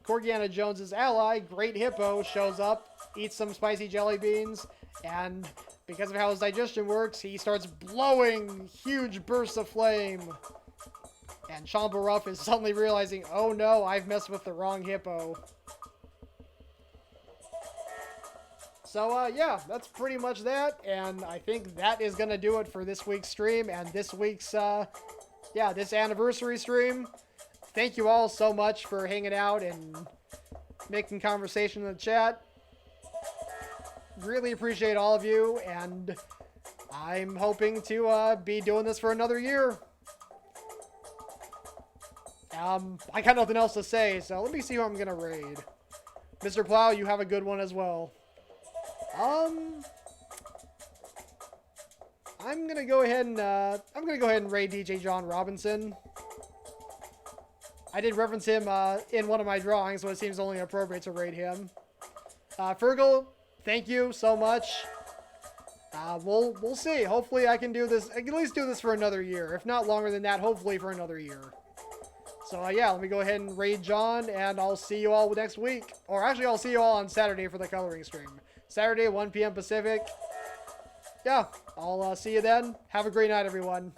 Corgiana Jones's ally, Great Hippo, shows up, eats some spicy jelly beans, and because of how his digestion works, he starts blowing huge bursts of flame. And Chompo Ruff is suddenly realizing, oh no, I've messed with the wrong hippo. So, yeah, that's pretty much that, and I think that is going to do it for this week's stream and this week's, this anniversary stream. Thank you all so much for hanging out and making conversation in the chat. Really appreciate all of you, and I'm hoping to be doing this for another year. I got nothing else to say, so let me see who I'm going to raid. Mr. Plow, you have a good one as well. I'm gonna go ahead and raid DJ John Robinson. I did reference him in one of my drawings, so it seems only appropriate to raid him. Fergal, thank you so much. We'll see. Hopefully I can do this. I can at least do this for another year, if not longer than that. Hopefully for another year. So yeah, let me go ahead and raid John, and I'll see you all next week. Or actually, I'll see you all on Saturday for the coloring stream. Saturday, 1 p.m. Pacific. Yeah, I'll see you then. Have a great night, everyone.